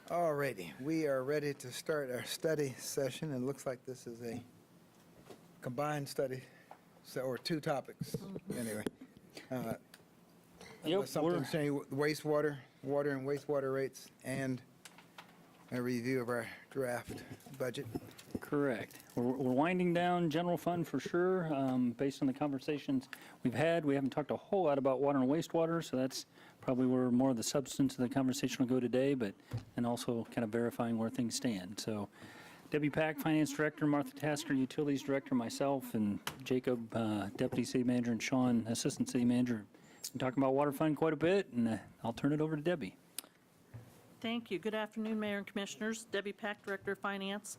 All righty, we are ready to start our study session. It looks like this is a combined study, or two topics, anyway. Unless something's changed, wastewater, water and wastewater rates, and a review of our draft budget. Correct. We're winding down general fund for sure, based on the conversations we've had. We haven't talked a whole lot about water and wastewater, so that's probably where more of the substance of the conversation will go today, but and also kind of verifying where things stand. So Debbie Pack, Finance Director, Martha Tasker, Utilities Director, myself, and Jacob, Deputy City Manager, and Sean, Assistant City Manager, been talking about water fund quite a bit, and I'll turn it over to Debbie. Thank you. Good afternoon, Mayor and Commissioners. Debbie Pack, Director of Finance.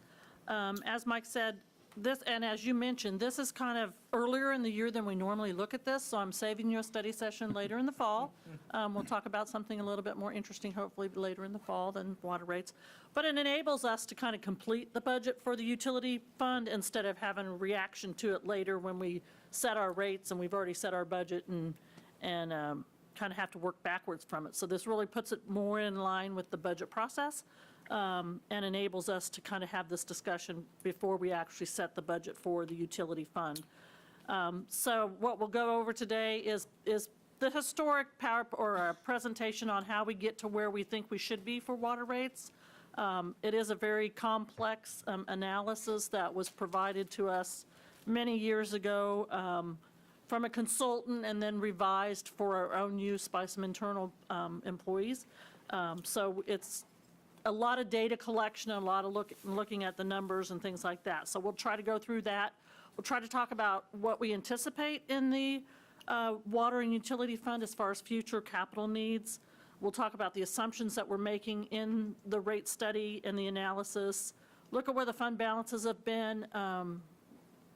As Mike said, this, and as you mentioned, this is kind of earlier in the year than we normally look at this, so I'm saving you a study session later in the fall. We'll talk about something a little bit more interesting, hopefully later in the fall than water rates. But it enables us to kind of complete the budget for the utility fund instead of having a reaction to it later when we set our rates and we've already set our budget and kind of have to work backwards from it. So this really puts it more in line with the budget process. And enables us to kind of have this discussion before we actually set the budget for the utility fund. So what we'll go over today is the historic presentation on how we get to where we think we should be for water rates. It is a very complex analysis that was provided to us many years ago from a consultant and then revised for our own use by some internal employees. So it's a lot of data collection, a lot of looking at the numbers and things like that. So we'll try to go through that. We'll try to talk about what we anticipate in the water and utility fund as far as future capital needs. We'll talk about the assumptions that we're making in the rate study and the analysis. Look at where the fund balances have been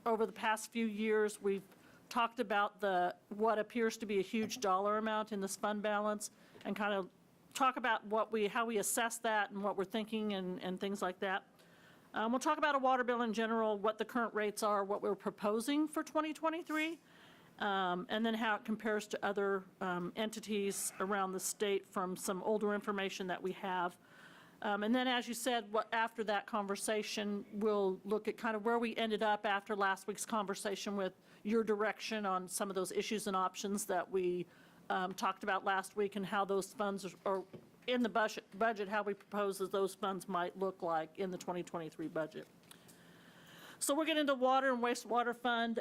over the past few years. We've talked about what appears to be a huge dollar amount in this fund balance and kind of talk about how we assess that and what we're thinking and things like that. We'll talk about a water bill in general, what the current rates are, what we're proposing for 2023, and then how it compares to other entities around the state from some older information that we have. And then, as you said, after that conversation, we'll look at kind of where we ended up after last week's conversation with your direction on some of those issues and options that we talked about last week and how those funds are in the budget, how we propose that those funds might look like in the 2023 budget. So we'll get into water and wastewater fund.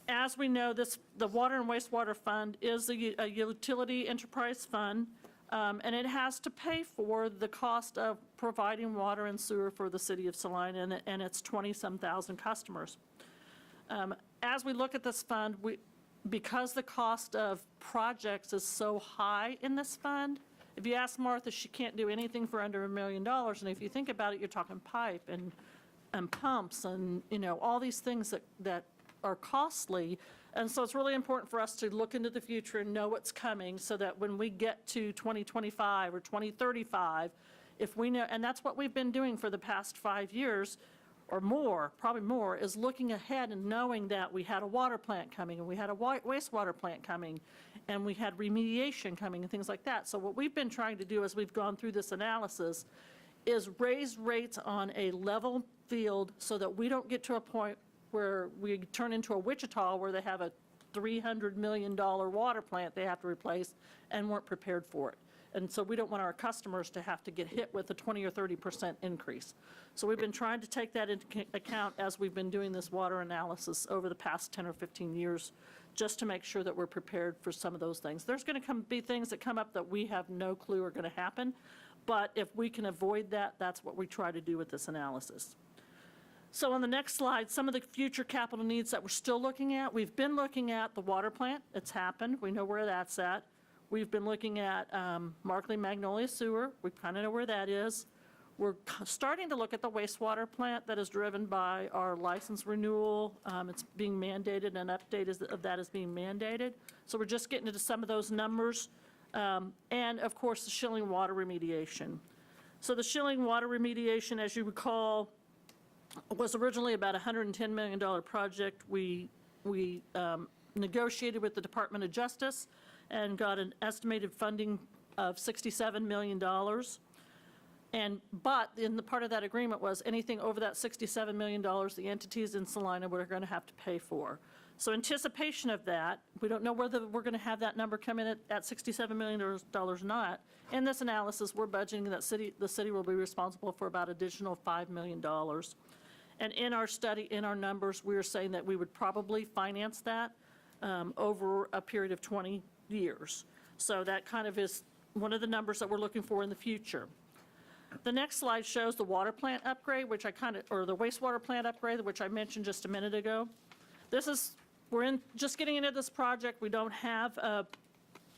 As we know, the water and wastewater fund is a utility enterprise fund, and it has to pay for the cost of providing water and sewer for the city of Salina and its 20-some thousand customers. As we look at this fund, because the cost of projects is so high in this fund, if you ask Martha, she can't do anything for under $1 million. And if you think about it, you're talking pipe and pumps and, all these things that are costly. And so it's really important for us to look into the future and know what's coming so that when we get to 2025 or 2035, if we know, and that's what we've been doing for the past 5 years, or more, probably more, is looking ahead and knowing that we had a water plant coming and we had a wastewater plant coming and we had remediation coming and things like that. So what we've been trying to do as we've gone through this analysis is raise rates on a level field so that we don't get to a point where we turn into a Wichita where they have a $300 million water plant they have to replace and weren't prepared for it. And so we don't want our customers to have to get hit with a 20 or 30% increase. So we've been trying to take that into account as we've been doing this water analysis over the past 10 or 15 years, just to make sure that we're prepared for some of those things. There's going to be things that come up that we have no clue are going to happen, but if we can avoid that, that's what we try to do with this analysis. So on the next slide, some of the future capital needs that we're still looking at. We've been looking at the water plant. It's happened. We know where that's at. We've been looking at Markley Magnolia Sewer. We kind of know where that is. We're starting to look at the wastewater plant that is driven by our license renewal. It's being mandated, and update of that is being mandated. So we're just getting into some of those numbers. And, of course, the Schilling water remediation. So the Schilling water remediation, as you recall, was originally about a $110 million project. We negotiated with the Department of Justice and got an estimated funding of $67 million. But in the part of that agreement was anything over that $67 million, the entities in Salina were going to have to pay for. So anticipation of that, we don't know whether we're going to have that number come in at $67 million or not. In this analysis, we're budgeting that the city will be responsible for about additional $5 million. And in our study, in our numbers, we are saying that we would probably finance that over a period of 20 years. So that kind of is one of the numbers that we're looking for in the future. The next slide shows the water plant upgrade, which or the wastewater plant upgrade, which I mentioned just a minute ago. We're just getting into this project. We don't have a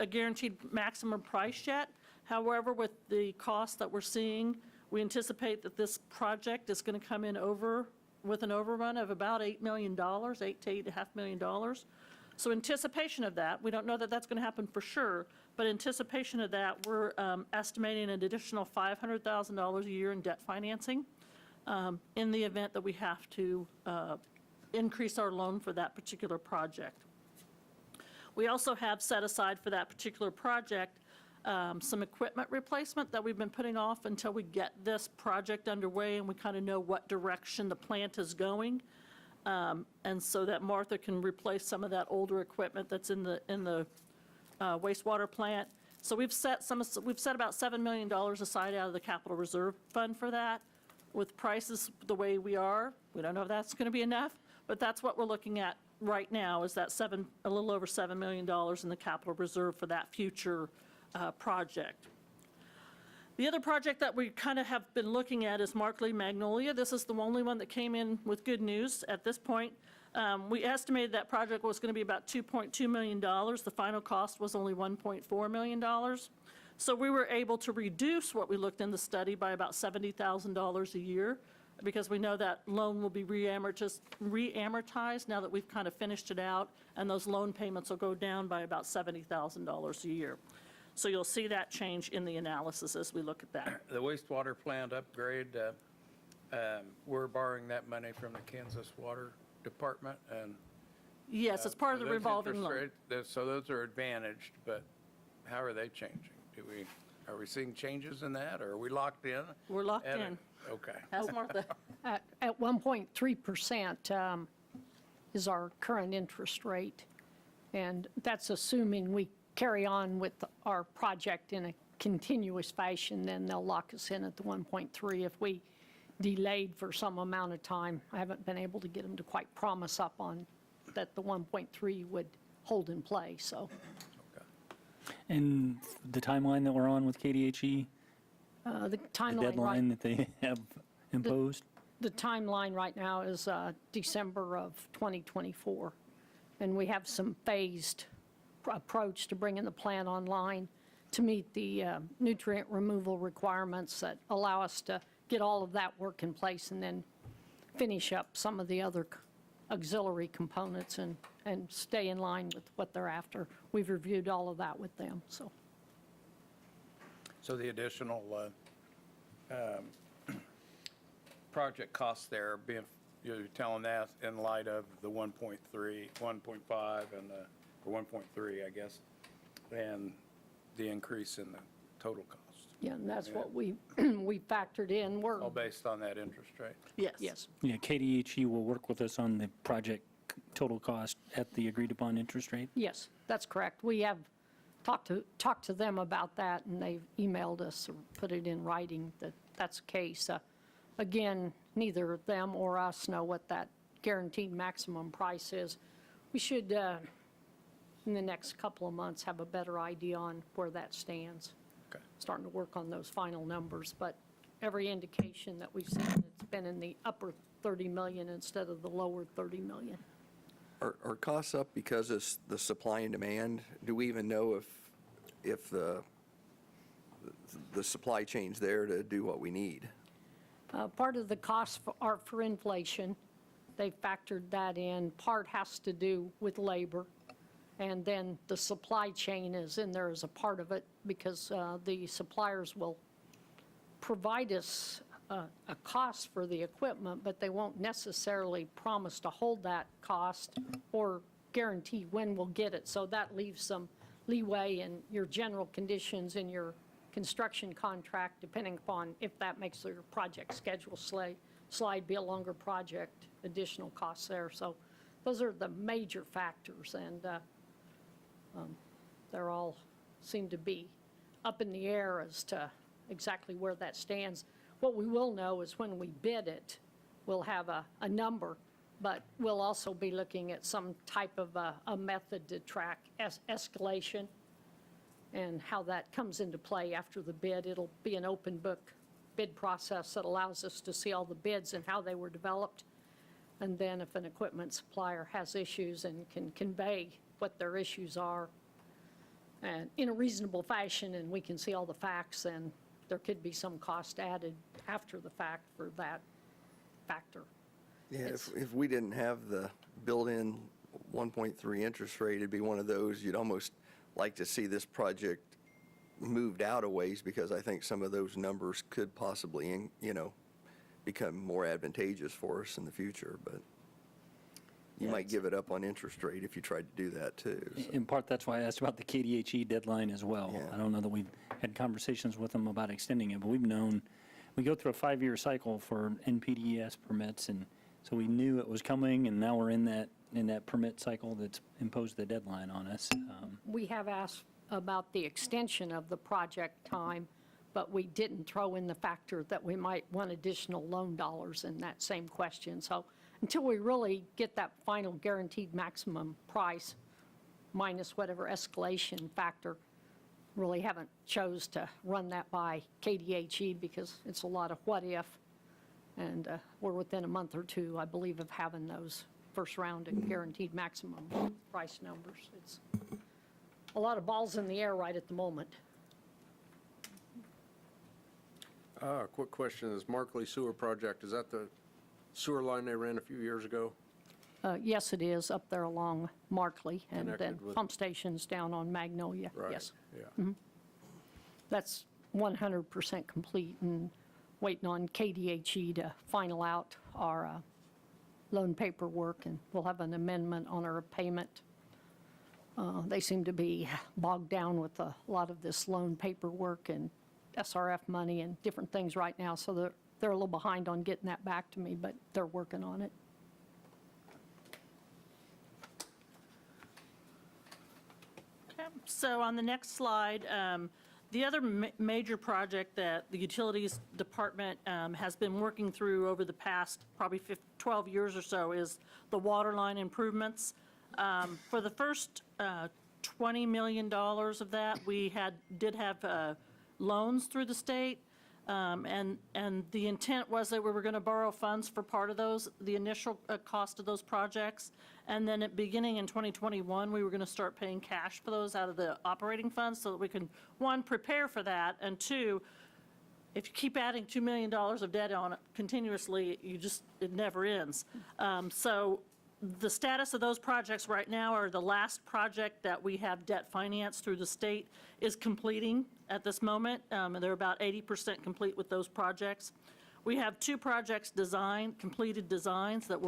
guaranteed maximum price yet. However, with the cost that we're seeing, we anticipate that this project is going to come in with an overrun of about $8 million, $8 to $8.5 million. So anticipation of that, we don't know that that's going to happen for sure, but anticipation of that, we're estimating an additional $500,000 a year in debt financing in the event that we have to increase our loan for that particular project. We also have set aside for that particular project some equipment replacement that we've been putting off until we get this project underway and we kind of know what direction the plant is going. And so that Martha can replace some of that older equipment that's in the wastewater plant. So we've set about $7 million aside out of the capital reserve fund for that. With prices the way we are, we don't know if that's going to be enough, but that's what we're looking at right now, is that a little over $7 million in the capital reserve for that future project. The other project that we kind of have been looking at is Markley Magnolia. This is the only one that came in with good news at this point. We estimated that project was going to be about $2.2 million. The final cost was only $1.4 million. So we were able to reduce what we looked in the study by about $70,000 a year, because we know that loan will be re-amortized now that we've kind of finished it out, and those loan payments will go down by about $70,000 a year. So you'll see that change in the analysis as we look at that. The wastewater plant upgrade, we're borrowing that money from the Kansas Water Department, and Yes, it's part of the those revolving interest loan. rate- So those are advantaged, but how are they changing? Are we seeing changes in that, or are we locked in? We're locked at in. it? Okay. Ask Martha. At 1.3% is our current interest rate, and that's assuming we carry on with our project in a continuous fashion. Then they'll lock us in at the 1.3. If we delayed for some amount of time, I haven't been able to get them to quite promise up on that the 1.3 would hold in play, so. And the timeline that we're on with KDHE, The the timeline, deadline that they have imposed? the timeline right now is December of 2024. And we have some phased approach to bringing the plant online to meet the nutrient removal requirements that allow us to get all of that work in place and then finish up some of the other auxiliary components and stay in line with what they're after. We've reviewed all of that with them, so. So the additional project costs there, you're telling that in light of the 1.3, 1.5, and or 1.3, I guess, and the increase in the total cost, Yeah, and that's what we factored in. We're, all based on that interest rate? Yes. yes, Yeah, KDHE will work with us on the project total cost at the agreed upon interest rate? yes, that's correct. We have talked to them about that, and they've emailed us or put it in writing that that's the case. Again, neither them or us know what that guaranteed maximum price is. We should, in the next couple of months, have a better idea on where that stands. Okay. Starting to work on those final numbers, but every indication that we've seen, it's been in the upper 30 million instead of the lower 30 million. Are costs up because of the supply and demand? Do we even know if the supply chain's there to do what we need? Part of the costs are for inflation. They factored that in. Part has to do with labor. And then the supply chain is in there as a part of it because the suppliers will provide us a cost for the equipment, but they won't necessarily promise to hold that cost or guarantee when we'll get it. So that leaves some leeway in your general conditions in your construction contract, depending upon if that makes their project schedule slide be a longer project, additional costs there. So those are the major factors, and they're all seem to be up in the air as to exactly where that stands. What we will know is when we bid it, we'll have a number, but we'll also be looking at some type of a method to track escalation and how that comes into play after the bid. It'll be an open book bid process that allows us to see all the bids and how they were developed. And then if an equipment supplier has issues and can convey what their issues are and in a reasonable fashion, and we can see all the facts, then there could be some cost added after the fact for that factor. Yeah, if we didn't have the built-in 1.3 interest rate, it'd be one of those, you'd almost like to see this project moved out a ways, because I think some of those numbers could possibly, become more advantageous for us in the future, but you might give it up on interest rate if you tried to do that too. So. In part, that's why I asked about the KDHE deadline as well. Yeah. I don't know that we've had conversations with them about extending it, but we've known, we go through a 5-year cycle for NPDES permits, and so we knew it was coming, and now we're in that permit cycle that's imposed the deadline on us. We have asked about the extension of the project time, but we didn't throw in the factor that we might want additional loan dollars in that same question. So until we really get that final guaranteed maximum price minus whatever escalation factor, really haven't chose to run that by KDHE because it's a lot of what if. And we're within a month or two, I believe, of having those first round and guaranteed maximum price numbers. It's a lot of balls in the air right at the moment. Quick question, is Markley Sewer Project, is that the sewer line they ran a few years ago? Yes, it is, up there along Markley, and then Connected with- pump stations down on Magnolia, Right. yes. Yeah. That's 100% complete, and waiting on KDHE to final out our loan paperwork, and we'll have an amendment on our payment. They seem to be bogged down with a lot of this loan paperwork and SRF money and different things right now, so they're a little behind on getting that back to me, but they're working on it. Okay, so on the next slide, the other major project that the Utilities Department has been working through over the past probably 12 years or so is the water line improvements. For the first $20 million of that, we did have loans through the state, and the intent was that we were going to borrow funds for part of those, the initial cost of those projects, and then beginning in 2021, we were going to start paying cash for those out of the operating funds so that we can, one, prepare for that, and two, if you keep adding $2 million of debt on it continuously, it never ends. So the status of those projects right now are the last project that we have debt financed through the state is completing at this moment. And they're about 80% complete with those projects. We have 2 projects completed designs that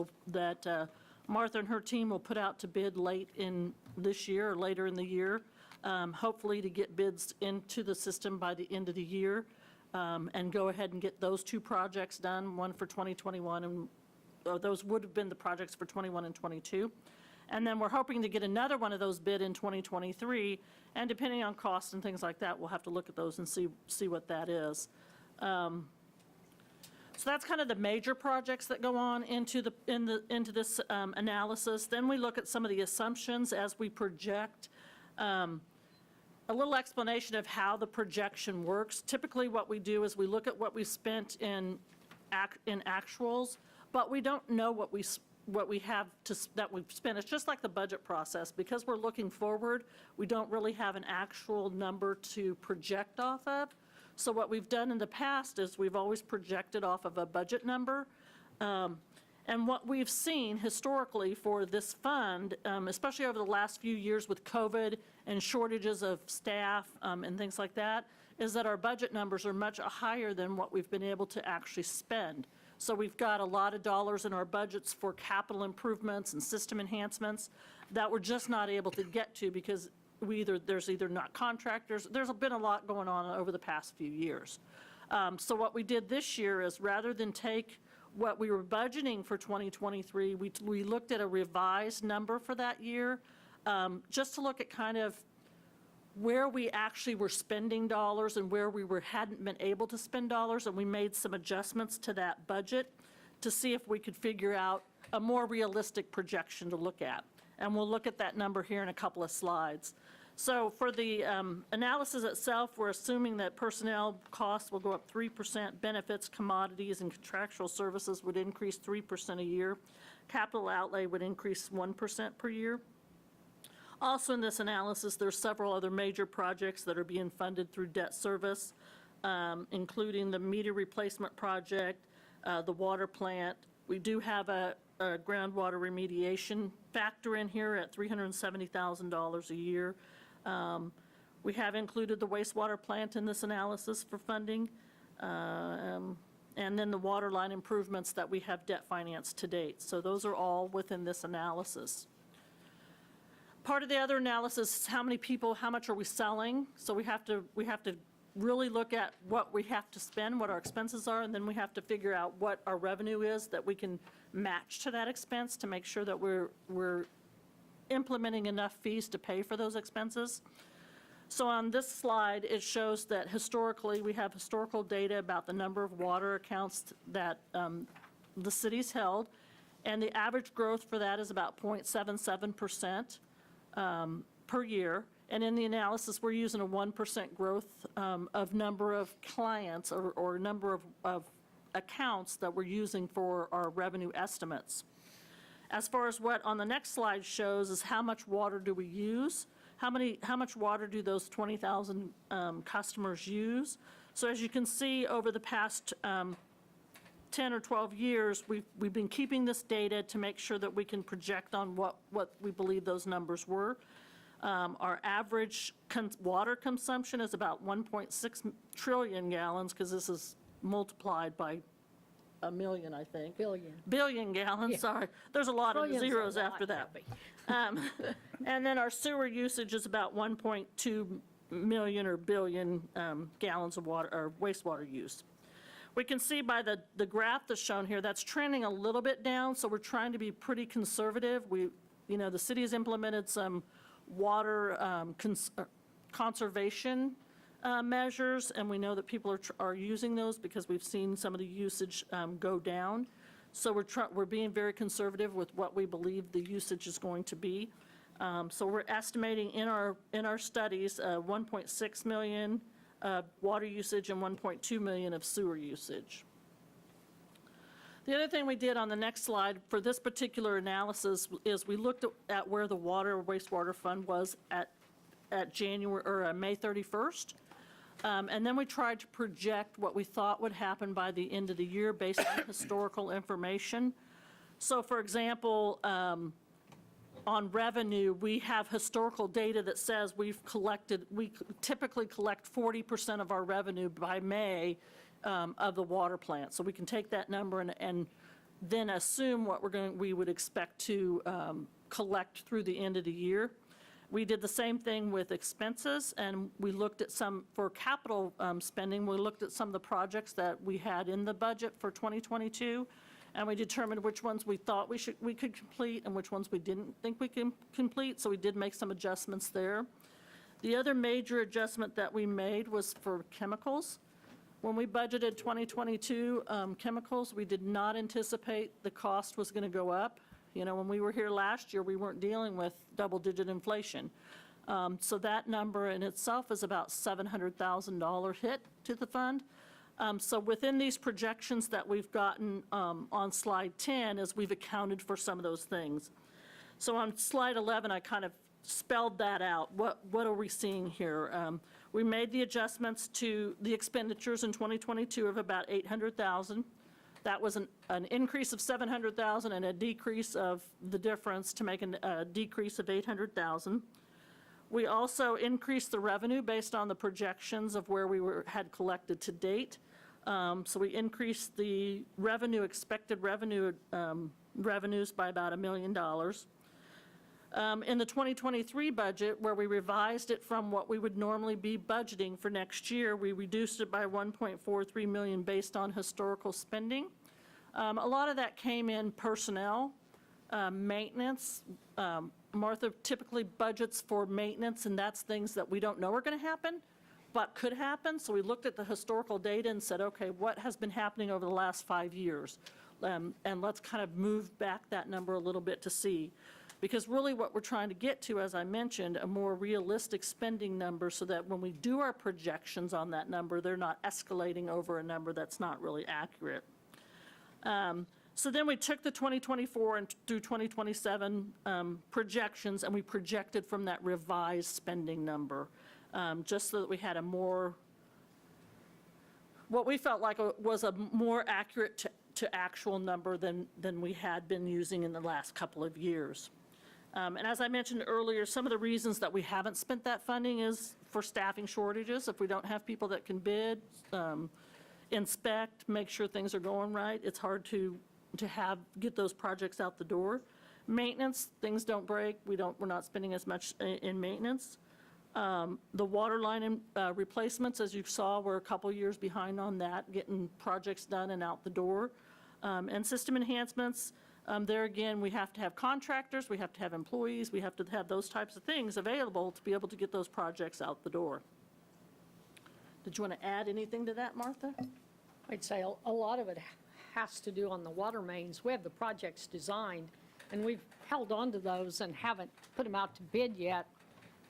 Martha and her team will put out to bid late in this year or later in the year, hopefully to get bids into the system by the end of the year, and go ahead and get those 2 projects done, one for 2021 and those would have been the projects for 21 and 22. And then we're hoping to get another one of those bid in 2023, and depending on cost and things like that, we'll have to look at those and see what that is. So that's kind of the major projects that go on into this analysis. Then we look at some of the assumptions as we project. A little explanation of how the projection works. Typically what we do is we look at what we spent in actuals, but we don't know what we have that we've spent. It's just like the budget process. Because we're looking forward, we don't really have an actual number to project off of. So what we've done in the past is we've always projected off of a budget number. And what we've seen historically for this fund, especially over the last few years with COVID and shortages of staff and things like that, is that our budget numbers are much higher than what we've been able to actually spend. So we've got a lot of dollars in our budgets for capital improvements and system enhancements that we're just not able to get to because there's either not contractors, there's been a lot going on over the past few years. So what we did this year is, rather than take what we were budgeting for 2023, we looked at a revised number for that year, just to look at kind of where we actually were spending dollars and where we hadn't been able to spend dollars, and we made some adjustments to that budget to see if we could figure out a more realistic projection to look at. And we'll look at that number here in a couple of slides. So for the analysis itself, we're assuming that personnel costs will go up 3%, benefits, commodities, and contractual services would increase 3% a year. Capital outlay would increase 1% per year. Also in this analysis, there's several other major projects that are being funded through debt service, including the meter replacement project, the water plant. We do have a groundwater remediation factor in here at $370,000 a year. We have included the wastewater plant in this analysis for funding, and then the water line improvements that we have debt financed to date. So those are all within this analysis. Part of the other analysis is how many people, how much are we selling? So we have to really look at what we have to spend, what our expenses are, and then we have to figure out what our revenue is that we can match to that expense to make sure that we're implementing enough fees to pay for those expenses. So on this slide, it shows that historically, we have historical data about the number of water accounts that the city's held, and the average growth for that is about 0.77% per year. And in the analysis, we're using a 1% growth of number of clients or number of accounts that we're using for our revenue estimates. As far as what on the next slide shows is how much water do we use? How much water do those 20,000 customers use? So as you can see, over the past 10 or 12 years, we've been keeping this data to make sure that we can project on what we believe those numbers were. Our average water consumption is about 1.6 trillion gallons, because this is multiplied by a million, I think. Billion gallons, sorry. There's a lot of Trillion's a zeros lot, after that. Debbie. And then our sewer usage is about 1.2 million or billion gallons of water, or wastewater use. We can see by the graph that's shown here, that's trending a little bit down, so we're trying to be pretty conservative. The city has implemented some water conservation measures, and we know that people are using those because we've seen some of the usage go down. So we're being very conservative with what we believe the usage is going to be. So we're estimating in our studies 1.6 million water usage and 1.2 million of sewer usage. The other thing we did on the next slide for this particular analysis is we looked at where the water wastewater fund was at January or May 31st. And then we tried to project what we thought would happen by the end of the year based on historical information. So for example, on revenue, we have historical data that says we typically collect 40% of our revenue by May of the water plant. So we can take that number and then assume what we would expect to collect through the end of the year. We did the same thing with expenses, and we looked at for capital spending, we looked at some of the projects that we had in the budget for 2022, and we determined which ones we thought we could complete and which ones we didn't think we can complete, so we did make some adjustments there. The other major adjustment that we made was for chemicals. When we budgeted 2022 chemicals, we did not anticipate the cost was going to go up. When we were here last year, we weren't dealing with double-digit inflation. So that number in itself is about $700,000 hit to the fund. So within these projections that we've gotten on slide 10 is we've accounted for some of those things. So on slide 11, I kind of spelled that out. What are we seeing here? We made the adjustments to the expenditures in 2022 of about $800,000. That was an increase of $700,000 and a decrease of the difference to make a decrease of $800,000. We also increased the revenue based on the projections of where we had collected to date. So we increased the expected revenues by about $1 million. In the 2023 budget, where we revised it from what we would normally be budgeting for next year, we reduced it by 1.43 million based on historical spending. A lot of that came in personnel, maintenance. Martha typically budgets for maintenance, and that's things that we don't know are going to happen, but could happen. So we looked at the historical data and said, okay, what has been happening over the last 5 years? And let's kind of move back that number a little bit to see. Because really what we're trying to get to, as I mentioned, a more realistic spending number so that when we do our projections on that number, they're not escalating over a number that's not really accurate. So then we took the 2024 and through 2027 projections, and we projected from that revised spending number, just so that we had a more, what we felt like was a more accurate to actual number than we had been using in the last couple of years. And as I mentioned earlier, some of the reasons that we haven't spent that funding is for staffing shortages. If we don't have people that can bid, inspect, make sure things are going right, it's hard to get those projects out the door. Maintenance, things don't break, we're not spending as much in maintenance. The water line replacements, as you saw, we're a couple years behind on that, getting projects done and out the door. And system enhancements, there again, we have to have contractors, we have to have employees, we have to have those types of things available to be able to get those projects out the door. Did you want to add anything to that, Martha? I'd say a lot of it has to do on the water mains. We have the projects designed, and we've held on to those and haven't put them out to bid yet.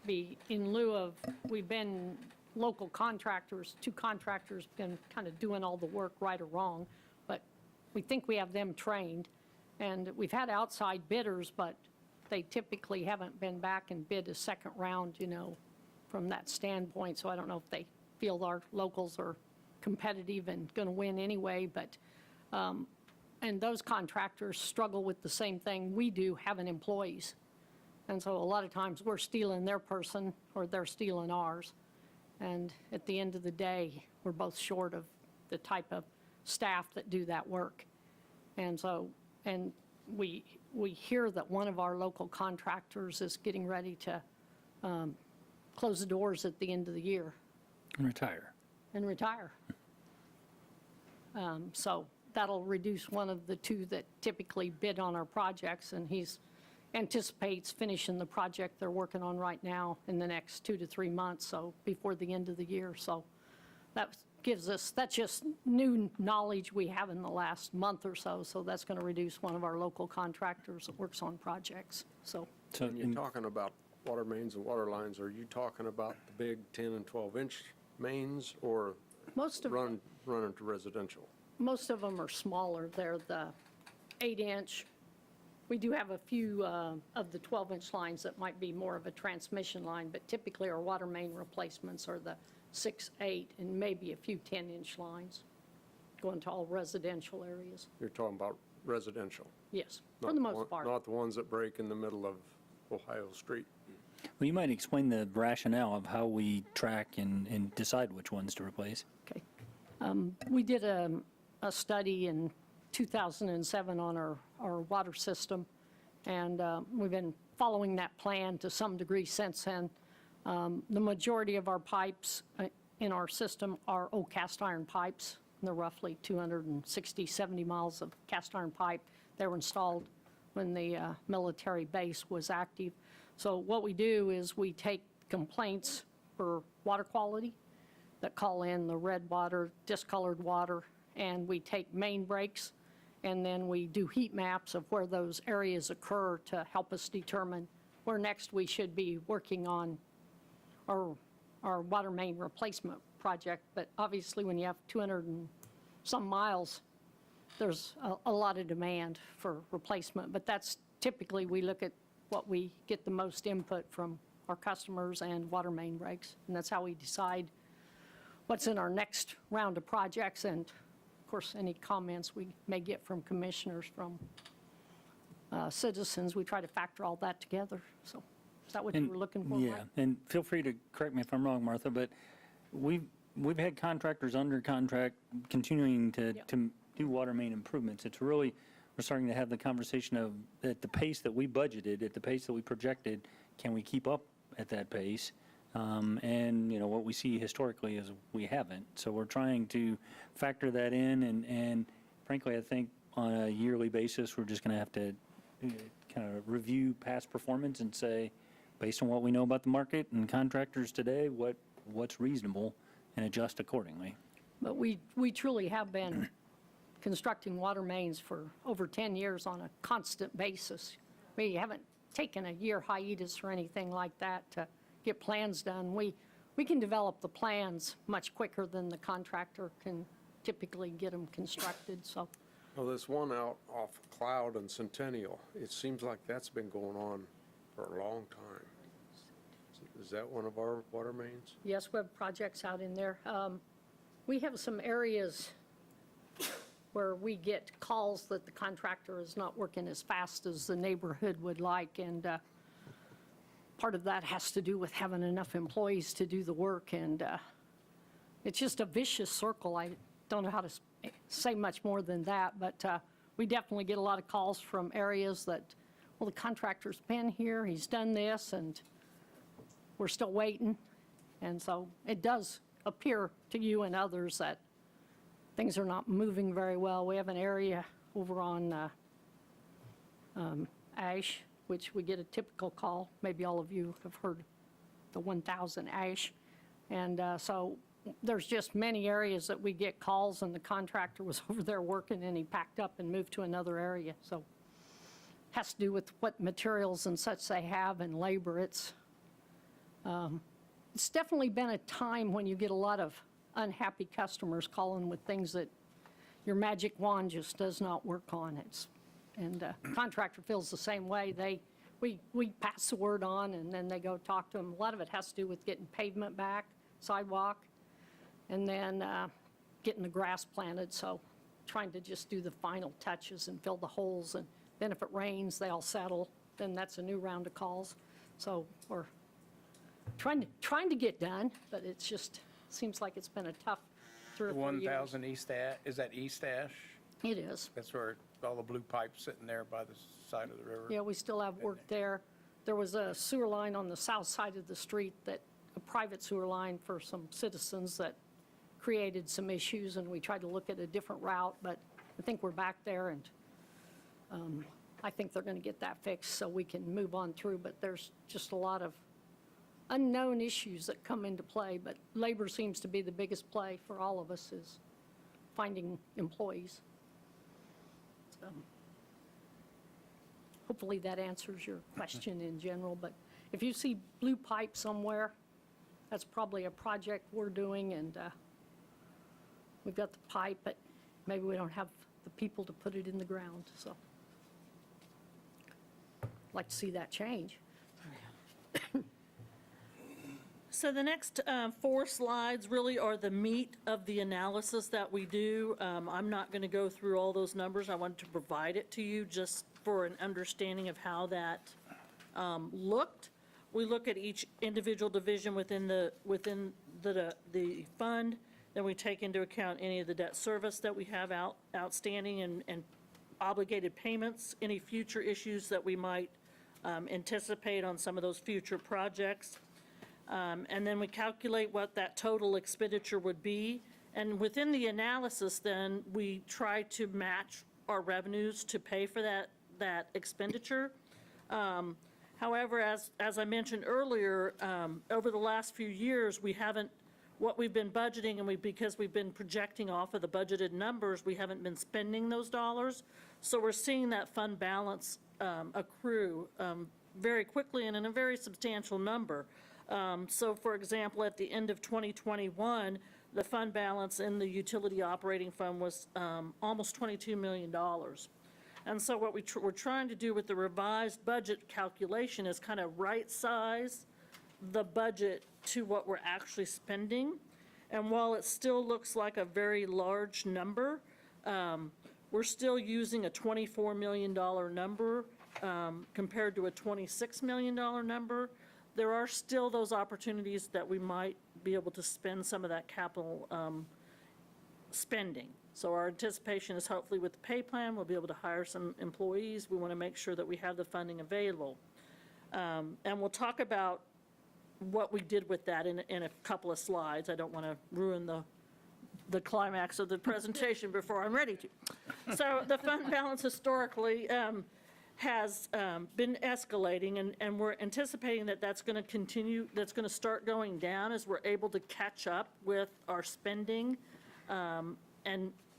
In lieu of, we've been local contractors, 2 contractors been kind of doing all the work, right or wrong, but we think we have them trained. And we've had outside bidders, but they typically haven't been back and bid a second round, from that standpoint. So I don't know if they feel our locals are competitive and going to win anyway, but, and those contractors struggle with the same thing we do, having employees. And so a lot of times we're stealing their person or they're stealing ours. And at the end of the day, we're both short of the type of staff that do that work. And so, and we hear that one of our local contractors is getting ready to close the doors at the end of the year. And retire. And retire. So that'll reduce one of the 2 that typically bid on our projects, and he's anticipates finishing the project they're working on right now in the next 2 to 3 months, so before the end of the year. So that gives us, that's just new knowledge we have in the last month or so, so that's going to reduce one of our local contractors that works on projects, so. So When you're talking about water mains and water lines, are you talking about the big 10 and 12-inch mains or Most of running to residential? Most of them are smaller. They're the 8-inch. We do have a few of the 12-inch lines that might be more of a transmission line, but typically our water main replacements are the 6, 8, and maybe a few 10-inch lines going to all residential areas. You're talking about residential? Yes, for not the most part. Not the ones that break in the middle of Ohio Street? Well, you might explain the rationale of how we track and decide which ones to replace. Okay. We did a study in 2007 on our water system, and we've been following that plan to some degree since then. The majority of our pipes in our system are old cast iron pipes. They're roughly 260, 70 miles of cast iron pipe. They were installed when the military base was active. So what we do is we take complaints for water quality that call in the red water, discolored water, and we take main breaks, and then we do heat maps of where those areas occur to help us determine where next we should be working on our water main replacement project. But obviously when you have 200 and some miles, there's a lot of demand for replacement. But that's typically, we look at what we get the most input from our customers and water main breaks. And that's how we decide what's in our next round of projects. And of course, any comments we may get from commissioners, from citizens, we try to factor all that together. So is that what you were looking for, Yeah, Mike? and feel free to correct me if I'm wrong, Martha, but we've had contractors under contract continuing to do water main improvements. It's really we're starting to have the conversation of, at the pace that we budgeted, at the pace that we projected, can we keep up at that pace? And, what we see historically is we haven't. So we're trying to factor that in, and frankly, I think on a yearly basis, we're just going to have to kind of review past performance and say, based on what we know about the market and contractors today, what's reasonable, and adjust accordingly. But we truly have been constructing water mains for over 10 years on a constant basis. We haven't taken a year hiatus or anything like that to get plans done. We can develop the plans much quicker than the contractor can typically get them constructed, so. Well, this one out off Cloud and Centennial, it seems like that's been going on for a long time. Is that one of our water mains? Yes, we have projects out in there. We have some areas where we get calls that the contractor is not working as fast as the neighborhood would like, and part of that has to do with having enough employees to do the work, and it's just a vicious circle. I don't know how to say much more than that, but we definitely get a lot of calls from areas that, well, the contractor's been here, he's done this, and we're still waiting. And so it does appear to you and others that things are not moving very well. We have an area over on Ash, which we get a typical call. Maybe all of you have heard the 1000 Ash. And so there's just many areas that we get calls, and the contractor was over there working, and he packed up and moved to another area. So it has to do with what materials and such they have and labor. It's definitely been a time when you get a lot of unhappy customers calling with things that your magic wand just does not work on. And contractor feels the same way. We pass the word on, and then they go talk to them. A lot of it has to do with getting pavement back, sidewalk, and then getting the grass planted. So trying to just do the final touches and fill the holes. And then if it rains, they all settle. Then that's a new round of calls. So we're trying to get done, but it's just, seems like it's been a tough 3 or 4 years. 1,000 East Ash, is that East Ash? It is. That's where all the blue pipes sitting there by the side of the river? Yeah, we still have work there. There was a sewer line on the south side of the street, a private sewer line for some citizens that created some issues, and we tried to look at a different route, but I think we're back there, and I think they're going to get that fixed so we can move on through. But there's just a lot of unknown issues that come into play, but labor seems to be the biggest play for all of us, is finding employees. So hopefully that answers your question in general, but if you see blue pipe somewhere, that's probably a project we're doing, and we've got the pipe, but maybe we don't have the people to put it in the ground, so I'd like to see that change. So the next 4 slides really are the meat of the analysis that we do. I'm not going to go through all those numbers. I wanted to provide it to you just for an understanding of how that looked. We look at each individual division within the fund. Then we take into account any of the debt service that we have outstanding and obligated payments, any future issues that we might anticipate on some of those future projects. And then we calculate what that total expenditure would be. And within the analysis, then, we try to match our revenues to pay for that expenditure. However, as I mentioned earlier, over the last few years, what we've been budgeting, and because we've been projecting off of the budgeted numbers, we haven't been spending those dollars. So we're seeing that fund balance accrue very quickly and in a very substantial number. So, for example, at the end of 2021, the fund balance in the utility operating fund was almost $22 million. And so what we're trying to do with the revised budget calculation is kind of right-size the budget to what we're actually spending. And while it still looks like a very large number, we're still using a $24 million number compared to a $26 million number. There are still those opportunities that we might be able to spend some of that capital spending. So our anticipation is hopefully with the pay plan, we'll be able to hire some employees. We want to make sure that we have the funding available. And we'll talk about what we did with that in a couple of slides. I don't want to ruin the climax of the presentation before I'm ready to. So the fund balance historically has been escalating, and we're anticipating that that's going to continue, that's going to start going down as we're able to catch up with our spending.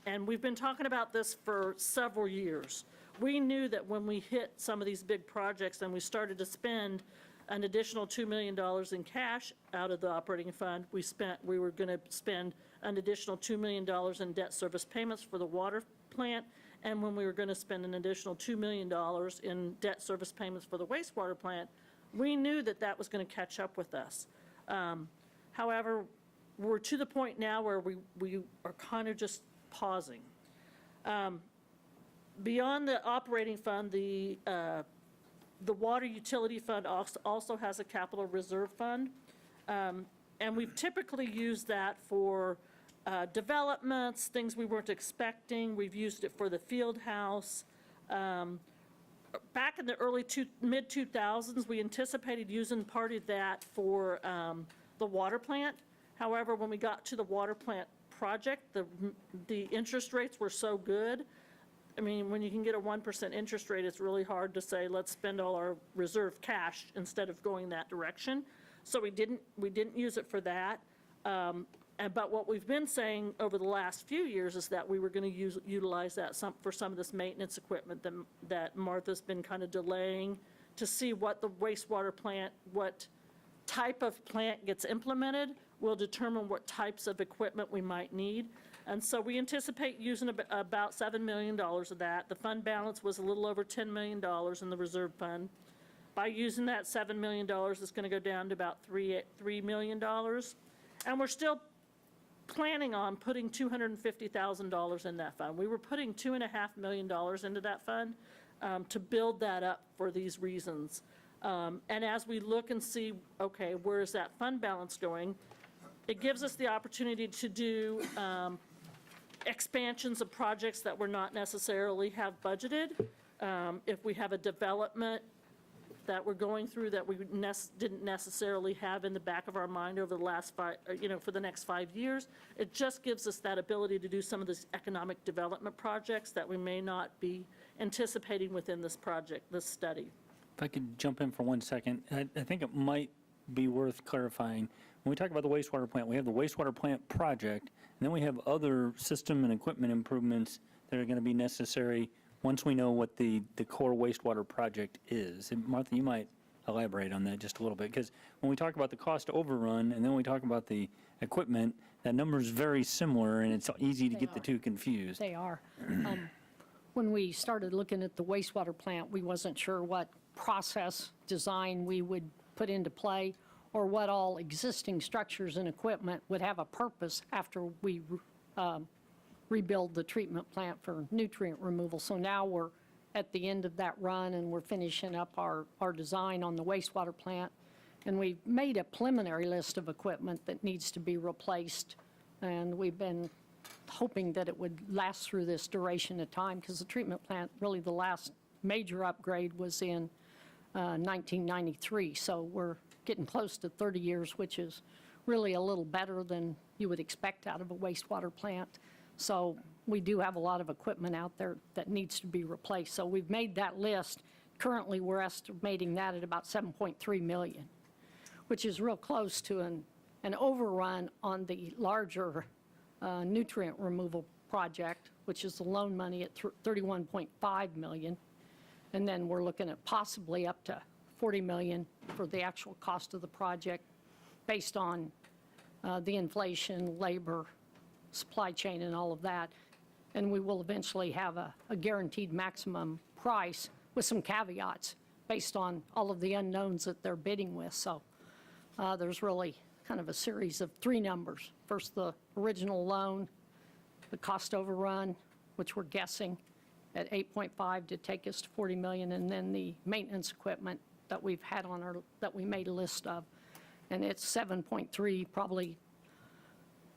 And we've been talking about this for several years. We knew that when we hit some of these big projects and we started to spend an additional $2 million in cash out of the operating fund, we were going to spend an additional $2 million in debt service payments for the water plant, and when we were going to spend an additional $2 million in debt service payments for the wastewater plant, we knew that that was going to catch up with us. However, we're to the point now where we are kind of just pausing. Beyond the operating fund, the water utility fund also has a capital reserve fund, and we've typically used that for developments, things we weren't expecting. We've used it for the field house. Back in the mid-2000s, we anticipated using part of that for the water plant. However, when we got to the water plant project, the interest rates were so good. I mean, when you can get a 1% interest rate, it's really hard to say, let's spend all our reserve cash instead of going that direction. So we didn't use it for that. But what we've been saying over the last few years is that we were going to utilize that for some of this maintenance equipment that Martha's been kind of delaying to see what the wastewater plant, what type of plant gets implemented will determine what types of equipment we might need. And so we anticipate using about $7 million of that. The fund balance was a little over $10 million in the reserve fund. By using that $7 million, it's going to go down to about $3 million. And we're still planning on putting $250,000 in that fund. We were putting $2.5 million into that fund to build that up for these reasons. And as we look and see, okay, where is that fund balance going, it gives us the opportunity to do expansions of projects that we're not necessarily have budgeted. If we have a development that we're going through that we didn't necessarily have in the back of our mind over the last for the next 5 years, it just gives us that ability to do some of these economic development projects that we may not be anticipating within this project, this study. If I could jump in for 1 second, I think it might be worth clarifying. When we talk about the wastewater plant, we have the wastewater plant project, and then we have other system and equipment improvements that are going to be necessary once we know what the core wastewater project is. And Martha, you might elaborate on that just a little bit, because when we talk about the cost overrun and then we talk about the equipment, that number is very similar, and it's easy to get the two confused. They are. When we started looking at the wastewater plant, we wasn't sure what process design we would put into play or what all existing structures and equipment would have a purpose after we rebuild the treatment plant for nutrient removal. So now we're at the end of that run and we're finishing up our design on the wastewater plant. And we've made a preliminary list of equipment that needs to be replaced. And we've been hoping that it would last through this duration of time, because the treatment plant, really the last major upgrade was in 1993. So we're getting close to 30 years, which is really a little better than you would expect out of a wastewater plant. So we do have a lot of equipment out there that needs to be replaced. So we've made that list. Currently, we're estimating that at about $7.3 million, which is real close to an overrun on the larger nutrient removal project, which is the loan money at $31.5 million. And then we're looking at possibly up to $40 million for the actual cost of the project based on the inflation, labor, supply chain, and all of that. And we will eventually have a guaranteed maximum price with some caveats based on all of the unknowns that they're bidding with. So there's really kind of a series of three numbers. First, the original loan, the cost overrun, which we're guessing at 8.5 to take us to 40 million, and then the maintenance equipment that we've had on that we made a list of. And it's 7.3, probably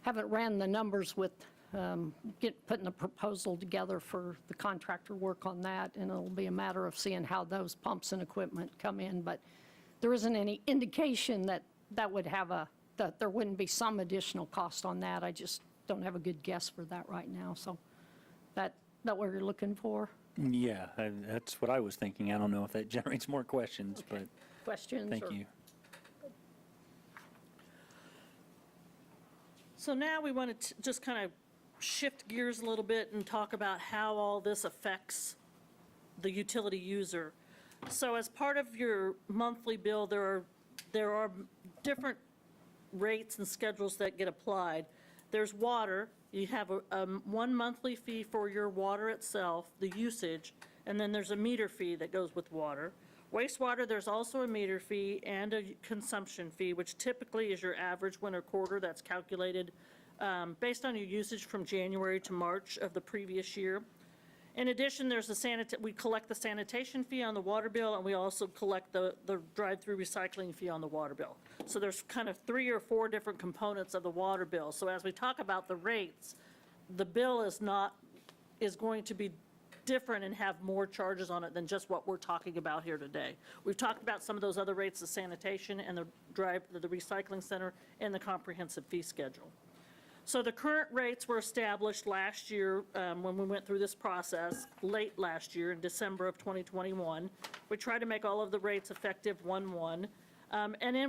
haven't ran the numbers with putting a proposal together for the contractor work on that, and it'll be a matter of seeing how those pumps and equipment come in. But there isn't any indication that that there wouldn't be some additional cost on that. I just don't have a good guess for that right now. So that what you're looking for? Yeah, that's what I was thinking. I don't know if that generates more questions, but Questions? thank or- you. So now we want to just kind of shift gears a little bit and talk about how all this affects the utility user. So as part of your monthly bill, there are different rates and schedules that get applied. There's water. You have one monthly fee for your water itself, the usage, and then there's a meter fee that goes with water. Wastewater, there's also a meter fee and a consumption fee, which typically is your average winter quarter that's calculated based on your usage from January to March of the previous year. In addition, there's we collect the sanitation fee on the water bill, and we also collect the drive-through recycling fee on the water bill. So there's kind of 3 or 4 different components of the water bill. So as we talk about the rates, the bill is going to be different and have more charges on it than just what we're talking about here today. We've talked about some of those other rates, the sanitation and the recycling center and the comprehensive fee schedule. So the current rates were established last year when we went through this process, late last year in December of 2021. We try to make all of the rates effective 1/1.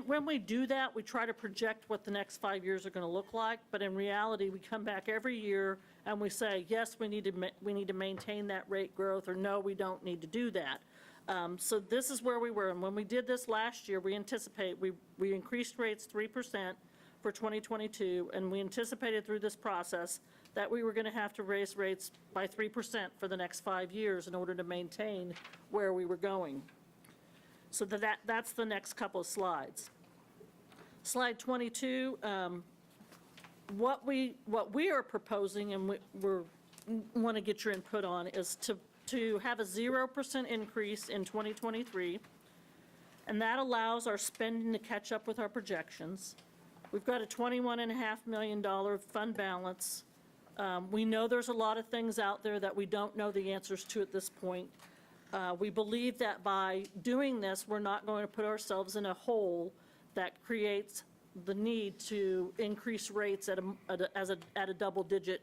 When we do that, we try to project what the next 5 years are going to look like. But in reality, we come back every year and we say, yes, we need to maintain that rate growth, or no, we don't need to do that. So this is where we were. And when we did this last year, we increased rates 3% for 2022, and we anticipated through this process that we were going to have to raise rates by 3% for the next 5 years in order to maintain where we were going. So that's the next couple of slides. Slide 22, what we are proposing, and we want to get your input on, is to have a 0% increase in 2023, and that allows our spending to catch up with our projections. We've got a $21.5 million fund balance. We know there's a lot of things out there that we don't know the answers to at this point. We believe that by doing this, we're not going to put ourselves in a hole that creates the need to increase rates at a double-digit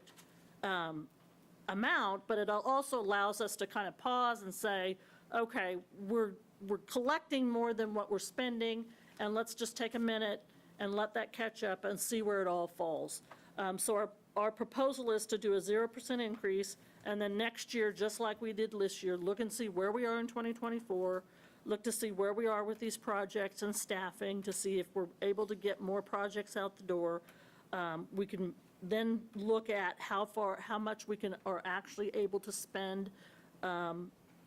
amount, but it also allows us to kind of pause and say, okay, we're collecting more than what we're spending, and let's just take a minute and let that catch up and see where it all falls. So our proposal is to do a 0% increase, and then next year, just like we did this year, look and see where we are in 2024, look to see where we are with these projects and staffing to see if we're able to get more projects out the door. We can then look at how much we are actually able to spend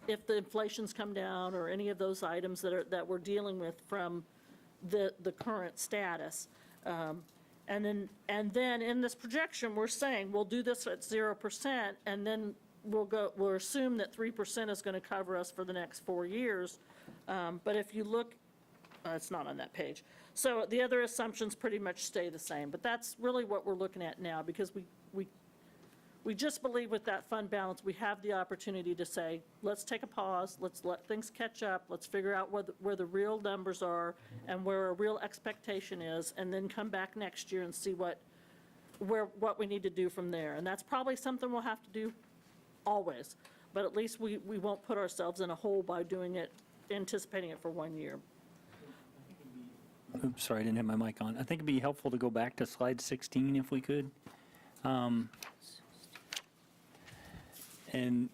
if the inflation's come down or any of those items that we're dealing with from the current status. And then in this projection, we're saying we'll do this at 0%, and then we'll assume that 3% is going to cover us for the next 4 years. But if you look, it's not on that page. So the other assumptions pretty much stay the same. But that's really what we're looking at now, because we just believe with that fund balance, we have the opportunity to say, let's take a pause, let's let things catch up, let's figure out where the real numbers are and where a real expectation is, and then come back next year and see what we need to do from there. And that's probably something we'll have to do always, but at least we won't put ourselves in a hole by doing it, anticipating it for 1 year. Oops, sorry, I didn't have my mic on. I think it'd be helpful to go back to slide 16 if we could. And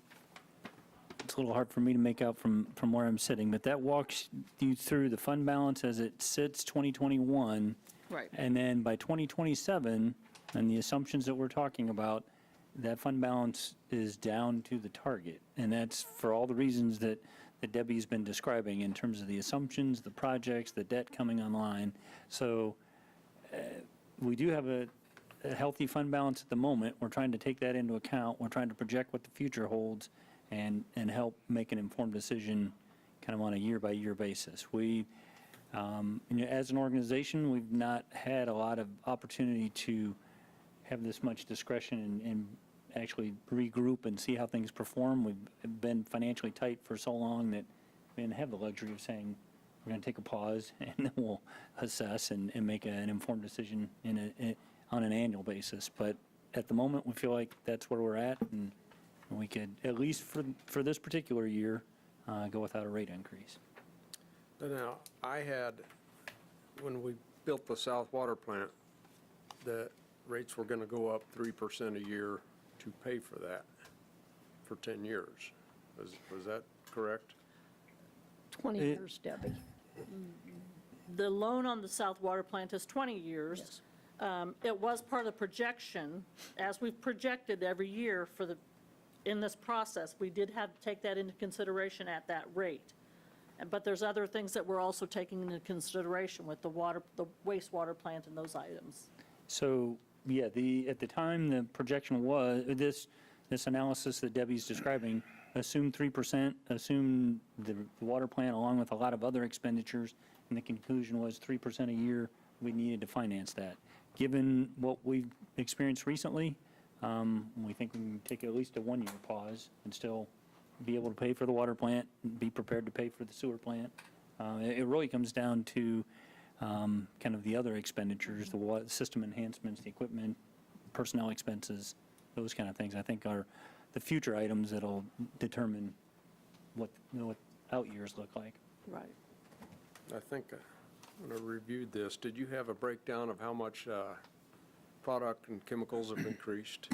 it's a little hard for me to make out from where I'm sitting, but that walks you through the fund balance as it sits 2021. Right. And then by 2027, and the assumptions that we're talking about, that fund balance is down to the target. And that's for all the reasons that Debbie's been describing in terms of the assumptions, the projects, the debt coming online. So we do have a healthy fund balance at the moment. We're trying to take that into account. We're trying to project what the future holds and help make an informed decision kind of on a year-by-year basis. We, as an organization, we've not had a lot of opportunity to have this much discretion and actually regroup and see how things perform. We've been financially tight for so long that we didn't have the luxury of saying, we're going to take a pause and then we'll assess and make an informed decision on an annual basis. But at the moment, we feel like that's where we're at, and we could, at least for this particular year, go without a rate increase. Now, I had, when we built the South Water Plant, the rates were going to go up 3% a year to pay for that for 10 years. Was that correct? 20 years, Debbie. The loan on the South Water Plant is 20 years. Yes. It was part of the projection, as we've projected every year in this process, we did have to take that into consideration at that rate. But there's other things that we're also taking into consideration with the wastewater plant and those items. So, yeah, at the time, the projection was, this analysis that Debbie's describing assumed 3%, assumed the water plant along with a lot of other expenditures, and the conclusion was 3% a year, we needed to finance that. Given what we've experienced recently, we think we can take at least a one-year pause and still be able to pay for the water plant, be prepared to pay for the sewer plant. It really comes down to kind of the other expenditures, the system enhancements, the equipment, personnel expenses, those kind of things, I think are the future items that'll determine what out years look like. Right. I think when I reviewed this, did you have a breakdown of how much product and chemicals have increased?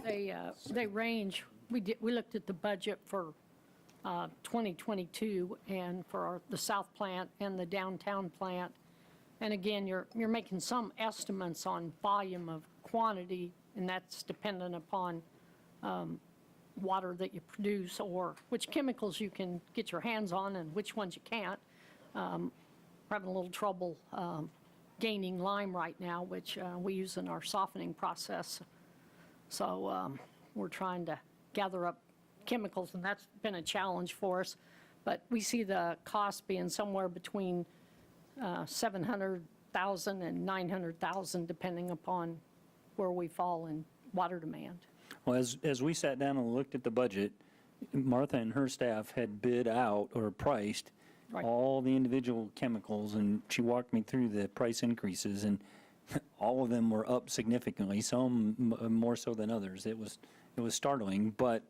They range, we looked at the budget for 2022 and for the south plant and the downtown plant. And again, you're making some estimates on volume of quantity, and that's dependent upon water that you produce or which chemicals you can get your hands on and which ones you can't. We're having a little trouble gaining lime right now, which we use in our softening process. So we're trying to gather up chemicals, and that's been a challenge for us. But we see the cost being somewhere between $700,000 and $900,000, depending upon where we fall in water demand. Well, as we sat down and looked at the budget, Martha and her staff had bid out or priced Right. all the individual chemicals, and she walked me through the price increases, and all of them were up significantly, some more so than others. It was startling, but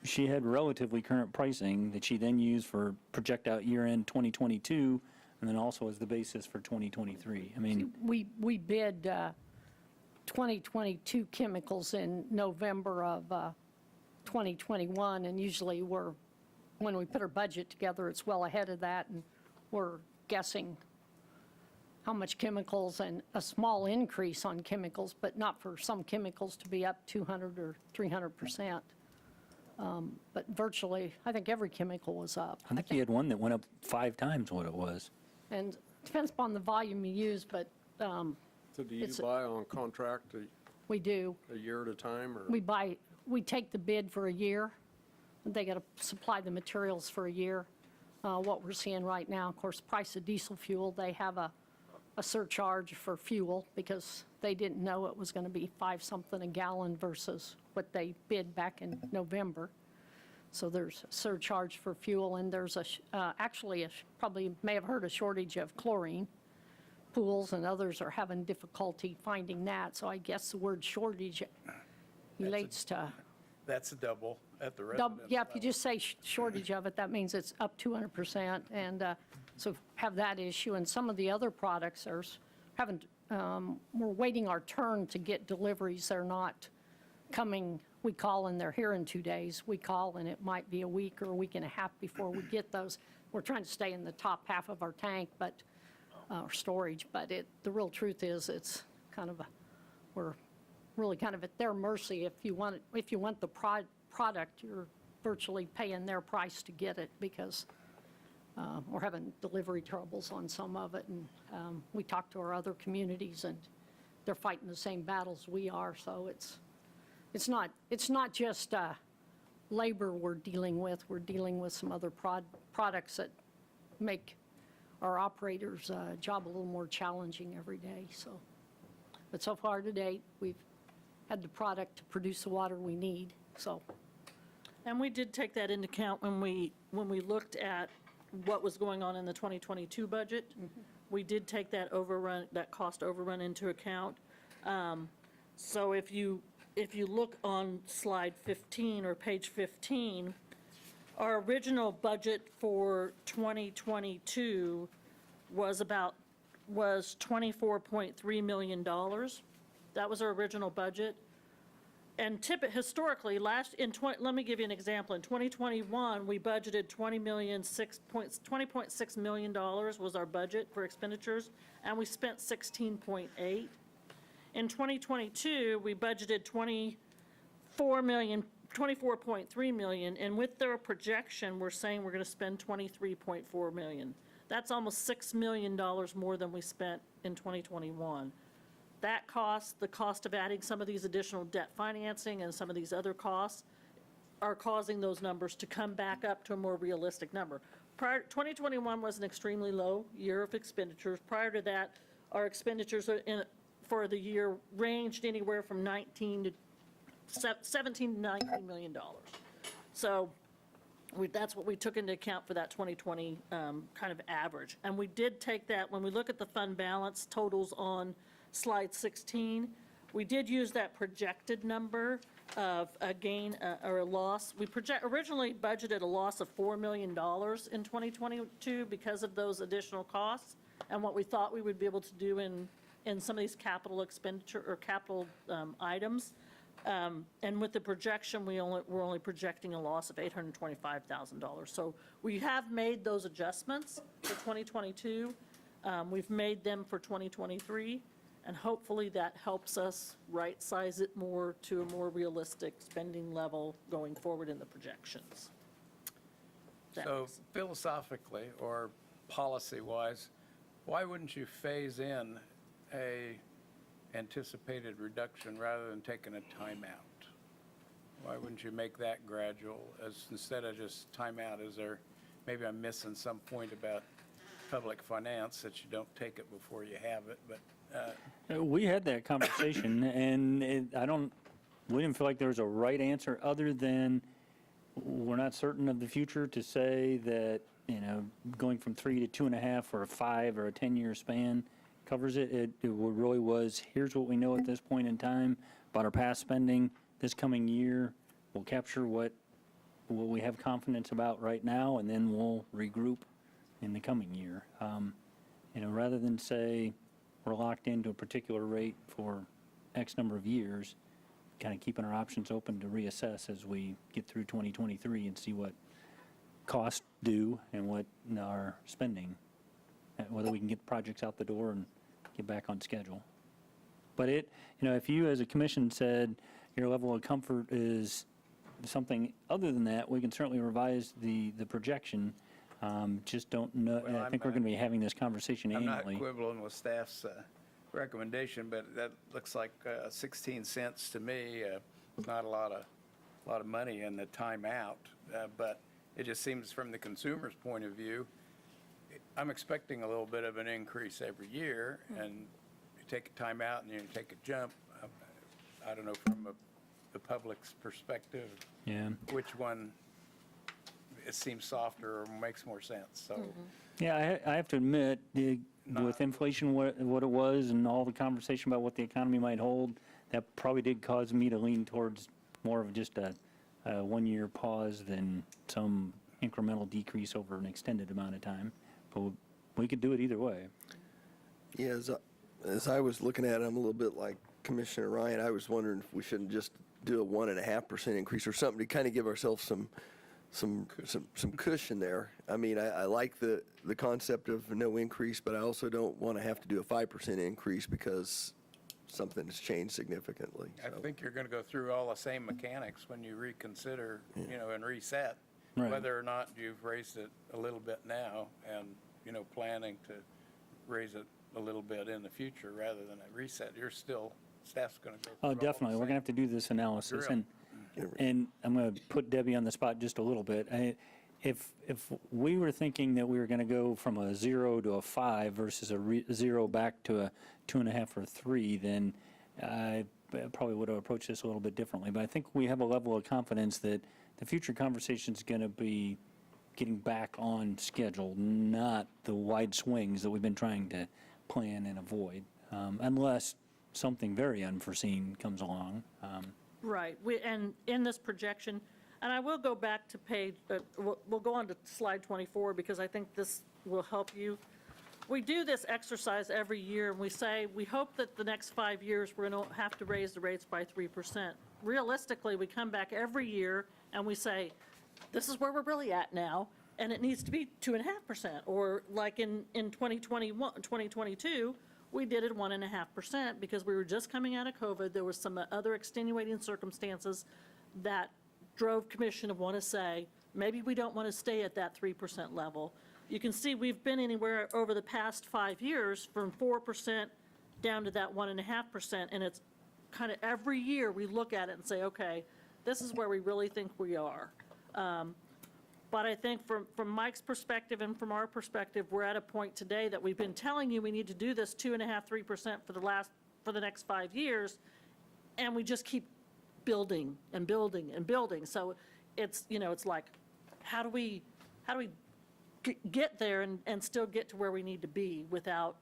she had relatively current pricing that she then used for project out year-end 2022, and then also as the basis for 2023. I mean, We bid 2022 chemicals in November of 2021, and usually when we put our budget together, it's well ahead of that, and we're guessing how much chemicals and a small increase on chemicals, but not for some chemicals to be up 200 or 300%. But virtually, I think every chemical was up. I think you had one that went up 5 times what it was. And it depends upon the volume you use, but So do you It's- buy on contract we do. a year at a time, or? We take the bid for a year. They got to supply the materials for a year. What we're seeing right now, of course, price of diesel fuel, they have a surcharge for fuel because they didn't know it was going to be 5-something a gallon versus what they bid back in November. So there's a surcharge for fuel, and there's probably may have heard a shortage of chlorine. Pools and others are having difficulty finding that, so I guess the word shortage relates to. That's a double at the Double- residence Yeah, if you level. just say shortage of it, that means it's up 200%, and so have that issue. And some of the other products are we're waiting our turn to get deliveries. They're not coming, we call and they're here in 2 days. We call and it might be a week or a week and a half before we get those. We're trying to stay in the top half of our tank, but, or storage, but the real truth is it's kind of we're really kind of at their mercy. If you want the product, you're virtually paying their price to get it because we're having delivery troubles on some of it. And we talk to our other communities, and they're fighting the same battles we are. So it's not just labor we're dealing with. We're dealing with some other products that make our operators' job a little more challenging every day. So. But so far to date, we've had the product to produce the water we need, so. And we did take that into account when we looked at what was going on in the 2022 budget. We did take that overrun, that cost overrun into account. So if you look on slide 15 or page 15, our original budget for 2022 was $24.3 million. That was our original budget. And historically, let me give you an example. In 2021, we budgeted $20.6 million was our budget for expenditures, and we spent 16.8. In 2022, we budgeted $24.3 million, and with their projection, we're saying we're going to spend $23.4 million. That's almost $6 million more than we spent in 2021. That cost, the cost of adding some of these additional debt financing and some of these other costs are causing those numbers to come back up to a more realistic number. 2021 was an extremely low year of expenditures. Prior to that, our expenditures for the year ranged anywhere from $17 to $19 million. So that's what we took into account for that 2020 kind of average. And we did take that, when we look at the fund balance totals on slide 16, we did use that projected number of a gain or a loss. We originally budgeted a loss of $4 million in 2022 because of those additional costs and what we thought we would be able to do in some of these capital expenditure or capital items. And with the projection, we're only projecting a loss of $825,000. So we have made those adjustments for 2022. We've made them for 2023. And hopefully that helps us right-size it more to a more realistic spending level going forward in the projections. So philosophically or policy-wise, why wouldn't you phase in a anticipated reduction rather than taking a timeout? Why wouldn't you make that gradual instead of just timeout? Is there, maybe I'm missing some point about public finance that you don't take it before you have it, but We had that conversation, and we didn't feel like there was a right answer other than we're not certain of the future to say that, going from 3 to 2.5 or a 5 or a 10-year span covers it. It really was, here's what we know at this point in time about our past spending. This coming year, we'll capture what we have confidence about right now, and then we'll regroup in the coming year. Rather than say, we're locked into a particular rate for X number of years, kind of keeping our options open to reassess as we get through 2023 and see what costs do and what our spending, whether we can get projects out the door and get back on schedule. But if you as a commission said your level of comfort is something other than that, we can certainly revise the projection. Just don't know, Well, I think we're going to be having this conversation I'm not annually. quibbling with staff's recommendation, but that looks like 16 cents to me. Not a lot of money in the timeout, but it just seems from the consumer's point of view, I'm expecting a little bit of an increase every year, and you take a timeout and you take a jump. I don't know from the public's perspective, Yeah. which one it seems softer or makes more sense. So. Yeah, I have to admit, with inflation what it was and all the conversation about what the economy might hold, that probably did cause me to lean towards more of just a one-year pause than some incremental decrease over an extended amount of time. But we could do it either way. Yeah, as I was looking at it, I'm a little bit like Commissioner Ryan. I was wondering if we shouldn't just do a 1.5% increase or something to kind of give ourselves some cushion there. I mean, I like the concept of no increase, but I also don't want to have to do a 5% increase because something has changed significantly. I think you're going to go through all the same mechanics when you reconsider, and reset, Right. whether or not you've raised it a little bit now and, planning to raise it a little bit in the future rather than a reset. Staff's going to go through Oh, all the definitely. We're going to have to do this analysis. Drill. And I'm going to put Debbie on the spot just a little bit. if we were thinking that we were going to go from a 0 to a 5 versus a 0 back to a 2.5 or 3, then I probably would have approached this a little bit differently. But I think we have a level of confidence that the future conversation is going to be getting back on schedule, not the wide swings that we've been trying to plan and avoid, unless something very unforeseen comes along. Right, and in this projection, and I will go back to page, we'll go on to slide 24, because I think this will help you. We do this exercise every year, and we say, we hope that the next 5 years, we're going to have to raise the rates by 3%. Realistically, we come back every year, and we say, this is where we're really at now, and it needs to be 2.5%. Or like in 2022, we did it 1.5%, because we were just coming out of COVID. There was some other extenuating circumstances that drove commission to want to say, maybe we don't want to stay at that 3% level. You can see we've been anywhere over the past 5 years from 4% down to that 1.5%, and it's kind of every year we look at it and say, okay, this is where we really think we are. But I think from Mike's perspective and from our perspective, we're at a point today that we've been telling you we need to do this 2.5%, 3% for the next 5 years, and we just keep building and building and building. So it's, it's like, how do we get there and still get to where we need to be without,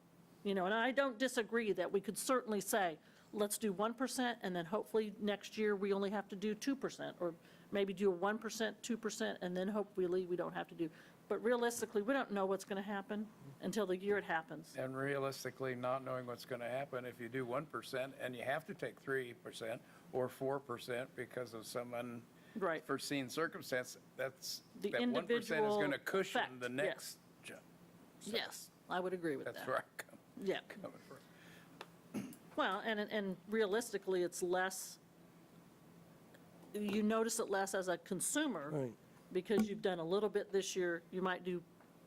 and I don't disagree that we could certainly say, let's do 1%, and then hopefully next year we only have to do 2%, or maybe do a 1%, 2%, and then hopefully we don't have to do. But realistically, we don't know what's going to happen until the year it happens. And realistically, not knowing what's going to happen, if you do 1% and you have to take 3% or 4% because of some Right. unforeseen circumstance, that The 1% is individual going to cushion effect, the yes. next jump. So Yes, I would agree with that. That's where I'm Yeah. coming from. Well, and realistically, it's less, you notice it less as a consumer. Right. Because you've done a little bit this year. You might do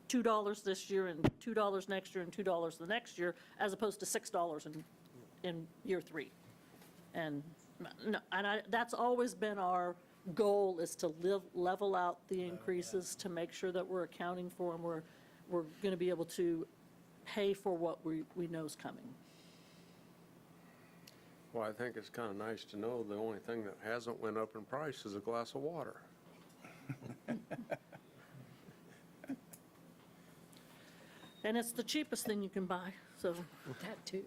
$2 this year and $2 next year and $2 the next year, as opposed to $6 in year 3. And that's always been our goal, is to level out the increases to make sure that we're accounting for them. We're going to be able to pay for what we know is coming. Well, I think it's kind of nice to know the only thing that hasn't went up in price is a glass of water. And it's the cheapest thing you can buy, so. That too.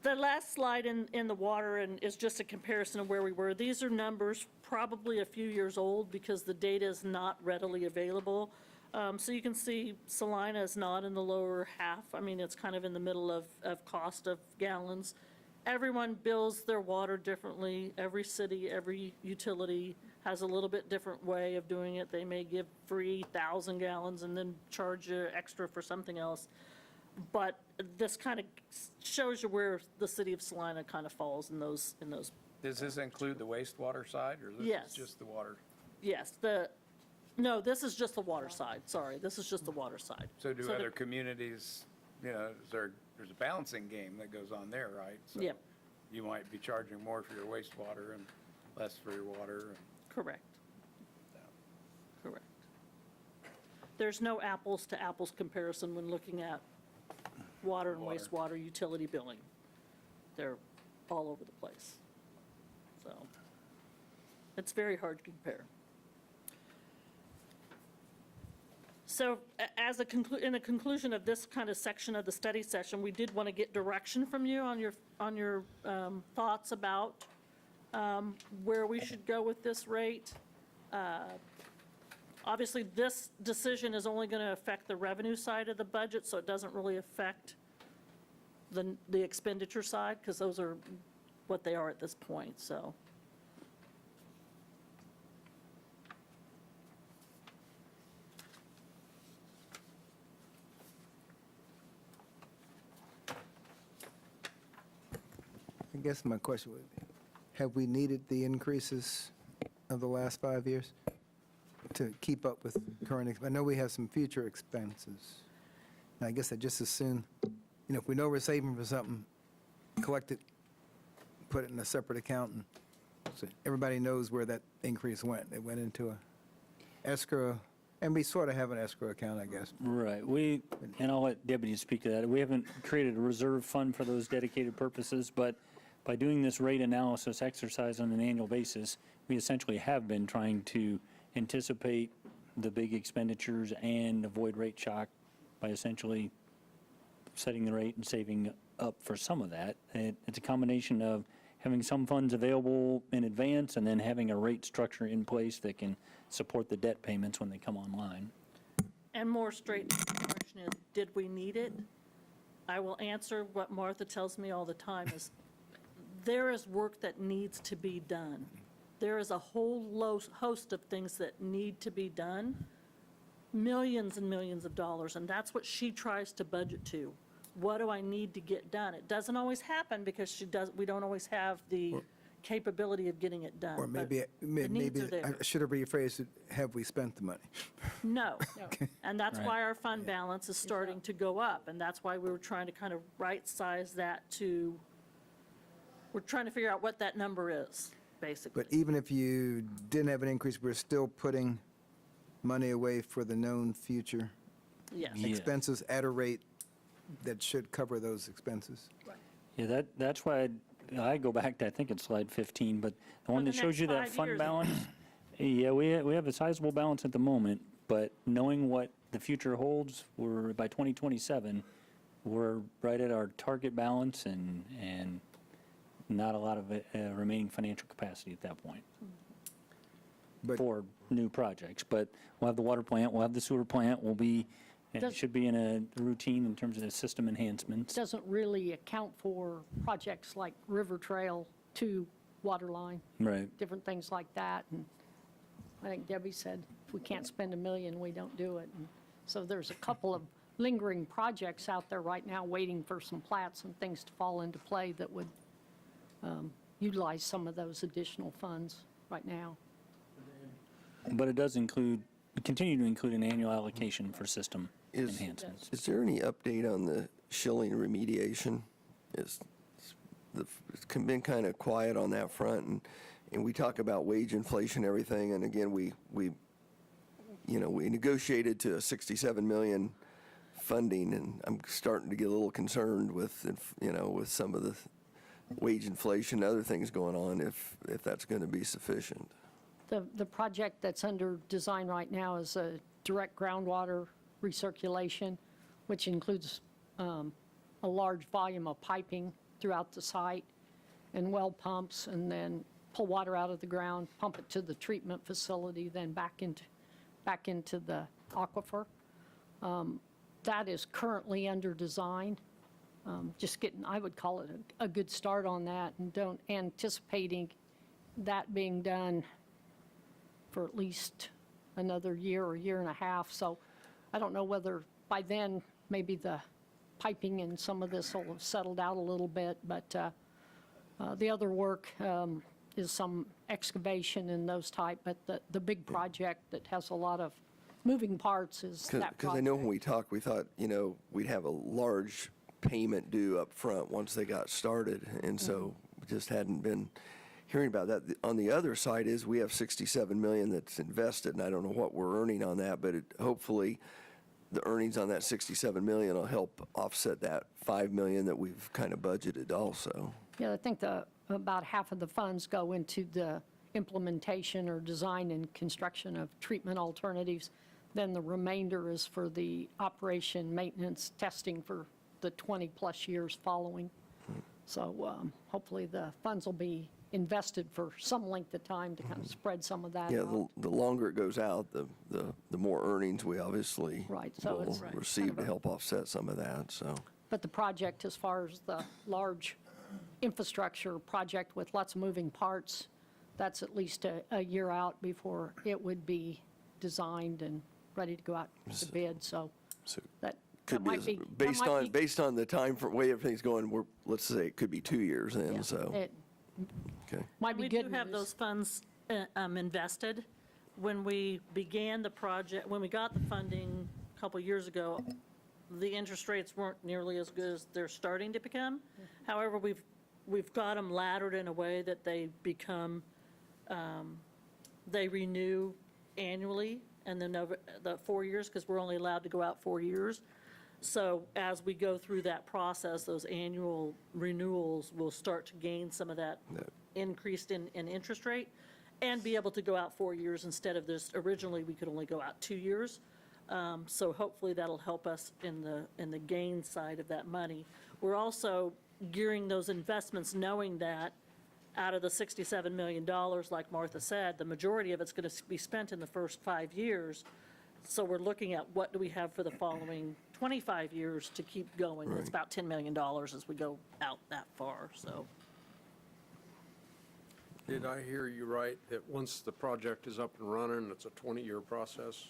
The last slide in the water is just a comparison of where we were. These are numbers probably a few years old because the data is not readily available. So you can see Salina is not in the lower half. I mean, it's kind of in the middle of cost of gallons. Everyone bills their water differently. Every city, every utility has a little bit different way of doing it. They may give free 1,000 gallons and then charge you extra for something else. But this kind of shows you where the city of Salina kind of falls in those. Does this include the wastewater side, or this Yes. is just the water? Yes, no, this is just the water side. Sorry, this is just the water side. So do the- other communities, there's a balancing game that goes on there, right? So Yep. you might be charging more for your wastewater and less for your water. Correct. Correct. There's no apples to apples comparison when looking at water and Water. wastewater utility billing. They're all over the place. So it's very hard to compare. So in the conclusion of this kind of section of the study session, we did want to get direction from you on your thoughts about where we should go with this rate. Obviously, this decision is only going to affect the revenue side of the budget, so it doesn't really affect the expenditure side, because those are what they are at this point, so. I guess my question would be, have we needed the increases of the last 5 years to keep up with current, I know we have some future expenses. And I guess I just as soon, if we know we're saving for something, collect it, put it in a separate account, and so everybody knows where that increase went. It went into a escrow, and we sort of have an escrow account, I guess. Right, and I'll let Deputy speak to that. We haven't created a reserve fund for those dedicated purposes, but by doing this rate analysis exercise on an annual basis, we essentially have been trying to anticipate the big expenditures and avoid rate shock by essentially setting the rate and saving up for some of that. It's a combination of having some funds available in advance and then having a rate structure in place that can support the debt payments when they come online. And more straight, the question is, did we need it? I will answer what Martha tells me all the time is, there is work that needs to be done. There is a whole host of things that need to be done, millions and millions of dollars, and that's what she tries to budget to. What do I need to get done? It doesn't always happen because we don't always have the capability of getting it done. Or but maybe, the needs are there. I should have rephrased it, have we spent the money? No. And that's Right. why our fund balance is starting to go up, and that's why we were trying to kind of right-size that to, we're trying to figure out what that number is, basically. But even if you didn't have an increase, we're still putting money away for the known future Yes. Yeah. expenses at a rate that should cover those expenses. Yeah, that's why I go back to, I think it's slide 15, but the one the that shows you next that 5 fund years. balance, yeah, we have a sizable balance at the moment, but knowing what the future holds, by 2027, we're right at our target balance and not a lot of remaining financial capacity at that point But for new projects. But we'll have the water plant, we'll have the sewer plant, it Does- should be in a routine in terms of the system enhancements. Doesn't really account for projects like River Trail to Waterline, Right. different things like that. And I think Debbie said, if we can't spend $1 million, we don't do it. And so there's a couple of lingering projects out there right now waiting for some plats and things to fall into play that would utilize some of those additional funds right now. But it does continue to include an annual allocation for system enhancements. Is there any update on the shilling remediation? It's been kind of quiet on that front, and we talk about wage inflation and everything, and again, we negotiated to a $67 million funding, and I'm starting to get a little concerned with, with some of the wage inflation and other things going on, if that's going to be sufficient. The project that's under design right now is a direct groundwater recirculation, which includes a large volume of piping throughout the site and well pumps, and then pull water out of the ground, pump it to the treatment facility, then back into the aquifer. That is currently under design. Just getting, I would call it a good start on that, and don't anticipating that being done for at least another year or year and a half. So I don't know whether by then maybe the piping and some of this will have settled out a little bit, but the other work is some excavation and those type, but the big project that has a lot of moving parts is that project. Because I know when we talked, we thought, we'd have a large payment due up front once they got started, and so we just hadn't been hearing about that. On the other side is we have $67 million that's invested, and I don't know what we're earning on that, but hopefully the earnings on that $67 million will help offset that $5 million that we've kind of budgeted also. Yeah, I think about half of the funds go into the implementation or design and construction of treatment alternatives. Then the remainder is for the operation, maintenance, testing for the 20-plus years following. So hopefully the funds will be invested for some length of time to kind of spread some of that Yeah, out. the longer it goes out, the more earnings we obviously Right, so will it's kind receive of to a- help offset some of that, so. But the project, as far as the large infrastructure project with lots of moving parts, that's at least a year out before it would be designed and ready to go out to bid, so So that could might be, be. based on the time, for way everything's going, let's say it could be 2 years then, so, It okay. might be We good do have news. those funds invested. When we began the project, when we got the funding a couple years ago, the interest rates weren't nearly as good as they're starting to become. However, we've got them laddered in a way that they become, they renew annually, and then over the 4 years, because we're only allowed to go out 4 years. So as we go through that process, those annual renewals will start to gain some of that increased in interest rate and be able to go out 4 years instead of this, originally, we could only go out 2 years. So hopefully that'll help us in the gain side of that money. We're also gearing those investments knowing that out of the $67 million, like Martha said, the majority of it's going to be spent in the first 5 years. So we're looking at what do we have for the following 25 years to keep going. It's about $10 million as we go out that far, so. Did I hear you right, that once the project is up and running, it's a 20-year process?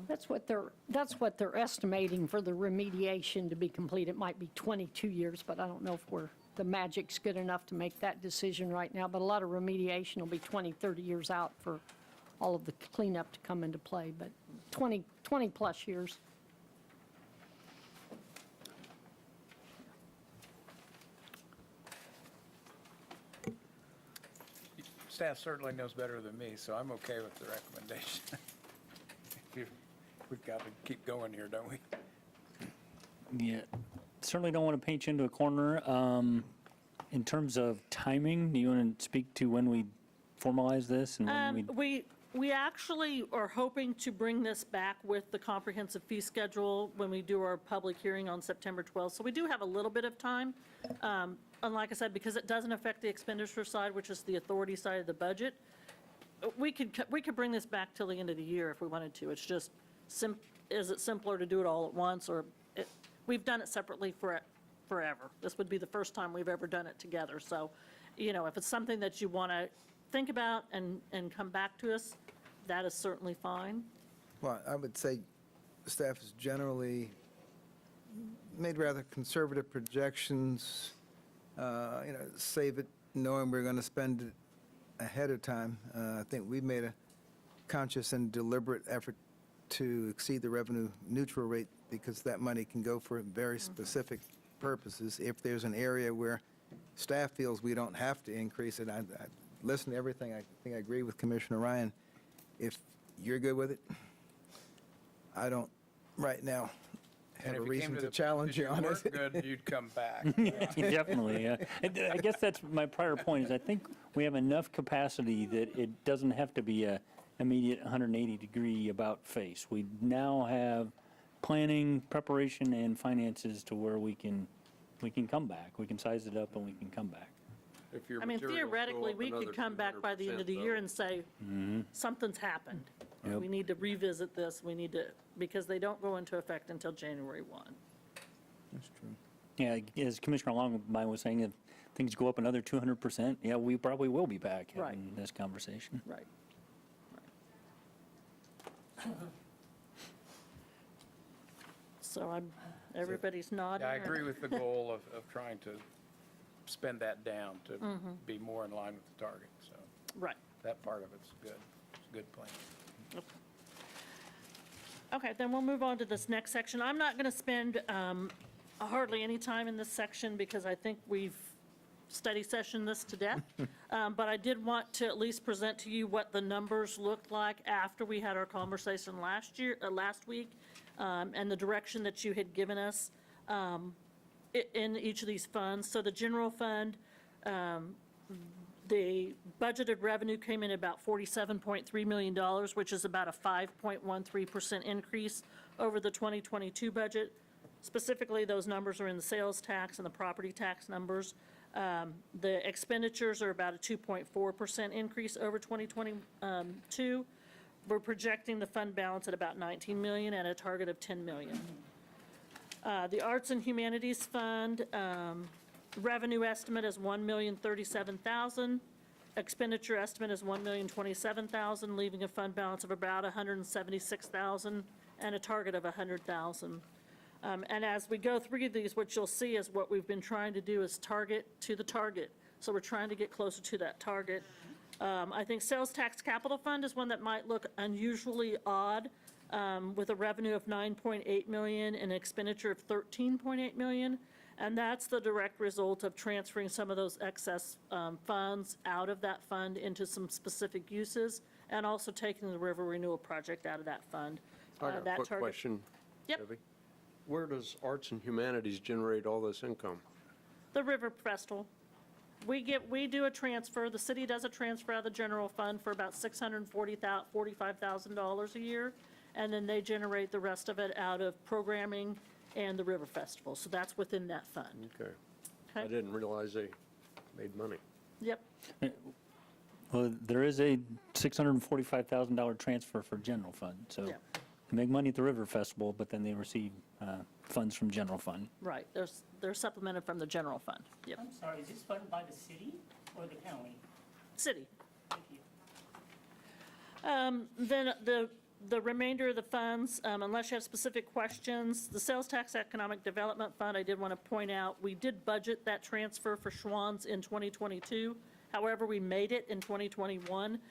That's what they're estimating for the remediation to be complete. It might be 22 years, but I don't know if the magic's good enough to make that decision right now. But a lot of remediation will be 20, 30 years out for all of the cleanup to come into play, but 20 plus years. Staff certainly knows better than me, so I'm okay with the recommendation. We've got to keep going here, don't we? Yeah, certainly don't want to paint you into a corner. In terms of timing, do you want to speak to when we formalize this and when we? We actually are hoping to bring this back with the comprehensive fee schedule when we do our public hearing on September 12th. So we do have a little bit of time. And like I said, because it doesn't affect the expenditure side, which is the authority side of the budget, we could bring this back till the end of the year if we wanted to. It's just, is it simpler to do it all at once, or we've done it separately forever. This would be the first time we've ever done it together. So, if it's something that you want to think about and come back to us, that is certainly fine. Well, I would say staff has generally made rather conservative projections, save it knowing we're going to spend it ahead of time. I think we made a conscious and deliberate effort to exceed the revenue neutral rate because that money can go for very specific purposes. If there's an area where staff feels we don't have to increase it, I listen to everything. I think I agree with Commissioner Ryan. If you're good with it, I don't right now have a reason to challenge you on it. If you weren't good, you'd come back. Definitely, yeah. I guess that's my prior point, is I think we have enough capacity that it doesn't have to be a immediate 180-degree about face. We now have planning, preparation, and finances to where we can come back. We can size it up and we can come back. If your I mean, materials go theoretically, up we could another come back by the end of the 200%, year though. and say, something's happened. Yep. We need to revisit this, because they don't go into effect until January 1. That's true. Yeah, as Commissioner Longmire was saying, if things go up another 200%, yeah, we probably will be back Right. having this conversation. Right. So everybody's nodding. Yeah, I or- agree with the goal of trying to spend that down to be more in line with the target, so Right. that part of it's good. It's a good plan. Okay, then we'll move on to this next section. I'm not going to spend hardly any time in this section because I think we've study sessioned this to death. But I did want to at least present to you what the numbers looked like after we had our conversation last week, and the direction that you had given us in each of these funds. So the general fund, the budgeted revenue came in about $47.3 million, which is about a 5.13% increase over the 2022 budget. Specifically, those numbers are in the sales tax and the property tax numbers. The expenditures are about a 2.4% increase over 2022. We're projecting the fund balance at about $19 million and a target of $10 million. The Arts and Humanities Fund, revenue estimate is $1,037,000. Expenditure estimate is $1,027,000, leaving a fund balance of about $176,000 and a target of $100,000. And as we go through these, what you'll see is what we've been trying to do is target to the target. So we're trying to get closer to that target. I think sales tax capital fund is one that might look unusually odd, with a revenue of $9.8 million and an expenditure of $13.8 million. And that's the direct result of transferring some of those excess funds out of that fund into some specific uses, and also taking the river renewal project out of that fund. I got That a quick target- question. Yep. Debbie. Where does arts and humanities generate all this income? The River Festival. We do a transfer, the city does a transfer out of the general fund for about $645,000 a year, and then they generate the rest of it out of programming and the River Festival, so that's within that fund. Okay. I Okay? didn't realize they made money. Yep, Well, there is a $645,000 transfer for general fund, so Yeah. they make money at the River Festival, but then they receive funds from general fund. right, they're supplemented from the general fund, yep, I'm sorry, is this funded by the city or the county? city. Thank you. Then the remainder of the funds, unless you have specific questions, the Sales Tax Economic Development Fund, I did want to point out, we did budget that transfer for Schwann's in 2022. However, we made it in 2021,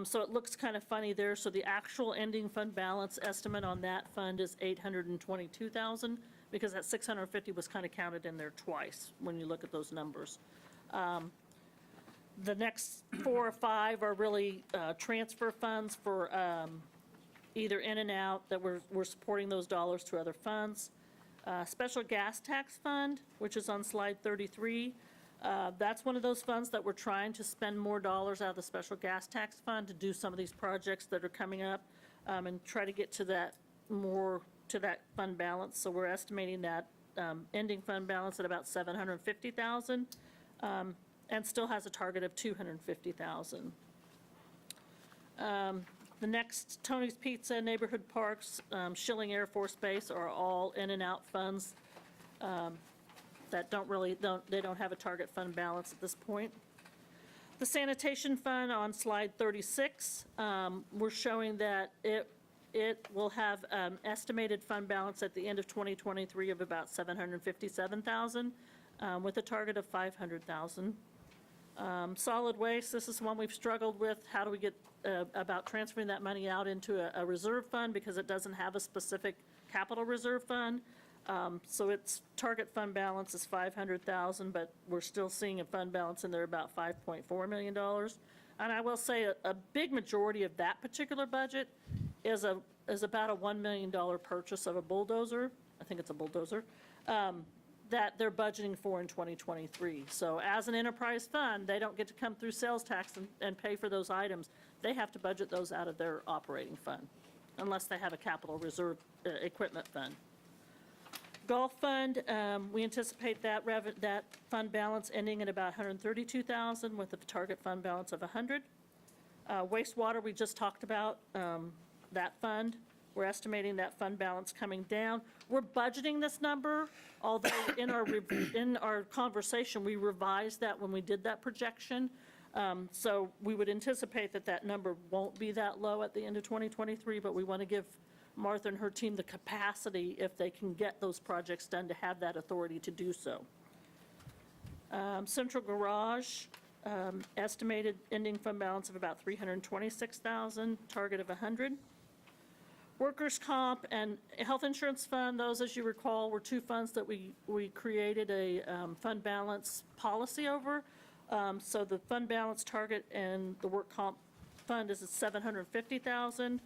so it looks kind of funny there. So the actual ending fund balance estimate on that fund is $822,000, because that 650 was kind of counted in there twice when you look at those numbers. The next 4 or 5 are really transfer funds for either in and out, that we're supporting those dollars to other funds. Special Gas Tax Fund, which is on slide 33. That's one of those funds that we're trying to spend more dollars out of the Special Gas Tax Fund to do some of these projects that are coming up, and try to get to that fund balance. So we're estimating that ending fund balance at about $750,000, and still has a target of $250,000. The next, Tony's Pizza, Neighborhood Parks, Schilling Air Force Base are all in and out funds that they don't have a target fund balance at this point. The sanitation fund on slide 36, we're showing that it will have estimated fund balance at the end of 2023 of about $757,000, with a target of $500,000. Solid waste, this is one we've struggled with. How do we get about transferring that money out into a reserve fund, because it doesn't have a specific capital reserve fund. So its target fund balance is $500,000, but we're still seeing a fund balance in there about $5.4 million. And I will say a big majority of that particular budget is about a $1 million purchase of a bulldozer. I think it's a bulldozer. That they're budgeting for in 2023. So as an enterprise fund, they don't get to come through sales tax and pay for those items. They have to budget those out of their operating fund, unless they have a capital reserve equipment fund. Golf fund, we anticipate that fund balance ending at about $132,000 with a target fund balance of $100,000. Wastewater, we just talked about that fund. We're estimating that fund balance coming down. We're budgeting this number, although in our conversation, we revised that when we did that projection. So we would anticipate that number won't be that low at the end of 2023, but we want to give Martha and her team the capacity, if they can get those projects done, to have that authority to do so. Central Garage, estimated ending fund balance of about $326,000, target of $100,000. Workers' comp and health insurance fund, those, as you recall, were 2 funds that we created a fund balance policy over. So the fund balance target and the work comp fund is at $750,000.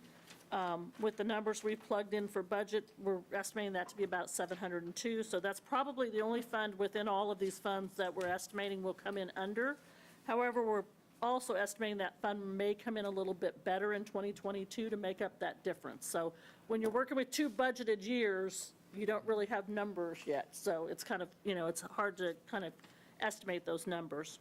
With the numbers we plugged in for budget, we're estimating that to be about $702,000. So that's probably the only fund within all of these funds that we're estimating will come in under. However, we're also estimating that fund may come in a little bit better in 2022 to make up that difference. So when you're working with 2 budgeted years, you don't really have numbers yet. So it's kind of, it's hard to kind of estimate those numbers.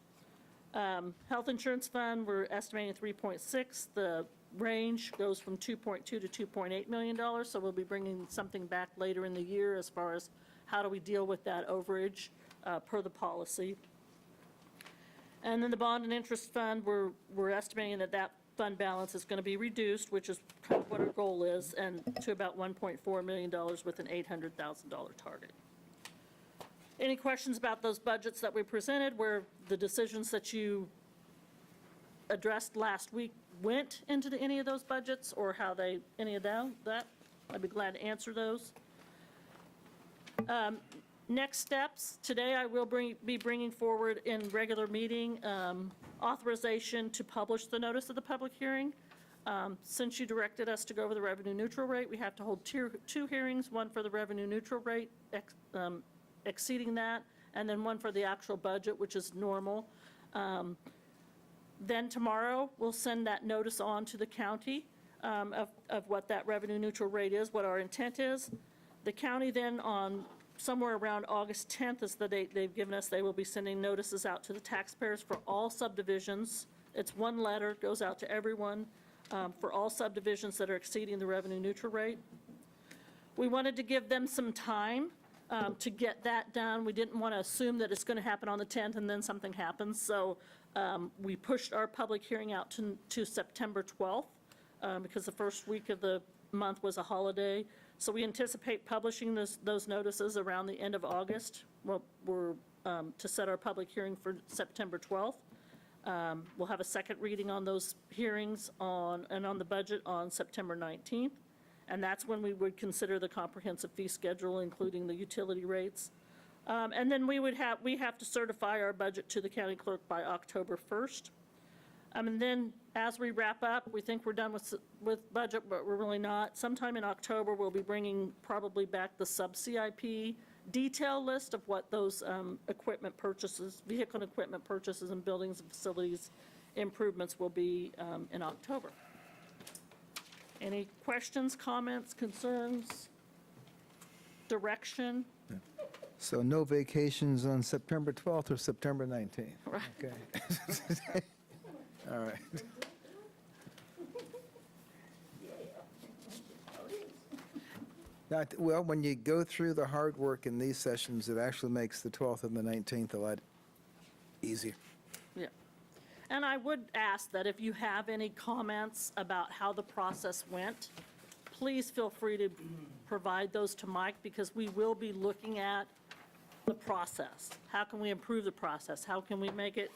Health insurance fund, we're estimating 3.6. The range goes from 2.2 to $2.8 million. So we'll be bringing something back later in the year as far as how do we deal with that overage per the policy. And then the bond and interest fund, we're estimating that fund balance is going to be reduced, which is kind of what our goal is, and to about $1.4 million with an $800,000 target. Any questions about those budgets that we presented, where the decisions that you addressed last week went into any of those budgets, or how any of that? I'd be glad to answer those. Next steps, today I will be bringing forward in regular meeting authorization to publish the notice of the public hearing. Since you directed us to go over the revenue neutral rate, we have to hold two hearings, one for the revenue neutral rate exceeding that, and then one for the actual budget, which is normal. Then tomorrow, we'll send that notice on to the county of what that revenue neutral rate is, what our intent is. The county then on somewhere around August 10th is the date they've given us. They will be sending notices out to the taxpayers for all subdivisions. It's one letter, goes out to everyone for all subdivisions that are exceeding the revenue neutral rate. We wanted to give them some time to get that done. We didn't want to assume that it's going to happen on the 10th and then something happens. So we pushed our public hearing out to September 12th because the first week of the month was a holiday. So we anticipate publishing those notices around the end of August. Well, we're to set our public hearing for September 12th. We'll have a second reading on those hearings on the budget on September 19th. And that's when we would consider the comprehensive fee schedule, including the utility rates. And then we have to certify our budget to the county clerk by October 1st. And then as we wrap up, we think we're done with budget, but we're really not. Sometime in October, we'll be bringing probably back the sub-CIP detail list of what those equipment purchases, vehicle and equipment purchases and buildings and facilities improvements will be in October. Any questions, comments, concerns, direction? So no vacations on September 12th or September 19th? Right. Okay. All right. Now, well, when you go through the hard work in these sessions, it actually makes the 12th and the 19th a lot easier. Yeah. And I would ask that if you have any comments about how the process went, please feel free to provide those to Mike, because we will be looking at the process. How can we improve the process? How can we make it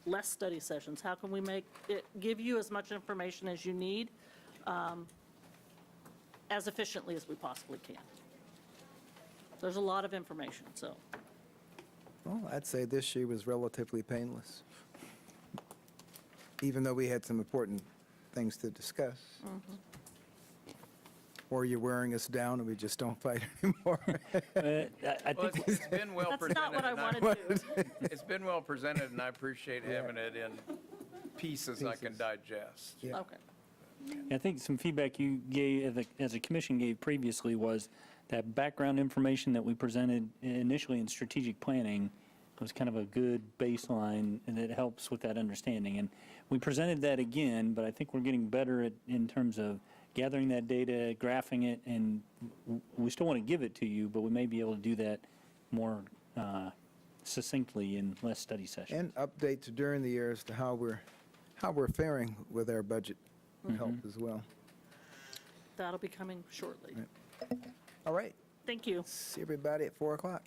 less study sessions? How can we make it, give you as much information as you need, as efficiently as we possibly can? There's a lot of information, so. Well, I'd say this year was relatively painless, even though we had some important things to discuss. Or you're wearing us down and we just don't fight anymore. I Well, think it's been well That's presented. not what I and wanted to do. It's been well presented, and I appreciate having it in pieces I can Pieces. digest. Yeah. Okay. I think some feedback you gave, as a commission gave previously, was that background information that we presented initially in strategic planning was kind of a good baseline, and it helps with that understanding. And we presented that again, but I think we're getting better in terms of gathering that data, graphing it, and we still want to give it to you, but we may be able to do that more succinctly in less study sessions. And updates during the year as to how we're faring with our budget would help as well. That'll be coming shortly. All right, Thank you. see everybody at 4 o'clock.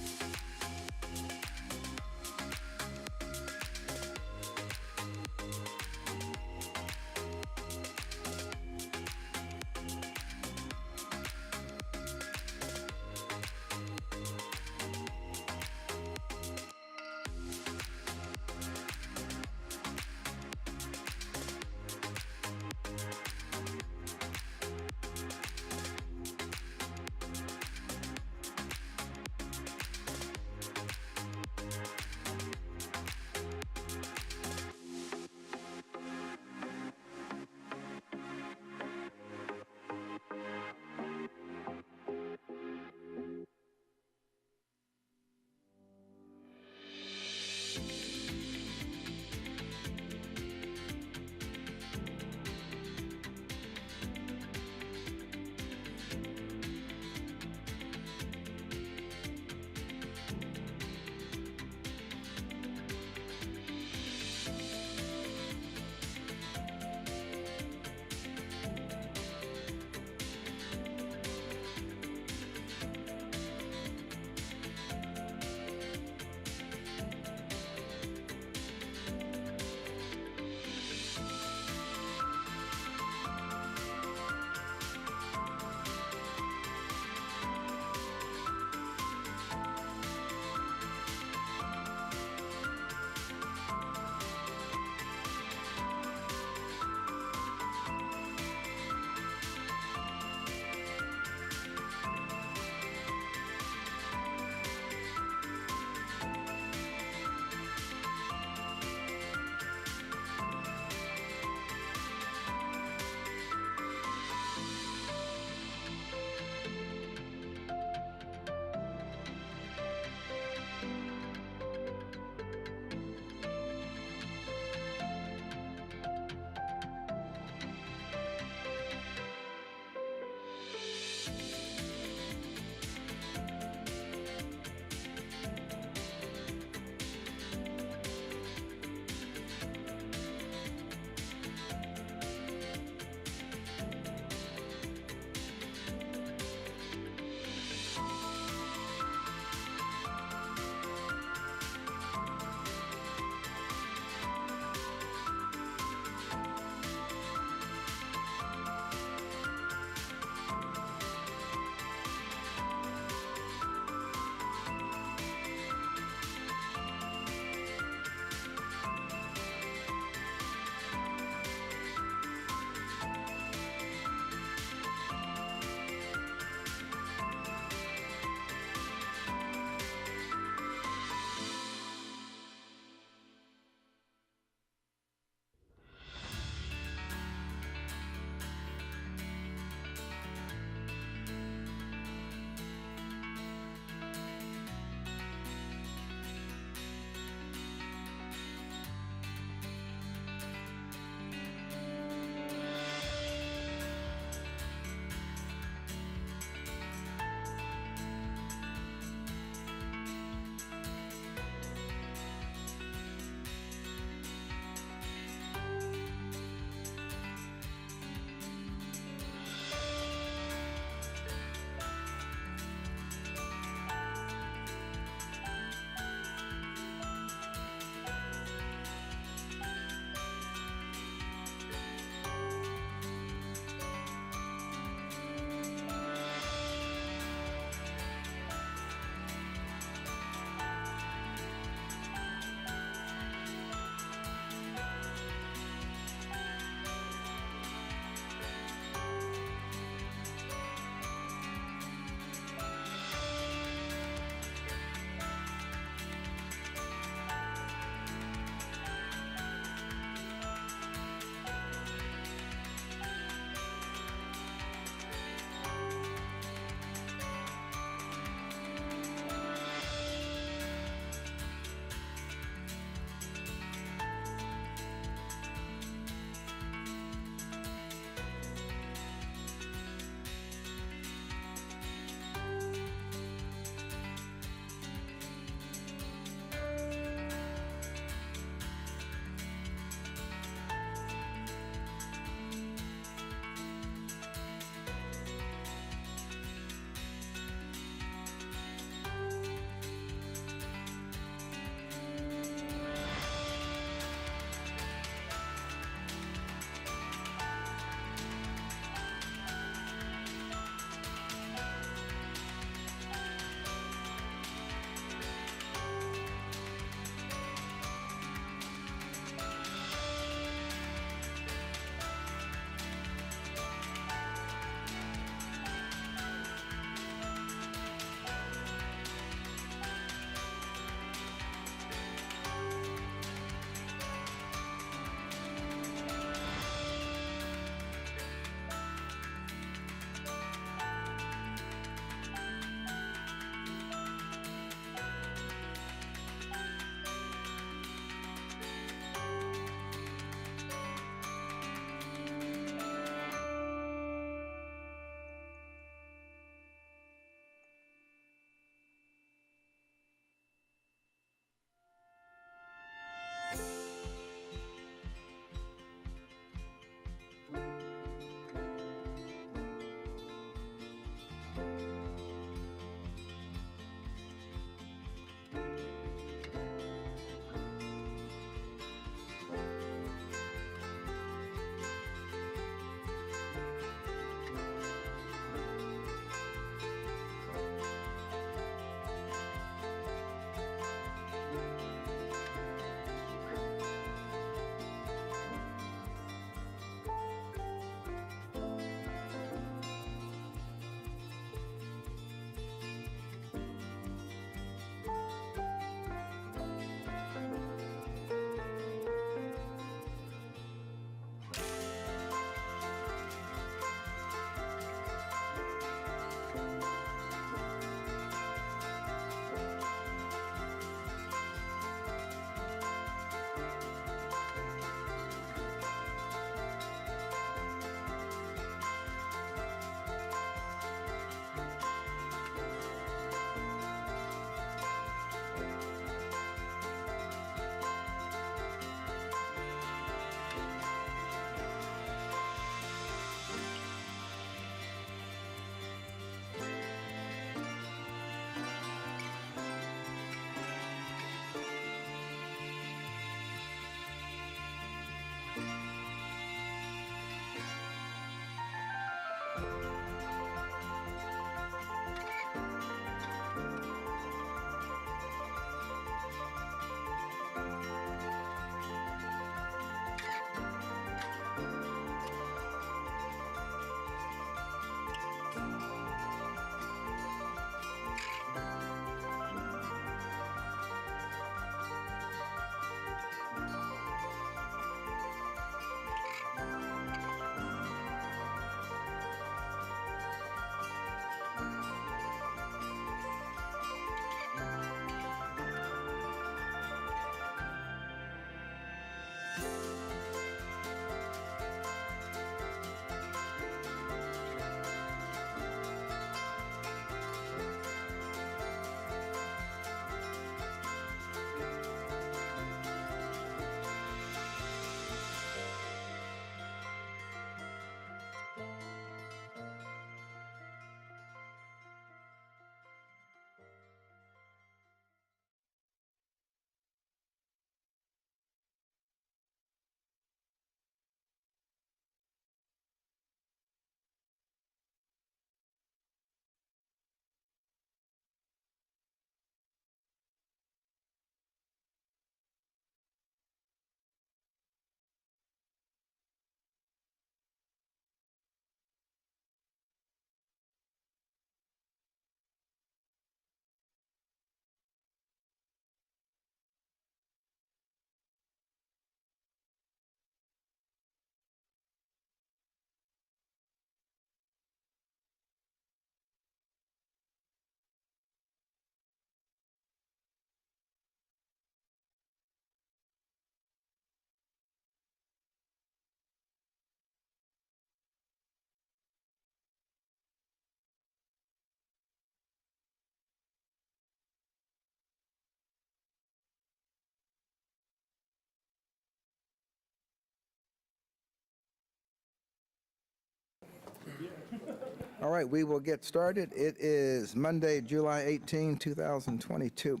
All right, we will get started. It is Monday, July 18, 2022.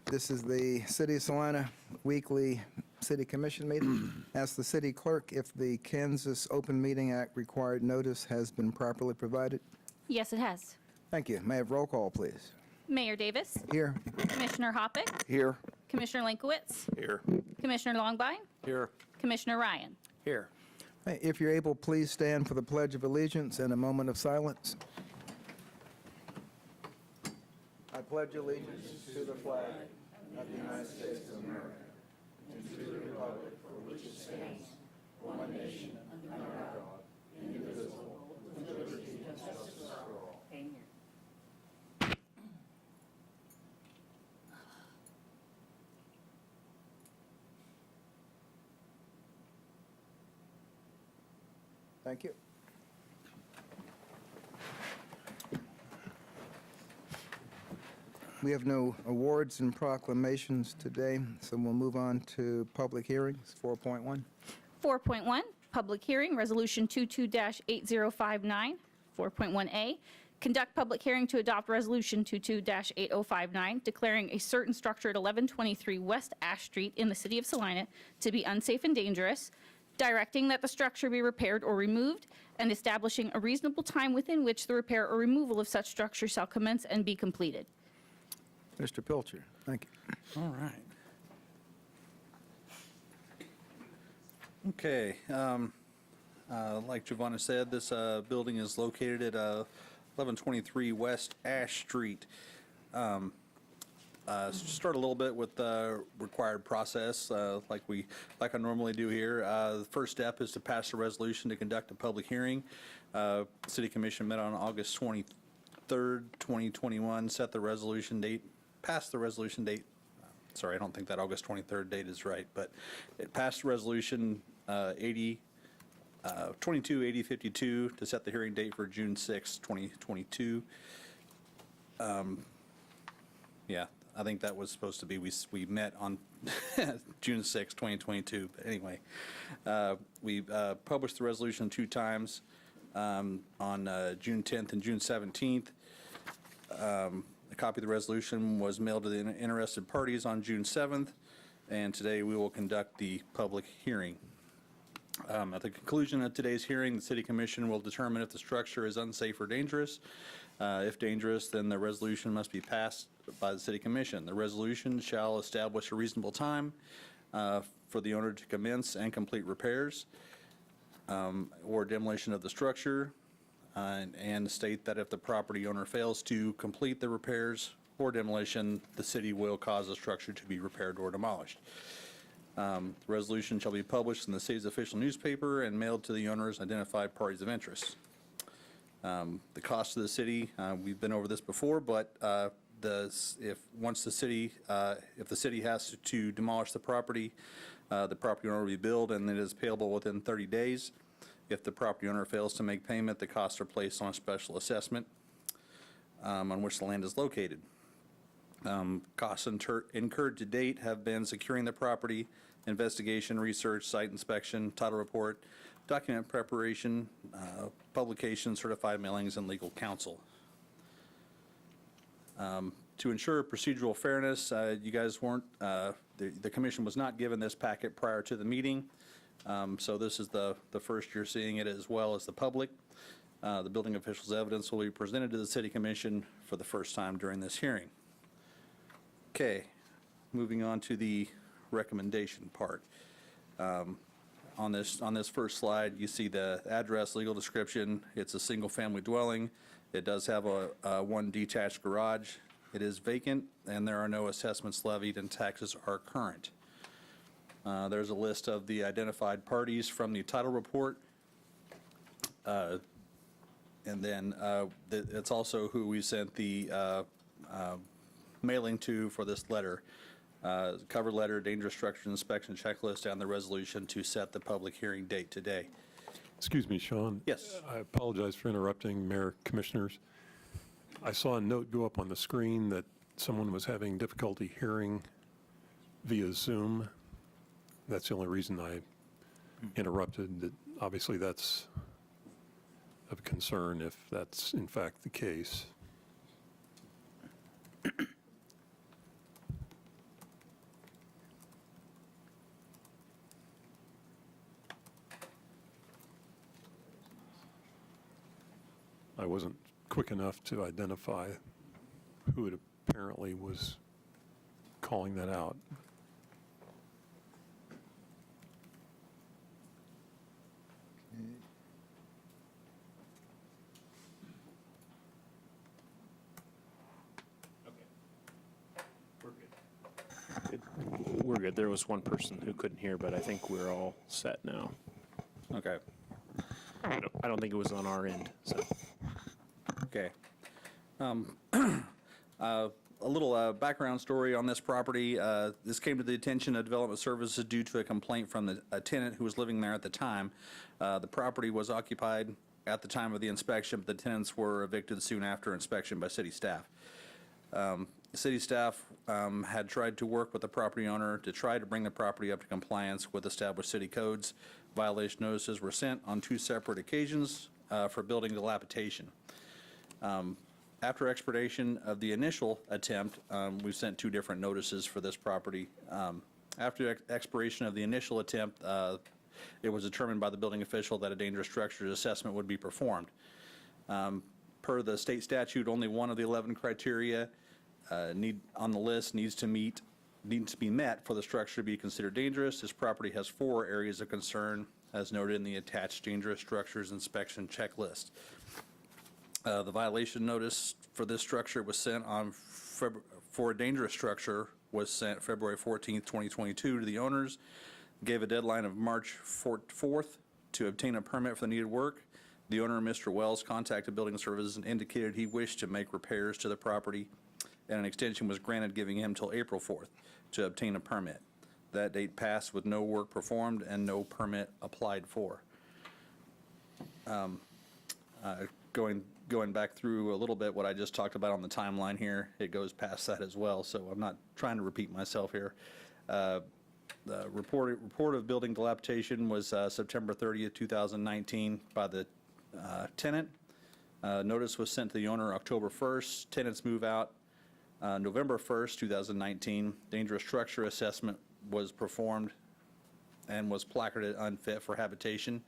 This is the City of Salina Weekly City Commission meeting. Ask the city clerk if the Kansas Open Meeting Act required notice has been properly provided. Yes, it has. Thank you. May I have roll call, please? Mayor Davis, Here. Commissioner Hoppick, Here. Commissioner Linkowitz, Here. Commissioner Longbine, Here. Commissioner Ryan. Here. Hey, if you're able, please stand for the Pledge of Allegiance and a moment of silence. I pledge allegiance to the flag of the United States of America and to the republic for which it stands, one nation, under God, indivisible, with liberty and justice for all. Amen. Thank you. We have no awards and proclamations today, so we'll move on to public hearings, 4.1. 4.1, public hearing, Resolution 22-8059. 4.1A, conduct public hearing to adopt Resolution 22-8059, declaring a certain structure at 1123 West Ash Street in the city of Salina to be unsafe and dangerous, directing that the structure be repaired or removed, and establishing a reasonable time within which the repair or removal of such structure shall commence and be completed. Mr. Pilcher, thank you. All right. Okay, like Giovanna said, this building is located at 1123 West Ash Street. Start a little bit with the required process, like I normally do here. The first step is to pass a resolution to conduct a public hearing. City Commission met on August 23rd, 2021, set the resolution date, passed the resolution date. Sorry, I don't think that August 23rd date is right, but it passed resolution 228052 to set the hearing date for June 6, 2022. Yeah, I think that was supposed to be, we met on June 6, 2022, but anyway. We published the resolution 2 times on June 10th and June 17th. A copy of the resolution was mailed to the interested parties on June 7th, and today we will conduct the public hearing. At the conclusion of today's hearing, the City Commission will determine if the structure is unsafe or dangerous. If dangerous, then the resolution must be passed by the City Commission. The resolution shall establish a reasonable time for the owner to commence and complete repairs or demolition of the structure, and state that if the property owner fails to complete the repairs or demolition, the city will cause the structure to be repaired or demolished. The resolution shall be published in the city's official newspaper and mailed to the owners identified parties of interest. The cost of the city, we've been over this before, but if the city has to demolish the property owner will be billed and it is payable within 30 days. If the property owner fails to make payment, the costs are placed on a special assessment on which the land is located. Costs incurred to date have been securing the property, investigation, research, site inspection, title report, document preparation, publication, certified mailings, and legal counsel. To ensure procedural fairness, you guys weren't, the commission was not given this packet prior to the meeting, so this is the first you're seeing it, as well as the public. The building official's evidence will be presented to the City Commission for the first time during this hearing. Okay, moving on to the recommendation part. On this first slide, you see the address, legal description. It's a single-family dwelling. It does have a one detached garage. It is vacant, and there are no assessments levied, and taxes are current. There's a list of the identified parties from the title report. And then it's also who we sent the mailing to for this letter. Cover letter, dangerous structure inspection checklist, and the resolution to set the public hearing date today. Excuse me, Sean. Yes. I apologize for interrupting, Mayor, Commissioners. I saw a note go up on the screen that someone was having difficulty hearing via Zoom. That's the only reason I interrupted. Obviously, that's of concern if that's in fact the case. I wasn't quick enough to identify who it apparently was calling that out. We're good. There was one person who couldn't hear, but I think we're all set now. Okay. I don't think it was on our end, so. Okay. A little background story on this property. This came to the attention of Development Services due to a complaint from a tenant who was living there at the time. The property was occupied at the time of the inspection, but the tenants were evicted soon after inspection by city staff. The city staff had tried to work with the property owner to try to bring the property up to compliance with established city codes. Violation notices were sent on 2 separate occasions for building dilapidation. After expiration of the initial attempt, we've sent 2 different notices for this property. After expiration of the initial attempt, it was determined by the building official that a dangerous structures assessment would be performed. Per the state statute, only one of the 11 criteria on the list needs to be met for the structure to be considered dangerous. This property has 4 areas of concern, as noted in the attached dangerous structures inspection checklist. The violation notice for this structure was sent on for a dangerous structure was sent February 14th, 2022 to the owners. Gave a deadline of March 4th to obtain a permit for the needed work. The owner, Mr. Wells, contacted Building Services and indicated he wished to make repairs to the property, and an extension was granted, giving him till April 4th to obtain a permit. That date passed with no work performed and no permit applied for. Going back through a little bit what I just talked about on the timeline here, it goes past that as well, so I'm not trying to repeat myself here. The report of building dilapidation was September 30th, 2019 by the tenant. Notice was sent to the owner October 1st. Tenants move out November 1st, 2019. Dangerous structure assessment was performed and was placarded unfit for habitation.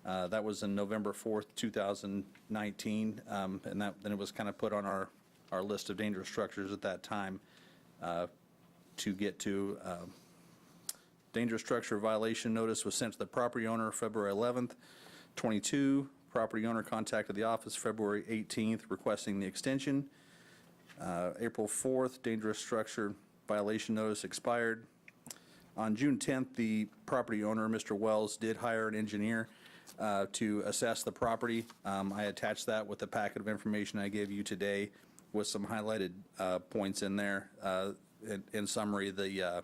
That was in November 4th, 2019, and then it was kind of put on our list of dangerous structures at that time to get to. Dangerous structure violation notice was sent to the property owner February 11th, 22. Property owner contacted the office February 18th requesting the extension. April 4th, dangerous structure violation notice expired. On June 10th, the property owner, Mr. Wells, did hire an engineer to assess the property. I attached that with the packet of information I gave you today with some highlighted points in there. In summary, the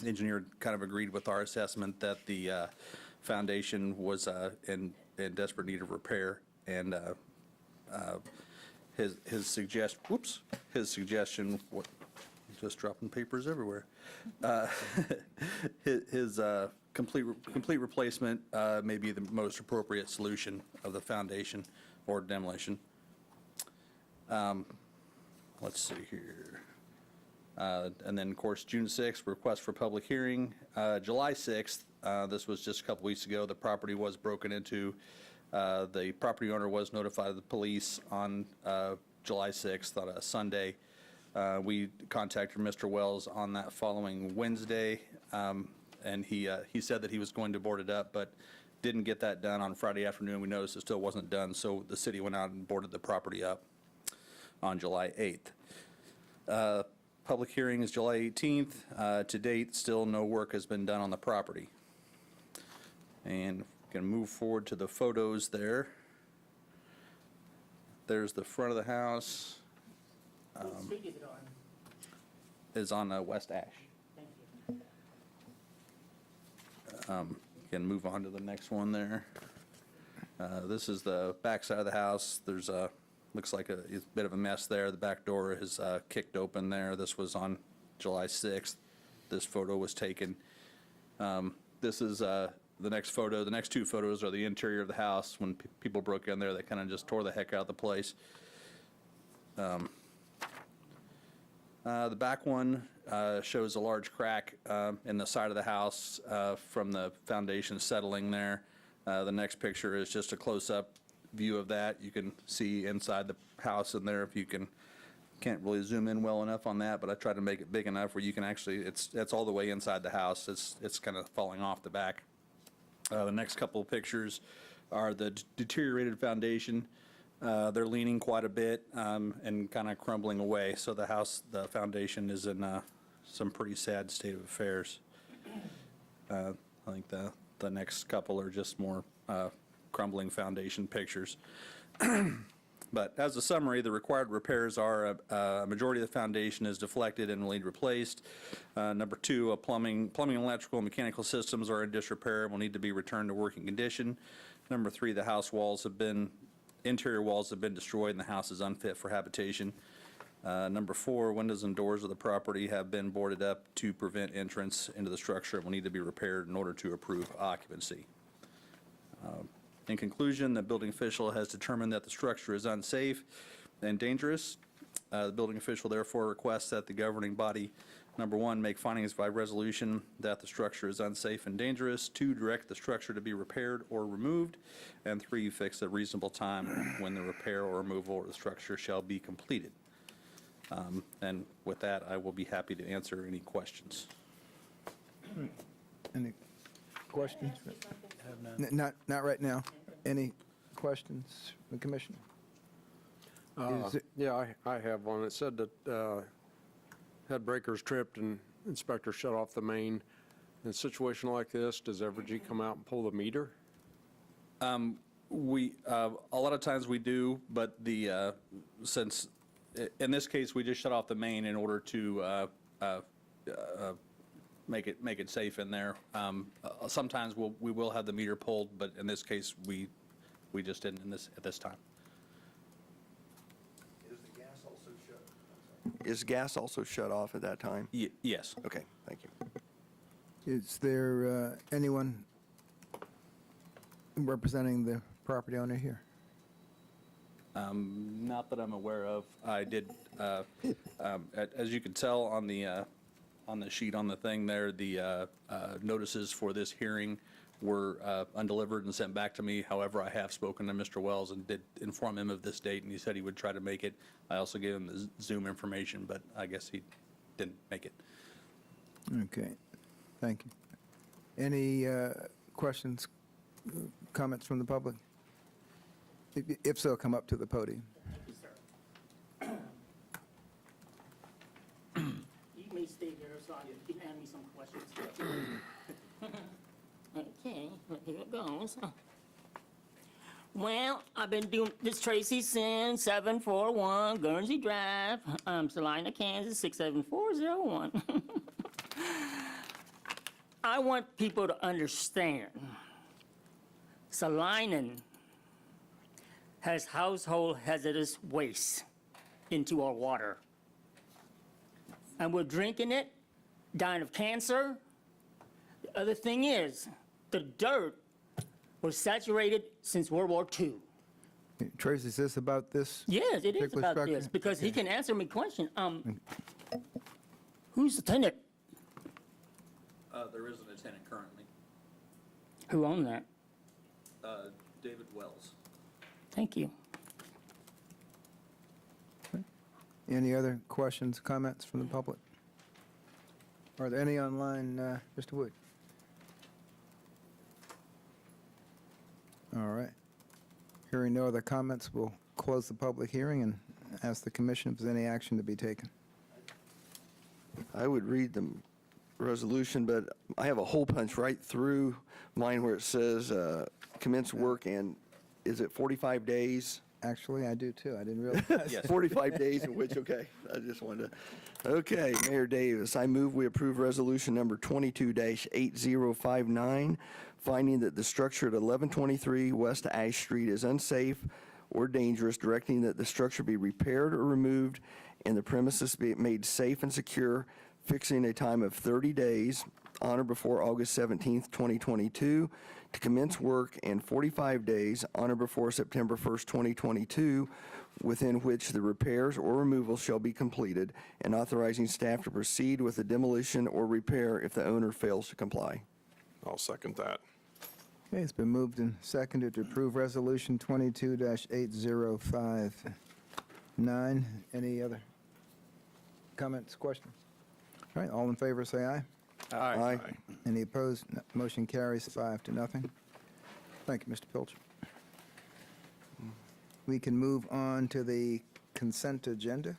engineer kind of agreed with our assessment that the foundation was in desperate need of repair, and his suggestion, just dropping papers everywhere. His complete replacement may be the most appropriate solution of the foundation or demolition. Let's see here. And then, of course, June 6th, request for public hearing. July 6th, this was just a couple weeks ago, the property was broken into. The property owner was notified of the police on July 6th on a Sunday. We contacted Mr. Wells on that following Wednesday, and he said that he was going to board it up, but didn't get that done on Friday afternoon. We noticed it still wasn't done, so the city went out and boarded the property up on July 8th. Public hearing is July 18th. To date, still no work has been done on the property. And going to move forward to the photos there. There's the front of the house. What street is it on? Is on West Ash. Thank you. Can move on to the next one there. This is the back side of the house. There's a, looks like a bit of a mess there. The back door is kicked open there. This was on July 6th. This photo was taken. This is the next two photos are the interior of the house. When people broke in there, they kind of just tore the heck out of the place. The back one shows a large crack in the side of the house from the foundation settling there. The next picture is just a close-up view of that. You can see inside the house in there. If you can't really zoom in well enough on that, but I tried to make it big enough where you can actually, it's all the way inside the house. It's kind of falling off the back. The next couple of pictures are the deteriorated foundation. They're leaning quite a bit and kind of crumbling away. So the foundation is in some pretty sad state of affairs. I think the next couple are just more crumbling foundation pictures. But as a summary, the required repairs are a majority of the foundation is deflected and will need replaced. Number two, plumbing, electrical, and mechanical systems are in disrepair and will need to be returned to working condition. Number three, the interior walls have been destroyed and the house is unfit for habitation. Number four, windows and doors of the property have been boarded up to prevent entrance into the structure and will need to be repaired in order to approve occupancy. In conclusion, the building official has determined that the structure is unsafe and dangerous. The building official therefore requests that the governing body, number one, make findings by resolution that the structure is unsafe and dangerous, two, direct the structure to be repaired or removed, and three, fix a reasonable time when the repair or removal of the structure shall be completed. And with that, I will be happy to answer any questions. Any questions? Not right now. Any questions from the commissioner? Is it- Yeah, I have one. It said that had breakers tripped and inspector shut off the main. In a situation like this, does Evergy come out and pull the meter? We, a lot of times we do, but since, in this case, we just shut off the main in order to make it safe in there. Sometimes we will have the meter pulled, but in this case, we just didn't at this time. Is gas also shut off at that time? Yes. Okay, thank you. Is there anyone representing the property owner here? Not that I'm aware of. I did, as you can tell on the sheet on the thing there, the notices for this hearing were undelivered and sent back to me. However, I have spoken to Mr. Wells and did inform him of this date, and he said he would try to make it. I also gave him the Zoom information, but I guess he didn't make it. Okay, thank you. Any questions, comments from the public? If so, come up to the podium. You may stay there so you can ask me some questions. Okay, here it goes. Well, I've been doing this Tracy Sin, 741 Guernsey Drive, Salina, Kansas, 67401. I want people to understand, Salina has household hazardous waste into our water. And we're drinking it, dying of cancer. The other thing is, the dirt was saturated since World War II. Tracy, is this about this? Yes, it is particular about structure? this, because he can answer me question. Who's the tenant? There is a tenant currently, Who owned that? David Wells. Thank you. Any other questions, comments from the public? Are there any online, Mr. Wood? All right. Hearing no other comments, we'll close the public hearing and ask the commission if there's any action to be taken. I would read the resolution, but I have a hole punch right through mine where it says commence work, and is it 45 days? Actually, I do too. I didn't realize. Yes. 45 days in which, okay, I just wanted to, okay, Mayor Davis, I move we approve resolution number 22-8059, finding that the structure at 1123 West Ash Street is unsafe or dangerous, directing that the structure be repaired or removed and the premises be made safe and secure, fixing a time of 30 days, on or before August 17th, 2022, to commence work in 45 days on or before September 1st, 2022, within which the repairs or removal shall be completed, and authorizing staff to proceed with the demolition or repair if the owner fails to comply. I'll second that. Okay, it's been moved and seconded to approve Resolution 22-8059. Any other comments, questions? All right, all in favor, say aye. Aye. Any opposed? No. Motion carries 5-0. Thank you, Mr. Pilcher. We can move on to the consent agenda.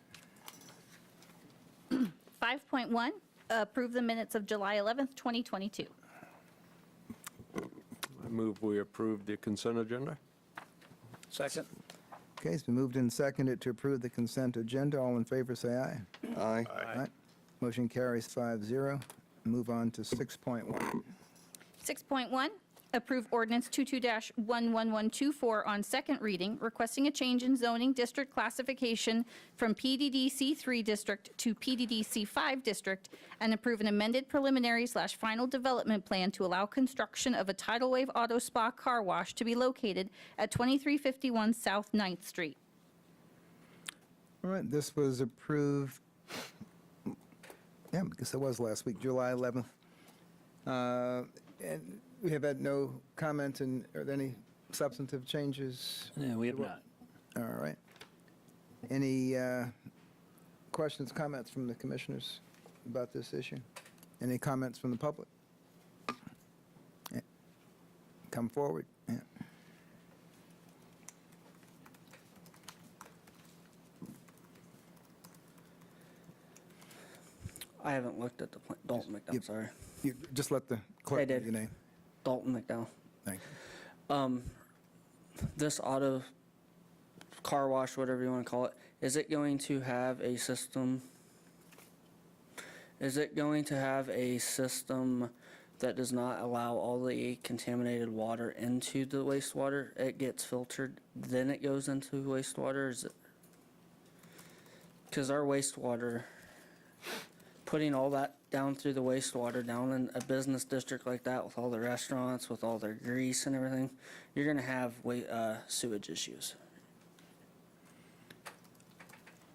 5.1, approve the minutes of July 11th, 2022. I move we approve the consent agenda. Second? Okay, it's been moved and seconded to approve the consent agenda. All in favor, say aye. Aye. Aye. Motion carries 5-0. Move on to 6.1. 6.1, approve ordinance 22-11124 on second reading, requesting a change in zoning district classification from PDD C3 district to PDD C5 district, and approve an amended preliminary/final development plan to allow construction of a tidal wave auto spa car wash to be located at 2351 South 9th Street. All right, this was approved, yeah, because it was last week, July 11th. And we have had no comments, and are there any substantive changes? No, we have not. All right. Any questions, comments from the commissioners about this issue? Any comments from the public? Yeah. Come forward. Yeah. I haven't looked at the plan. Dalton McDowell, Yep. sorry. You just let the clerk I know did. your name. Dalton McDowell. Thank you. This auto car wash, whatever you want to call it, is it going to have a system? Is it going to have a system that does not allow all the contaminated water into the wastewater? It gets filtered, then it goes into wastewater? Is it? Because our wastewater, putting all that down through the wastewater, down in a business district like that with all the restaurants, with all their grease and everything, you're going to have sewage issues.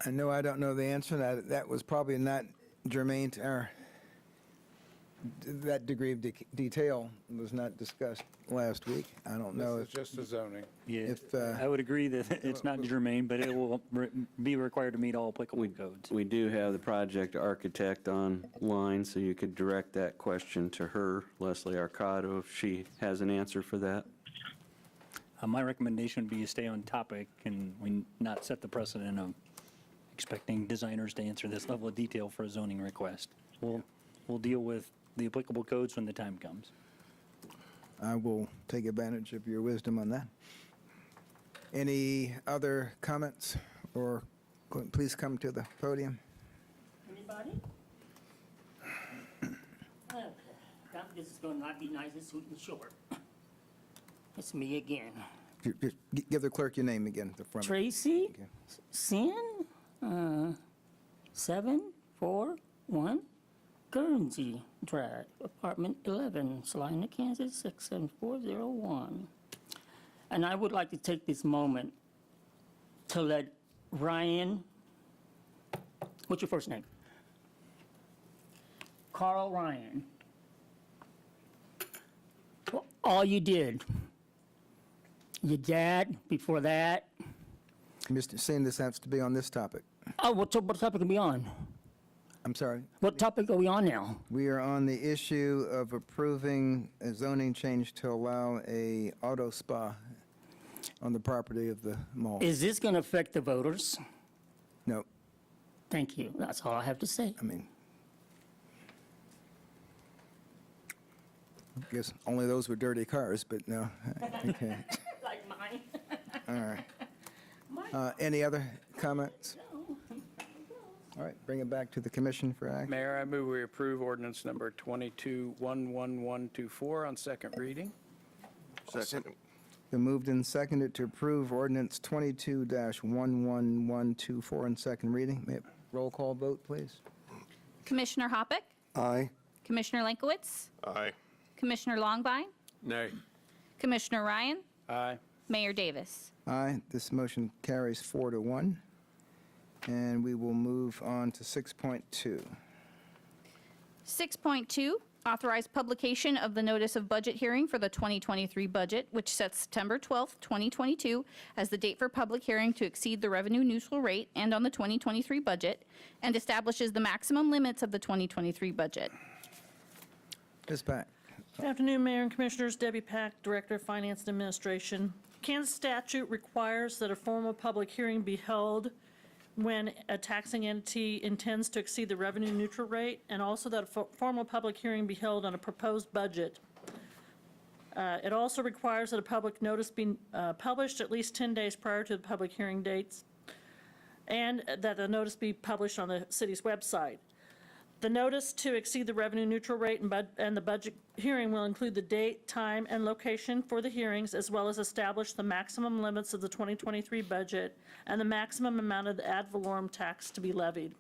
I know I don't know the answer. That was probably not germane to our, that degree of detail was not discussed last week. I don't know This is just the zoning. Yeah, if, I would agree that it's not germane, but it will be required to meet all applicable codes. We do have the project architect online, so you could direct that question to her, Leslie Arcado, if she has an answer for that. My recommendation would be to stay on topic and we not set the precedent of expecting designers to answer this level of detail for a zoning request. We'll deal with the applicable codes when the time comes. I will take advantage of your wisdom on that. Any other comments, or please come to the podium. Anybody? Okay, this is going to not be nice and sweet and short. It's me again. Just give the clerk your name again at the front. Tracy Okay. Sin, 741 Guernsey Drive, apartment 11, Salina, Kansas, 67401. And I would like to take this moment to let Ryan, what's your first name? Carl Ryan. All you did, your dad, before that. Mr. Sin, this has to be on this topic. Oh, what topic are we on? I'm sorry. What topic are we on now? We are on the issue of approving a zoning change to allow a auto spa on the property of the mall. Is this going to affect the voters? No, Thank you. That's all I have to say. I mean, I guess only those with dirty cars, but no. Okay, Like mine. all right. Any other comments? All right, bring it back to the commission for action. Mayor, I move we approve ordinance number 22-11124 on second reading. Second. Been moved and seconded to approve ordinance 22-11124 on second reading. May I roll call vote, please? Commissioner Hoppick, Aye. Commissioner Lankowitz, Aye. Commissioner Longbine, Nay. Commissioner Ryan, Aye. Mayor Davis. Aye, this motion carries 4-1. And we will move on to 6.2. 6.2, authorize publication of the notice of budget hearing for the 2023 budget, which sets September 12th, 2022 as the date for public hearing to exceed the revenue neutral rate and on the 2023 budget, and establishes the maximum limits of the 2023 budget. Ms. Pack. Good afternoon, Mayor and Commissioners. Debbie Pack, Director of Finance and Administration. Kansas statute requires that a formal public hearing be held when a taxing entity intends to exceed the revenue neutral rate, and also that a formal public hearing be held on a proposed budget. It also requires that a public notice be published at least 10 days prior to the public hearing dates, and that the notice be published on the city's website. The notice to exceed the revenue neutral rate and the budget hearing will include the date, time, and location for the hearings, as well as establish the maximum limits of the 2023 budget and the maximum amount of the ad valorem tax to be levied.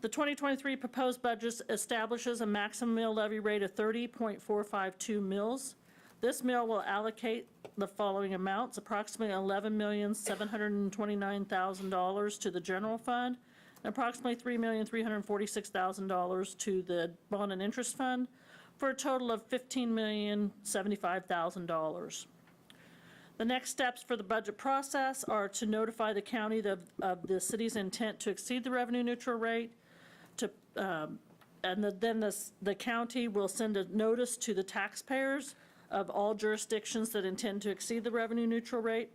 The 2023 proposed budget establishes a maximum mill levy rate of 30.452 mills. This mill will allocate the following amounts: approximately $11,729,000 to the general fund, approximately $3,346,000 to the bond and interest fund, for a total of $15,075,000. The next steps for the budget process are to notify the county of the city's intent to exceed the revenue neutral rate, and then the county will send a notice to the taxpayers of all jurisdictions that intend to exceed the revenue neutral rate.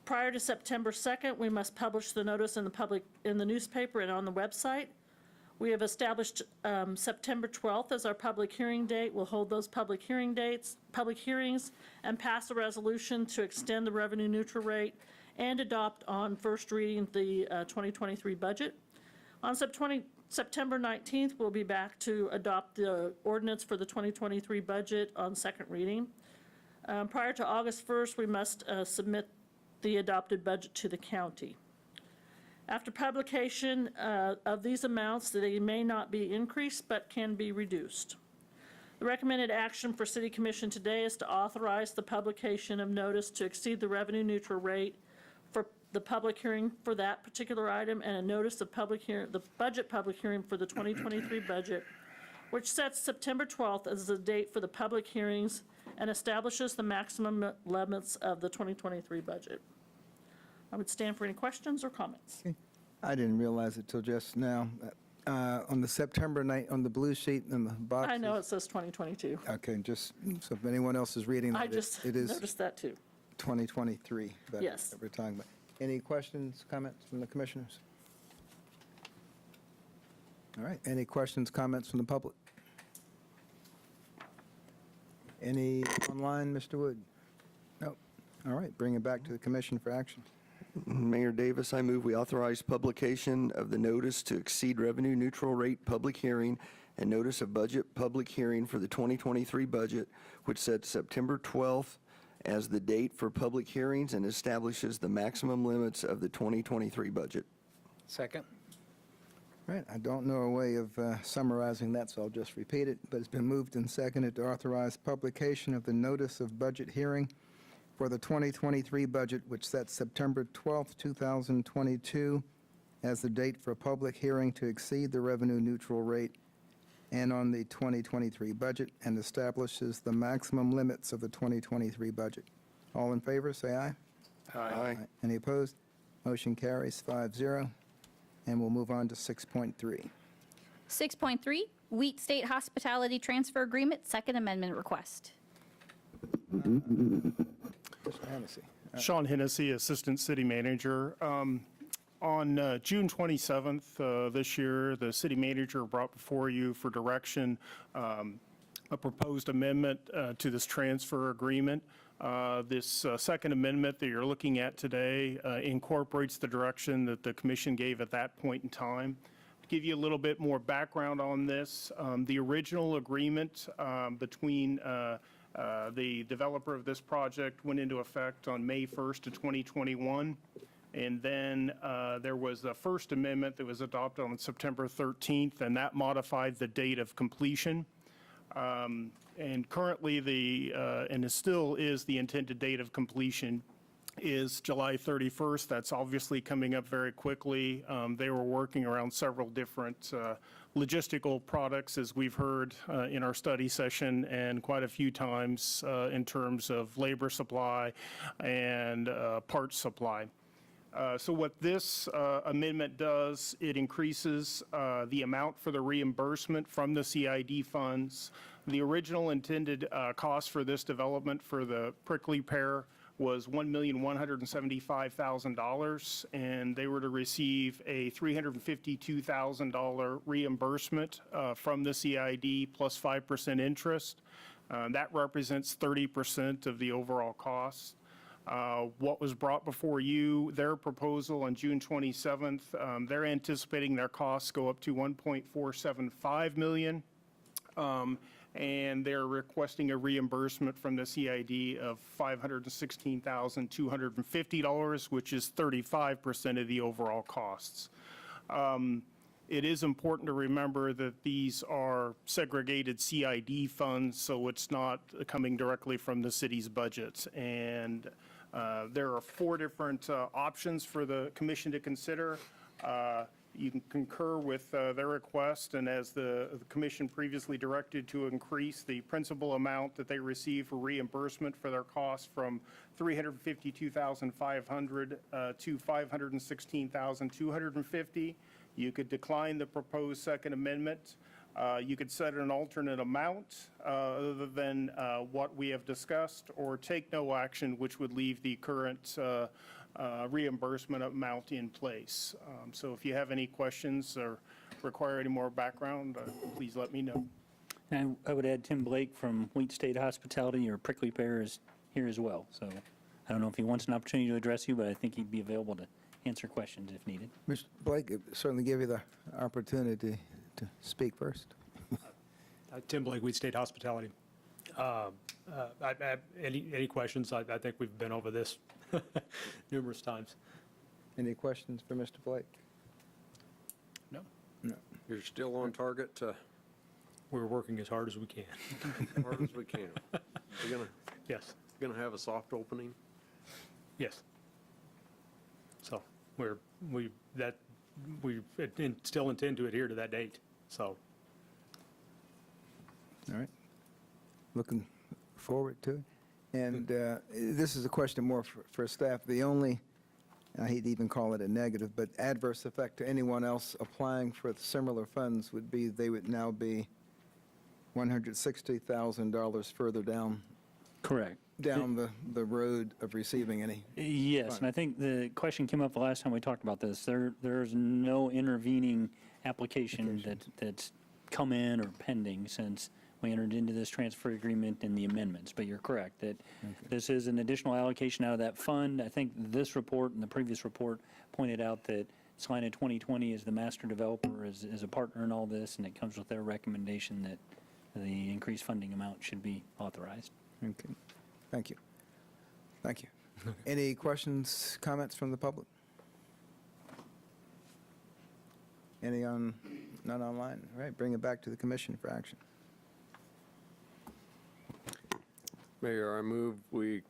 Prior to September 2nd, we must publish the notice in the newspaper and on the website. We have established September 12th as our public hearing date. We'll hold those public hearings, and pass a resolution to extend the revenue neutral rate and adopt on first reading the 2023 budget. On September 19th, we'll be back to adopt the ordinance for the 2023 budget on second reading. Prior to August 1st, we must submit the adopted budget to the county. After publication of these amounts, they may not be increased but can be reduced. The recommended action for City Commission today is to authorize the publication of notice to exceed the revenue neutral rate for the public hearing for that particular item, and a notice of the budget public hearing for the 2023 budget, which sets September 12th as the date for the public hearings and establishes the maximum limits of the 2023 budget. I would stand for any questions or comments. I didn't realize it till just now. On the September night, on the blue sheet and the boxes. I know it says 2022. Okay, just so if anyone else is reading that, I just it is noticed that too. 2023. Yes. That we're talking about. Any questions, comments from the commissioners? All right, any questions, comments from the public? Any online, Mr. Wood? No. All right, bring it back to the commission for action. Mayor Davis, I move we authorize publication of the notice to exceed revenue neutral rate public hearing and notice of budget public hearing for the 2023 budget, which sets September 12th as the date for public hearings and establishes the maximum limits of the 2023 budget. Second. All right, I don't know a way of summarizing that, so I'll just repeat it, but it's been moved and seconded to authorize publication of the notice of budget hearing for the 2023 budget, which sets September 12th, 2022 as the date for a public hearing to exceed the revenue neutral rate and on the 2023 budget, and establishes the maximum limits of the 2023 budget. All in favor, say aye. Aye. Any opposed? Motion carries 5-0. And we'll move on to 6.3. 6.3, Wheat State Hospitality Transfer Agreement, Second Amendment Request. Mr. Hennessy. Sean Hennessy, Assistant City Manager. On June 27th this year, the city manager brought before you for direction a proposed amendment to this transfer agreement. This second amendment that you're looking at today incorporates the direction that the commission gave at that point in time. To give you a little bit more background on this, the original agreement between the developer of this project went into effect on May 1st of 2021. And then there was the First Amendment that was adopted on September 13th, and that modified the date of completion. And currently, and it still is the intended date of completion is July 31st. That's obviously coming up very quickly. They were working around several different logistical products, as we've heard in our study session, and quite a few times in terms of labor supply and parts supply. So what this amendment does, it increases the amount for the reimbursement from the CID funds. The original intended cost for this development for the prickly pear was $1,175,000, and they were to receive a $352,000 reimbursement from the CID plus 5% interest. That represents 30% of the overall cost. What was brought before you, their proposal on June 27th, they're anticipating their costs go up to $1.475 million. And they're requesting a reimbursement from the CID of $516,250, which is 35% of the overall costs. It is important to remember that these are segregated CID funds, so it's not coming directly from the city's budget. And there are 4 different options for the commission to consider. You can concur with their request, and as the commission previously directed, to increase the principal amount that they receive for reimbursement for their costs from $352,500 to $516,250. You could decline the proposed Second Amendment. You could set an alternate amount other than what we have discussed, or take no action, which would leave the current reimbursement amount in place. So if you have any questions or require any more background, please let me know. And I would add Tim Blake from Wheat State Hospitality, or Prickly Pear, is here as well. So I don't know if he wants an opportunity to address you, but I think he'd be available to answer questions if needed. Mr. Blake, it certainly give you the opportunity to speak first. Tim Blake, Wheat State Hospitality. Any questions? I think we've been over this numerous times. Any questions for Mr. Blake? No. No. You're still on target to, We're working as hard as we can. hard as we can. You're Yes, gonna have a soft opening? yes. So we still intend to adhere to that date, so. All right. Looking forward to it. And this is a question more for staff. The only, I hate to even call it a negative, but adverse effect to anyone else applying for similar funds would be they would now be $160,000 further down. Correct. Down the road of receiving any. Yes, and I think the question came up the last time we talked about this. There's no intervening application that's come in or pending since we entered into this transfer agreement and the amendments. But you're correct that this is an additional allocation out of that fund. I think this report and the previous report pointed out that Salina 2020 is the master developer, is a partner in all this, and it comes with their recommendation that the increased funding amount should be authorized. Okay. Thank you. Thank you. Any questions, comments from the public? Any none online? All right, bring it back to the commission for action. Mayor, I move we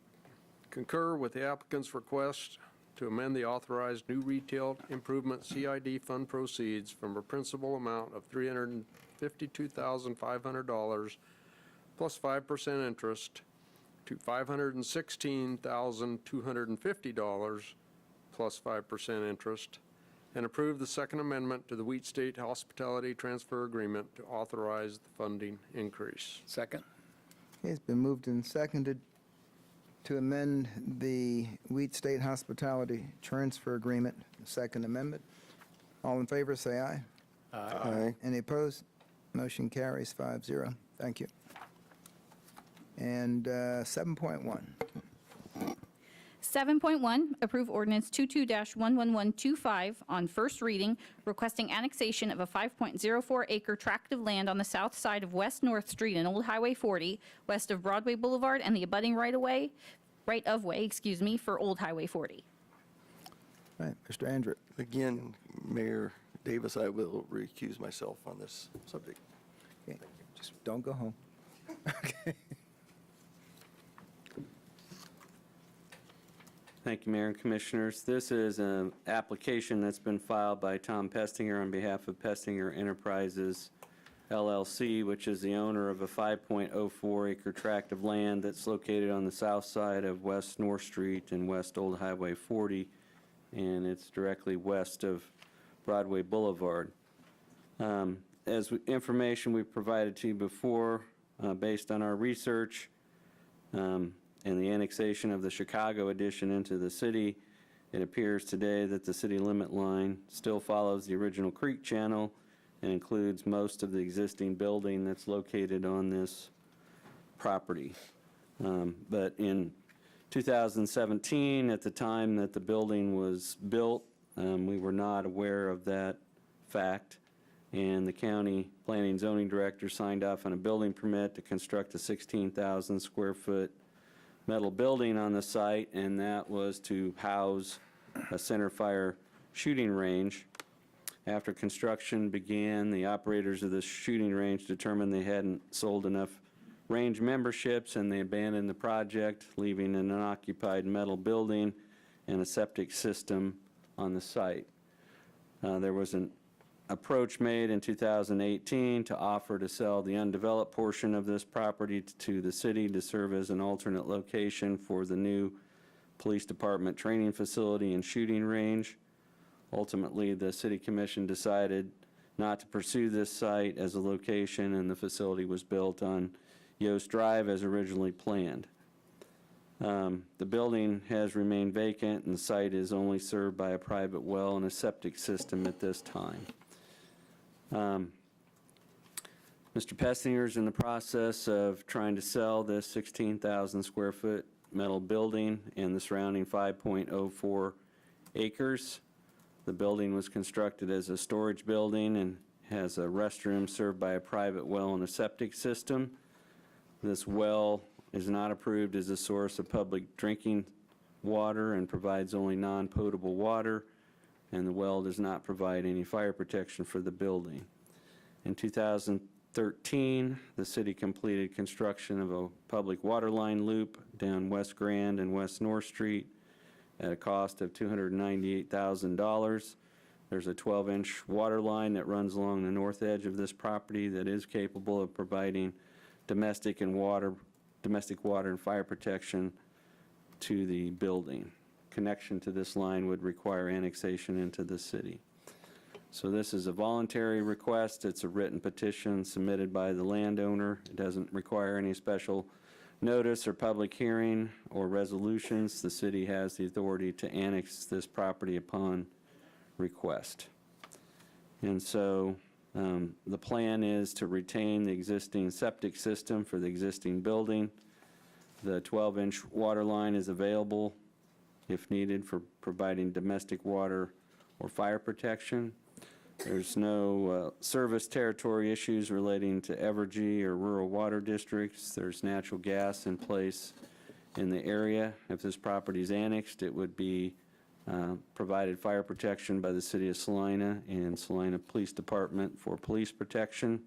concur with the applicant's request to amend the authorized new retail improvement CID fund proceeds from a principal amount of $352,500 plus 5% interest to $516,250 plus 5% interest, and approve the Second Amendment to the Wheat State Hospitality Transfer Agreement to authorize the funding increase. Second? Okay, it's been moved and seconded to amend the Wheat State Hospitality Transfer Agreement, Second Amendment. All in favor, say aye. Aye. Any opposed? Motion carries 5-0. Thank you. And 7.1. 7.1, approve ordinance 22-11125 on first reading, requesting annexation of a 5.04 acre tract of land on the south side of West North Street and Old Highway 40, west of Broadway Boulevard and the abutting right of way, for Old Highway 40. Right, Mr. Andrew. Again, Mayor Davis, I will recuse myself on this subject. Okay, just don't go home. Okay. Thank you, Mayor and Commissioners. This is an application that's been filed by Tom Pestinger on behalf of Pestinger Enterprises LLC, which is the owner of a 5.04 acre tract of land that's located on the south side of West North Street and West Old Highway 40, and it's directly west of Broadway Boulevard. Information we've provided to you before, based on our research, and the annexation of the Chicago addition into the city, it appears today that the city limit line still follows the original creek channel and includes most of the existing building that's located on this property. But in 2017, at the time that the building was built, we were not aware of that fact, and the county planning and zoning director signed off on a building permit to construct a 16,000 square foot metal building on the site, and that was to house a center fire shooting range. After construction began, the operators of the shooting range determined they hadn't sold enough range memberships, and they abandoned the project, leaving an unoccupied metal building and a septic system on the site. There was an approach made in 2018 to offer to sell the undeveloped portion of this property to the city to serve as an alternate location for the new police department training facility and shooting range. Ultimately, the city commission decided not to pursue this site as a location, and the facility was built on Yost Drive as originally planned. The building has remained vacant, and the site is only served by a private well and a septic system at this time. Mr. Pestinger is in the process of trying to sell this 16,000 square foot metal building and the surrounding 5.04 acres. The building was constructed as a storage building and has a restroom served by a private well and a septic system. This well is not approved as a source of public drinking water and provides only non-potable water, and the well does not provide any fire protection for the building. In 2013, the city completed construction of a public water line loop down West Grand and West North Street at a cost of $298,000. There's a 12-inch water line that runs along the north edge of this property that is capable of providing domestic water and fire protection to the building. Connection to this line would require annexation into the city. So this is a voluntary request. It's a written petition submitted by the landowner. It doesn't require any special notice or public hearing or resolutions. The city has the authority to annex this property upon request. And so the plan is to retain the existing septic system for the existing building. The 12-inch water line is available if needed for providing domestic water or fire protection. There's no service territory issues relating to Evergy or rural water districts. There's natural gas in place in the area. If this property is annexed, it would be provided fire protection by the city of Salina and Salina Police Department for police protection.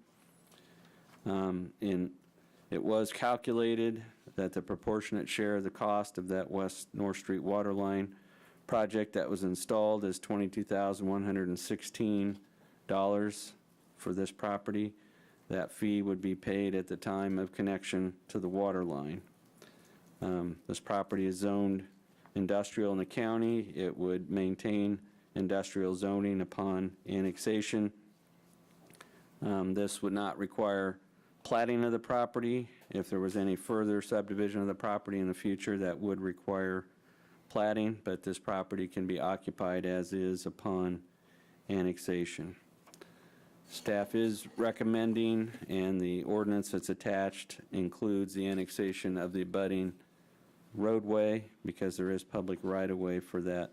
It was calculated that the proportionate share of the cost of that West North Street water line project that was installed is $22,116 for this property. That fee would be paid at the time of connection to the water line. This property is zoned industrial in the county. It would maintain industrial zoning upon annexation. This would not require platting of the property. If there was any further subdivision of the property in the future, that would require platting, but this property can be occupied as is upon annexation. Staff is recommending, and the ordinance that's attached includes the annexation of the abutting roadway because there is public right-of-way for that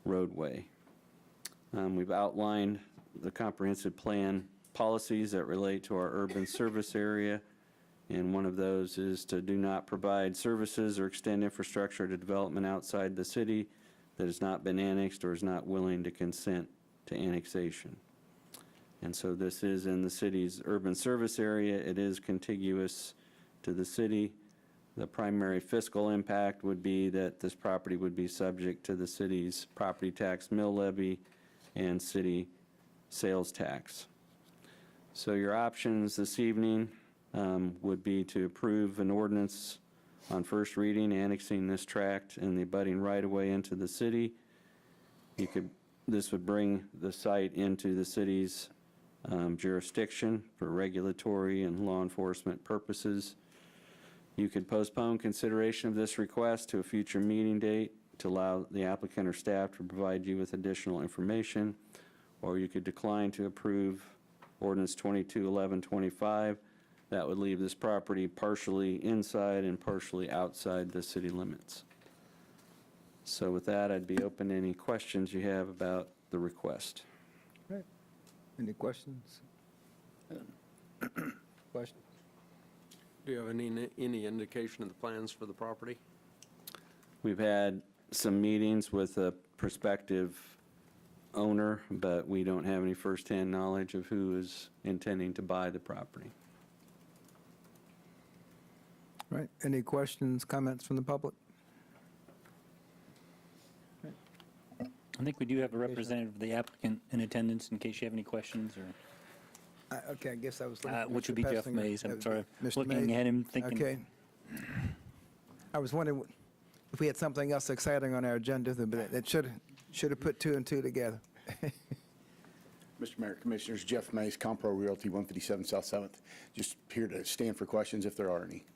roadway. We've outlined the comprehensive plan policies that relate to our urban service area, and one of those is to do not provide services or extend infrastructure to development outside the city that has not been annexed or is not willing to consent to annexation. And so this is in the city's urban service area. It is contiguous to the city. The primary fiscal impact would be that this property would be subject to the city's property tax mill levy and city sales tax. So your options this evening would be to approve an ordinance on first reading, annexing this tract and the abutting right-of-way into the city. This would bring the site into the city's jurisdiction for regulatory and law enforcement purposes. You could postpone consideration of this request to a future meeting date to allow the applicant or staff to provide you with additional information, or you could decline to approve Ordinance 221125. That would leave this property partially inside and partially outside the city limits. So with that, I'd be open to any questions you have about the request. Right. Any questions? Questions? Do you have any indication of the plans for the property? We've had some meetings with a prospective owner, but we don't have any firsthand knowledge of who is intending to buy the property. Right. Any questions, comments from the public? I think we do have a representative of the applicant in attendance in case you have any questions or. Okay, I guess I was looking for Which would Mr. be Jeff Pestinger. Mays, I'm sorry. Mr. Looking Mays? at him, thinking. Okay. I was wondering if we had something else exciting on our agenda that should have put two and two together. Mr. Mayor, Commissioners, Jeff Mays, Compro Realty, 157 South 7th. Just here to stand for questions if there are any.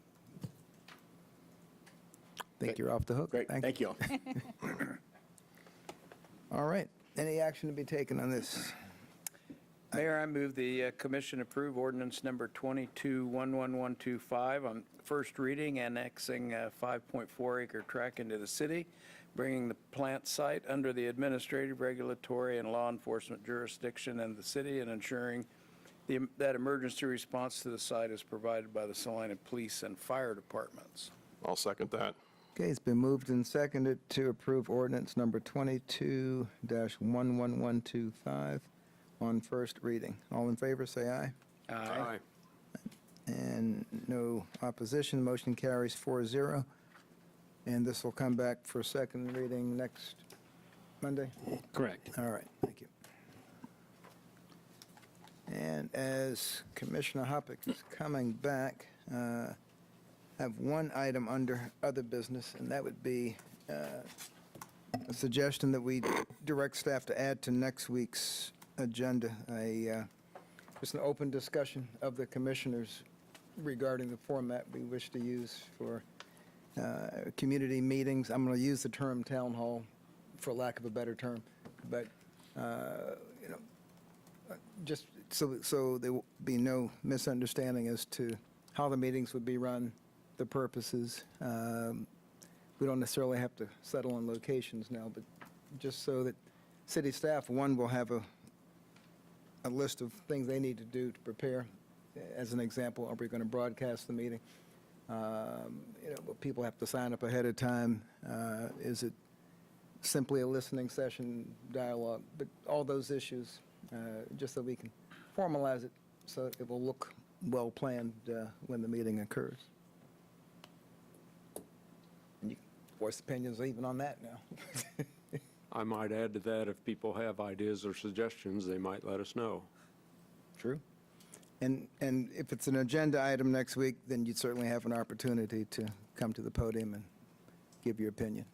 Think you're off the hook. Great, thank you. All right. Any action to be taken on this? Mayor, I move the commission approve ordinance number 221125 on first reading, annexing a 5.4 acre tract into the city, bringing the plant site under the administrative, regulatory, and law enforcement jurisdiction in the city, and ensuring that emergency response to the site is provided by the Salina Police and Fire Departments. I'll second that. Okay, it's been moved and seconded to approve ordinance number 22-11125 on first reading. All in favor, say aye. Aye. And no opposition, motion carries 4-0. And this will come back for second reading next Monday? Correct. All right, thank you. And as Commissioner Hoppick is coming back, I have one item under other business, and that would be a suggestion that we direct staff to add to next week's agenda, just an open discussion of the commissioners regarding the format we wish to use for community meetings. I'm going to use the term town hall for lack of a better term, but just so there will be no misunderstanding as to how the meetings would be run, the purposes. We don't necessarily have to settle on locations now, but just so that city staff, one, will have a list of things they need to do to prepare. As an example, are we going to broadcast the meeting? Will people have to sign up ahead of time? Is it simply a listening session, dialogue? But all those issues, just so we can formalize it so it will look well-planned when the meeting occurs. And you can voice opinions even on that now. I might add to that, if people have ideas or suggestions, they might let us know. True. And if it's an agenda item next week, then you'd certainly have an opportunity to come to the podium and give your opinion.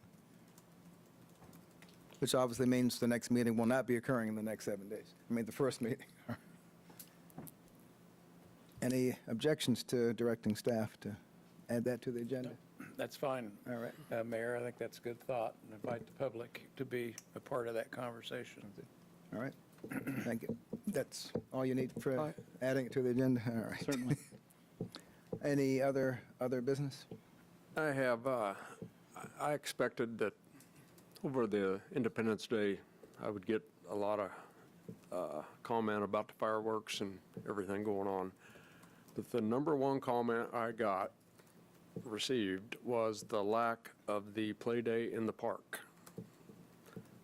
Which obviously means the next meeting will not be occurring in the next 7 days. I mean, the first meeting. Any objections to directing staff to add that to the agenda? That's fine. All right. Mayor, I think that's a good thought, and invite the public to be a part of that conversation. All right. Thank you. That's all you need for adding it to the agenda? All right. Certainly. Any other business? I have, I expected that over the Independence Day, I would get a lot of comment about the fireworks and everything going on. But the number one comment I received was the lack of the play day in the park.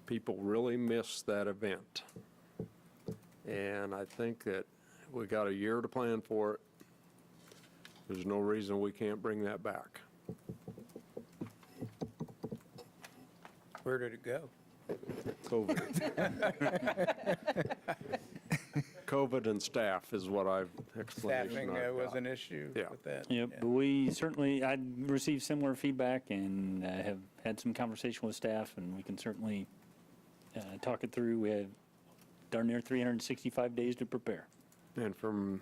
people really miss that event. And I think that we got a year to plan for it. There's no reason we can't bring that back. Where did it go? COVID. COVID and staff is what I've explanation Staffing I've was got. an issue Yeah. with that? Yep, but we certainly, I received similar feedback and have had some conversation with staff, and we can certainly talk it through. We have darn near 365 days to prepare. And from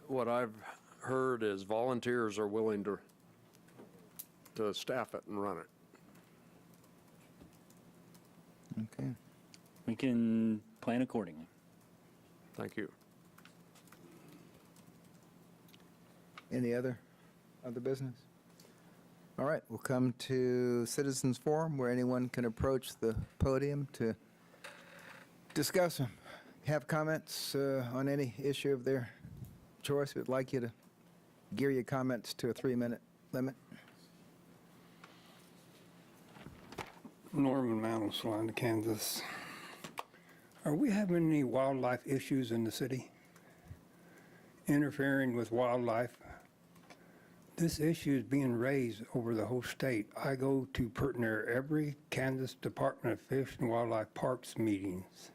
what I've heard is volunteers are willing to staff it and run it. Okay. We can plan accordingly. Thank you. Any other business? All right, we'll come to Citizens Forum, where anyone can approach the podium to discuss them. Have comments on any issue of their choice. We'd like you to gear your comments to a 3-minute limit. Norman Mantle, Salina, Kansas. Are we having any wildlife issues in the city? Interfering with wildlife? This issue is being raised over the whole state. I go to pretty near every Kansas Department of Fish and Wildlife Parks meetings.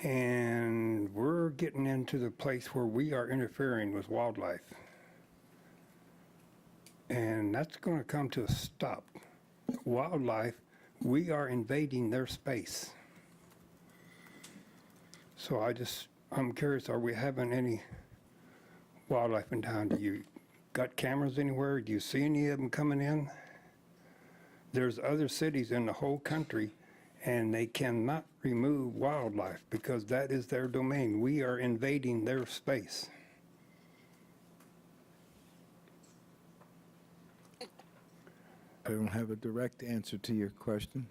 And we're getting into the place where we are interfering with wildlife. And that's going to come to a stop. Wildlife, we are invading their space. So I'm curious, are we having any wildlife in town? Do you got cameras anywhere? Do you see any of them coming in? There's other cities in the whole country, and they cannot remove wildlife because that is their domain. We are invading their space. I don't have a direct answer to your question.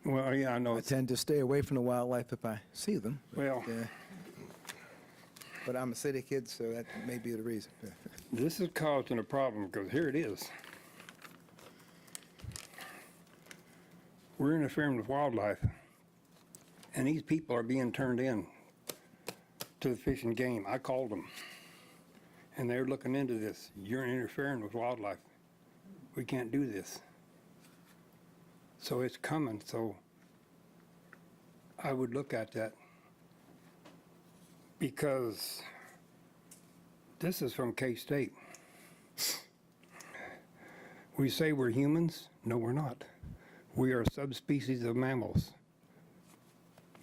Well, yeah, I know. I tend to stay away from the wildlife if I see them. Well, but I'm a city kid, so that may be the reason. this is causing a problem because here it is. We're interfering with wildlife, and these people are being turned in to the Fish and Game. I called them, and they're looking into this. You're interfering with wildlife. We can't do this. So it's coming, so I would look at that because this is from K-State. We say we're humans. No, we're not. We are subspecies of mammals.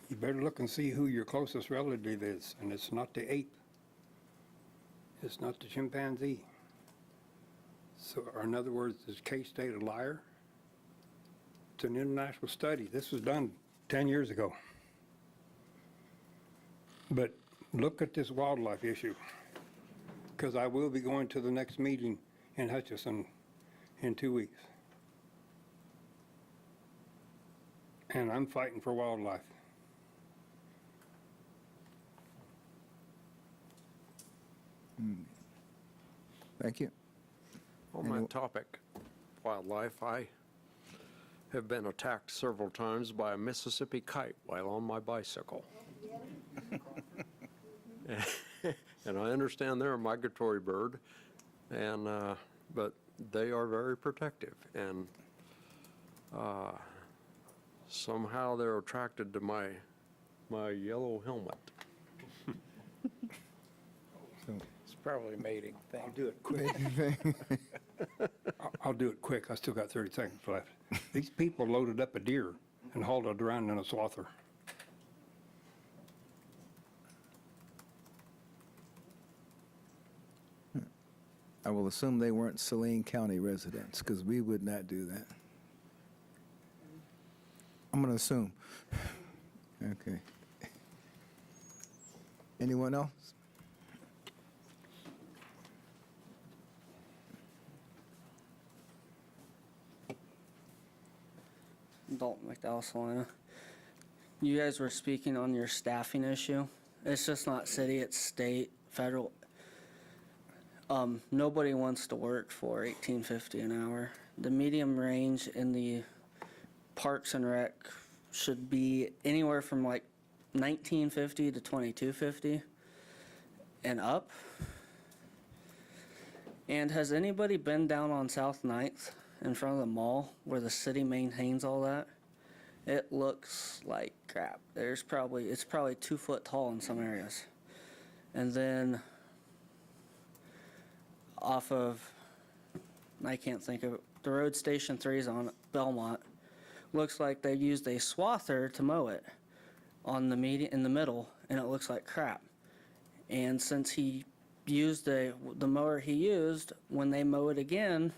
You better look and see who your closest relative is, and it's not the ape. It's not the chimpanzee. So, or in other words, is K-State a liar? It's an international study. This was done 10 years ago. But look at this wildlife issue, because I will be going to the next meeting in Hutchinson in 2 weeks. And I'm fighting for wildlife. Thank you. On that topic, wildlife, I have been attacked several times by a Mississippi kite while on my bicycle. And I understand they're a migratory bird, and but they are very protective, and somehow they're attracted to my yellow helmet. It's probably a mating thing. I'll do it quick. I'll do it quick. I still got 30 seconds left. These people loaded up a deer and hauled it around in a swather. I will assume they weren't Saline County residents, because we would not do that. I'm going to assume. Okay. Anyone else? Dalton McDowell, Salina. You guys were speaking on your staffing issue. It's just not city, it's state, federal. Nobody wants to work for $18.50 an hour. The medium range in the Parks and Rec should be anywhere from like 1950 to 2250 and up. And has anybody been down on South 9th in front of the mall where the city maintains all that? It looks like crap. It's probably 2 foot tall in some areas. And then off of, I can't think of it, the road Station 3 is on Belmont. Looks like they used a swather to mow it on in the middle, and it looks like crap. And since he used the mower he used, when they mow it again,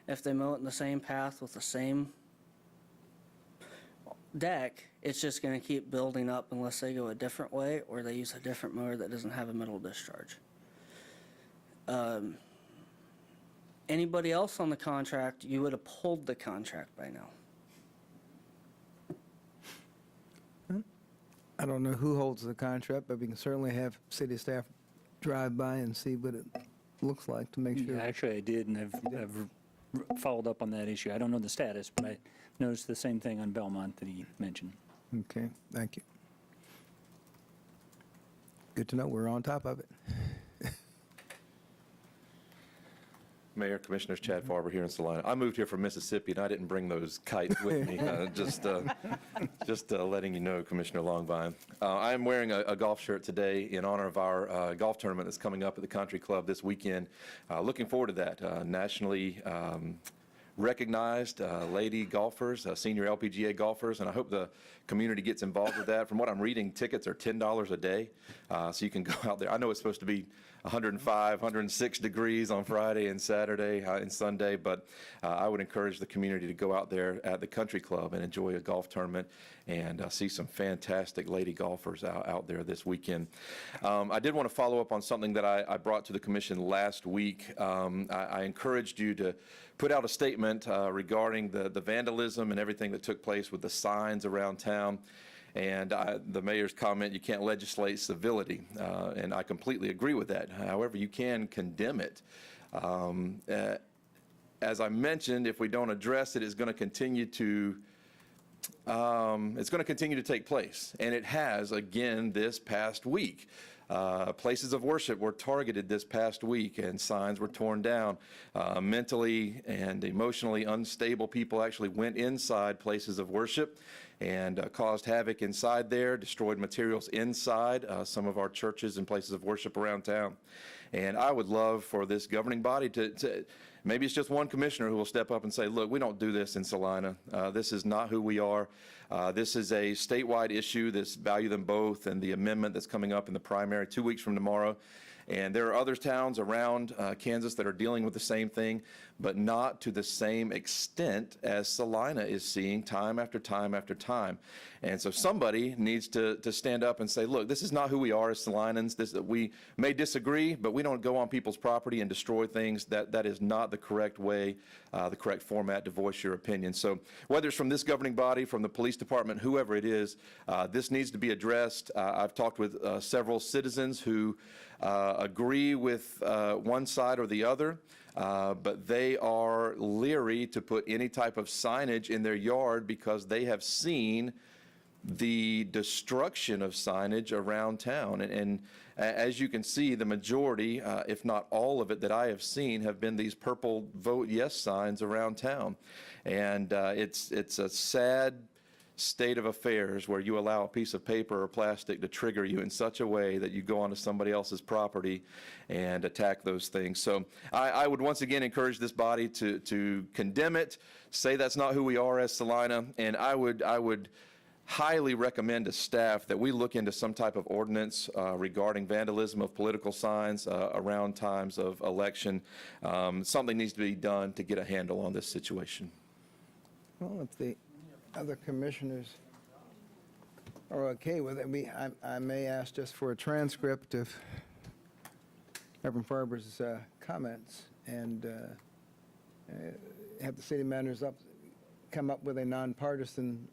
if they mow it in the same path with the same deck, it's just going to keep building up unless they go a different way or they use a different mower that doesn't have a middle discharge. Anybody else on the contract, you would have pulled the contract by now. I don't know who holds the contract, but we can certainly have city staff drive by and see what it looks like to make sure. Actually, I did, and I've followed up on that issue. I don't know the status, but I noticed the same thing on Belmont that he mentioned. Okay, thank you. Good to know we're on top of it. Mayor, Commissioners, Chad Farber here in Salina. I moved here from Mississippi, and I didn't bring those kites with me. Just letting you know, Commissioner Longvine. I am wearing a golf shirt today in honor of our golf tournament that's coming up at the Country Club this weekend. Looking forward to that. Nationally recognized lady golfers, senior LPGA golfers, and I hope the community gets involved with that. From what I'm reading, tickets are $10 a day, so you can go out there. I know it's supposed to be 105, 106 degrees on Friday and Saturday and Sunday, but I would encourage the community to go out there at the Country Club and enjoy a golf tournament and see some fantastic lady golfers out there this weekend. I did want to follow up on something that I brought to the commission last week. I encouraged you to put out a statement regarding the vandalism and everything that took place with the signs around town. And the mayor's comment, you can't legislate civility, and I completely agree with that. However, you can condemn it. As I mentioned, if we don't address it, it's going to continue to take place, and it has again this past week. Places of worship were targeted this past week, and signs were torn down. Mentally and emotionally unstable people actually went inside places of worship and caused havoc inside there, destroyed materials inside some of our churches and places of worship around town. And I would love for this governing body to maybe it's just one commissioner who will step up and say, look, we don't do this in Salina. This is not who we are. This is a statewide issue. This value them both, and the amendment that's coming up in the primary 2 weeks from tomorrow. And there are other towns around Kansas that are dealing with the same thing, but not to the same extent as Salina is seeing time after time after time. And so somebody needs to stand up and say, look, this is not who we are as Salinans. We may disagree, but we don't go on people's property and destroy things. That is not the correct way, the correct format to voice your opinion. So whether it's from this governing body, from the police department, whoever it is, this needs to be addressed. I've talked with several citizens who agree with one side or the other, but they are leery to put any type of signage in their yard because they have seen the destruction of signage around town. And as you can see, the majority, if not all of it that I have seen, have been these purple vote yes signs around town. And it's a sad state of affairs where you allow a piece of paper or plastic to trigger you in such a way that you go onto somebody else's property and attack those things. So I would once again encourage this body to condemn it, say that's not who we are as Salina, and I would highly recommend to staff that we look into some type of ordinance regarding vandalism of political signs around times of election. Something needs to be done to get a handle on this situation. Well, if the other commissioners are okay with it, I may ask just for a transcript of Reverend Farber's comments and have the city managers come up with a nonpartisan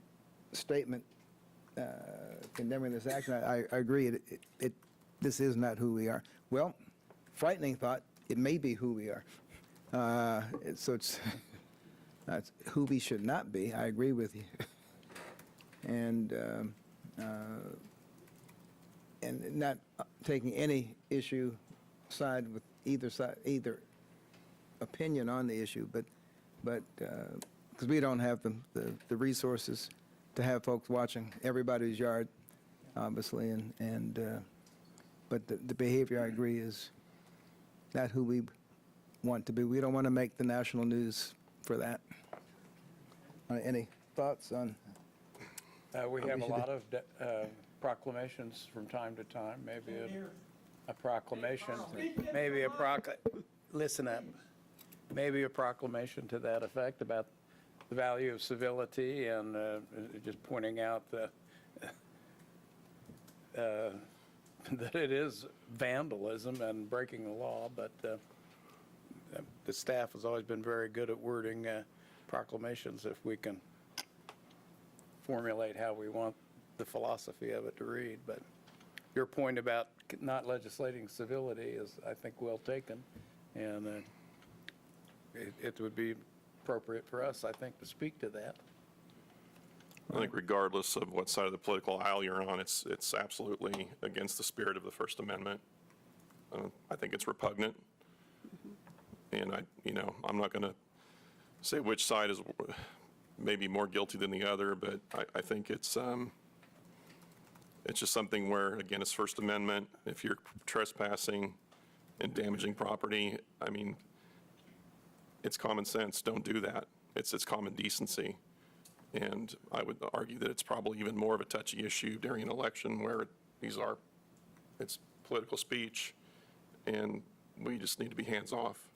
statement condemning this action. I agree. This is not who we are. Well, frightening thought. It may be who we are. So it's who we should not be. I agree with you. and not taking any side with either opinion on the issue, but because we don't have the resources to have folks watching everybody's yard, obviously, but the behavior, I agree, is not who we want to be. We don't want to make the national news for that. Any thoughts on? We have a lot of proclamations from time to time, maybe a proclamation, listen up, maybe a proclamation to that effect about the value of civility and just pointing out that it is vandalism and breaking the law, but the staff has always been very good at wording proclamations if we can formulate how we want the philosophy of it to read. But your point about not legislating civility is, I think, well taken, and it would be appropriate for us, I think, to speak to that. I think regardless of what side of the political aisle you're on, it's absolutely against the spirit of the First Amendment. I think it's repugnant. And I'm not going to say which side is maybe more guilty than the other, but I think it's just something where, again, it's First Amendment. If you're trespassing and damaging property, I mean, it's common sense. Don't do that. It's common decency. And I would argue that it's probably even more of a touchy issue during an election where it's political speech, and we just need to be hands-off.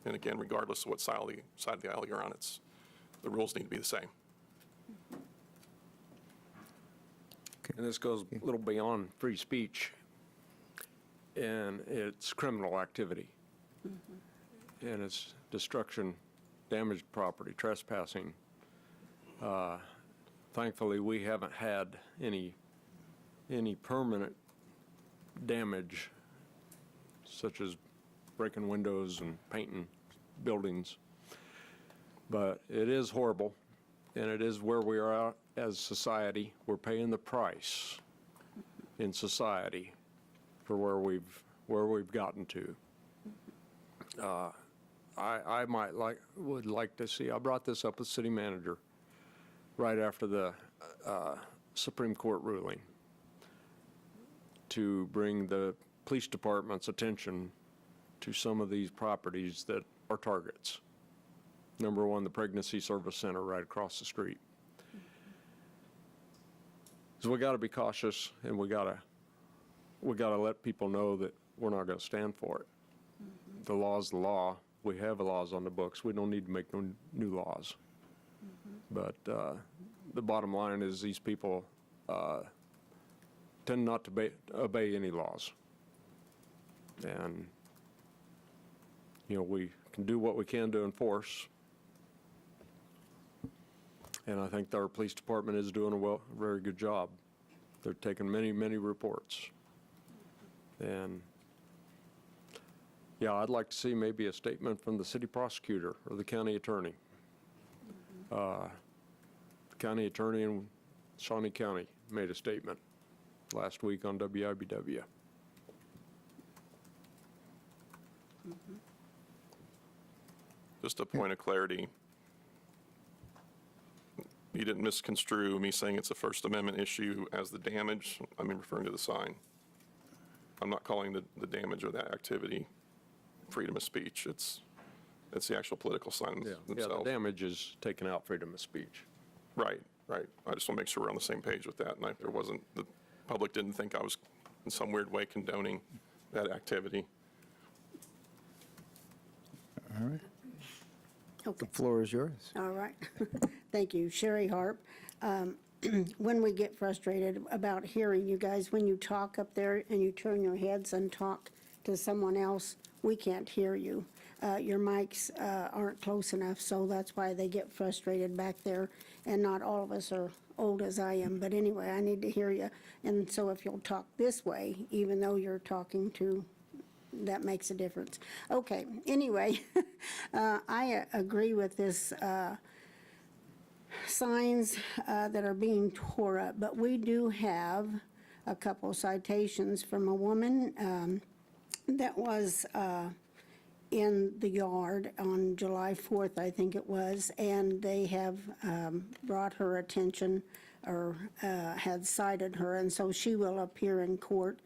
And again, regardless of what side of the aisle you're on, the rules need to be the same. And this goes a little beyond free speech, and it's criminal activity. And it's destruction, damaged property, trespassing. Thankfully, we haven't had any permanent damage, such as breaking windows and painting buildings. But it is horrible, and it is where we are at as society. We're paying the price in society for where we've gotten to. I would like to see. I brought this up with city manager right after the Supreme Court ruling to bring the police department's attention to some of these properties that are targets. Number one, the Pregnancy Service Center right across the street. So we got to be cautious, and we got to let people know that we're not going to stand for it. The law's the law. We have laws on the books. We don't need to make no new laws. But the bottom line is these people tend not to obey any laws. And, we can do what we can to enforce. And I think our police department is doing a very good job. They're taking many, many reports. And, yeah, I'd like to see maybe a statement from the city prosecutor or the county attorney. The county attorney in Shawnee County made a statement last week on WIBW. Just a point of clarity. You didn't misconstrue me saying it's a First Amendment issue as the damage. I'm referring to the sign. I'm not calling the damage or that activity freedom of speech. It's the actual political signs themselves. Yeah, the damage is taking out freedom of speech. Right. I just want to make sure we're on the same page with that, and the public didn't think I was in some weird way condoning that activity. All right. Okay. The floor is yours. All right. Thank you. Sherry Harp. When we get frustrated about hearing you guys, when you talk up there and you turn your heads and talk to someone else, we can't hear you. Your mics aren't close enough, so that's why they get frustrated back there. And not all of us are old as I am, but anyway, I need to hear you. And so if you'll talk this way, even though you're talking to, that makes a difference. Okay, anyway, I agree with this signs that are being tore up, but we do have a couple citations from a woman that was in the yard on July 4th, I think it was, and they have brought her attention or had cited her, and so she will appear in court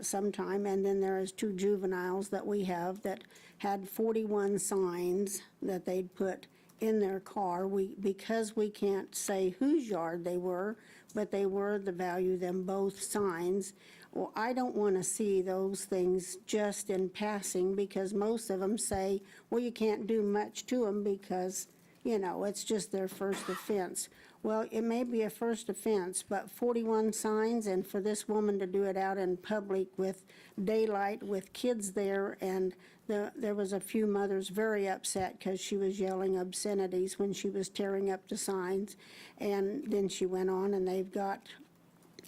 sometime. And then there is 2 juveniles that we have that had 41 signs that they'd put in their car. Because we can't say whose yard they were, but they were the value them both signs. Well, I don't want to see those things just in passing, because most of them say, well, you can't do much to them because, you know, it's just their first offense. Well, it may be a first offense, but 41 signs, and for this woman to do it out in public with daylight, with kids there, and there was a few mothers very upset because she was yelling obscenities when she was tearing up the signs. And then she went on, and they've got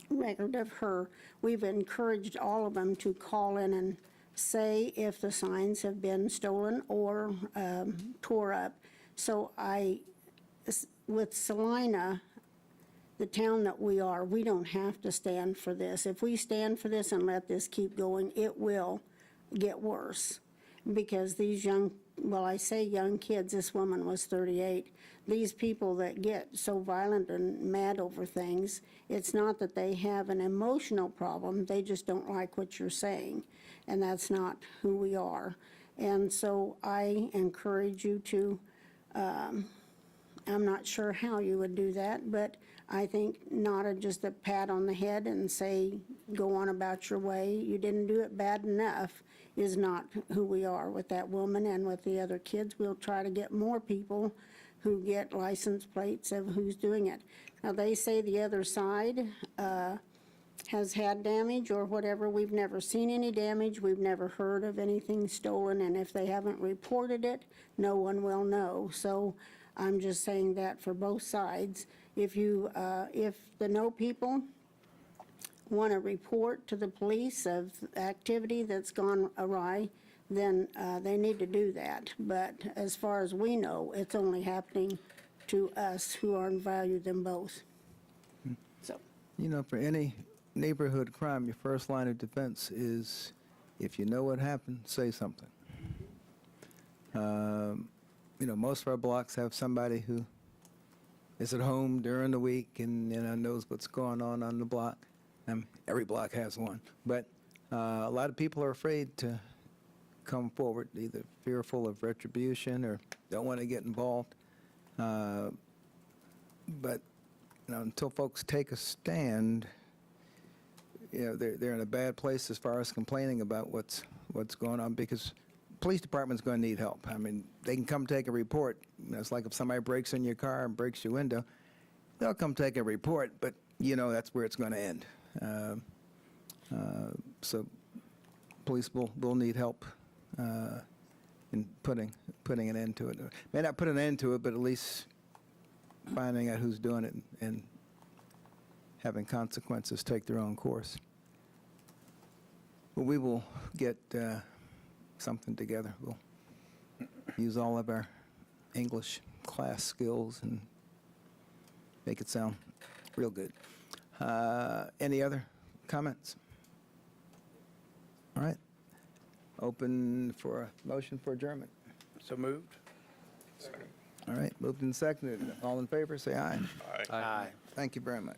record of her. We've encouraged all of them to call in and say if the signs have been stolen or tore up. So with Salina, the town that we are, we don't have to stand for this. If we stand for this and let this keep going, it will get worse. Because these young, well, I say young kids, this woman was 38, these people that get so violent and mad over things, it's not that they have an emotional problem, they just don't like what you're saying. And that's not who we are. And so I encourage you to, I'm not sure how you would do that, but I think not just a pat on the head and say, go on about your way, you didn't do it bad enough, is not who we are with that woman and with the other kids. We'll try to get more people who get license plates of who's doing it. Now, they say the other side has had damage or whatever. We've never seen any damage. We've never heard of anything stolen, and if they haven't reported it, no one will know. So I'm just saying that for both sides. If the No people want to report to the police of activity that's gone awry, then they need to do that. But as far as we know, it's only happening to us who are value them both. So, You know, for any neighborhood crime, your first line of defense is, if you know what happened, say something. You know, most of our blocks have somebody who is at home during the week and, you know, knows what's going on the block. Every block has one. But a lot of people are afraid to come forward, either fearful of retribution or don't want to get involved. But, you know, until folks take a stand, you know, they're in a bad place as far as complaining about what's going on, because police department's going to need help. I mean, they can come take a report. You know, it's like if somebody breaks in your car and breaks your window, they'll come take a report, but you know that's where it's going to end. So police will need help in putting an end to it. May not put an end to it, but at least finding out who's doing it and having consequences take their own course. But we will get something together. We'll use all of our English class skills and make it sound real good. Any other comments? All right. Open for a motion for adjournment. So moved? All right, moved and seconded. All in favor, say aye. Aye. Thank you very much.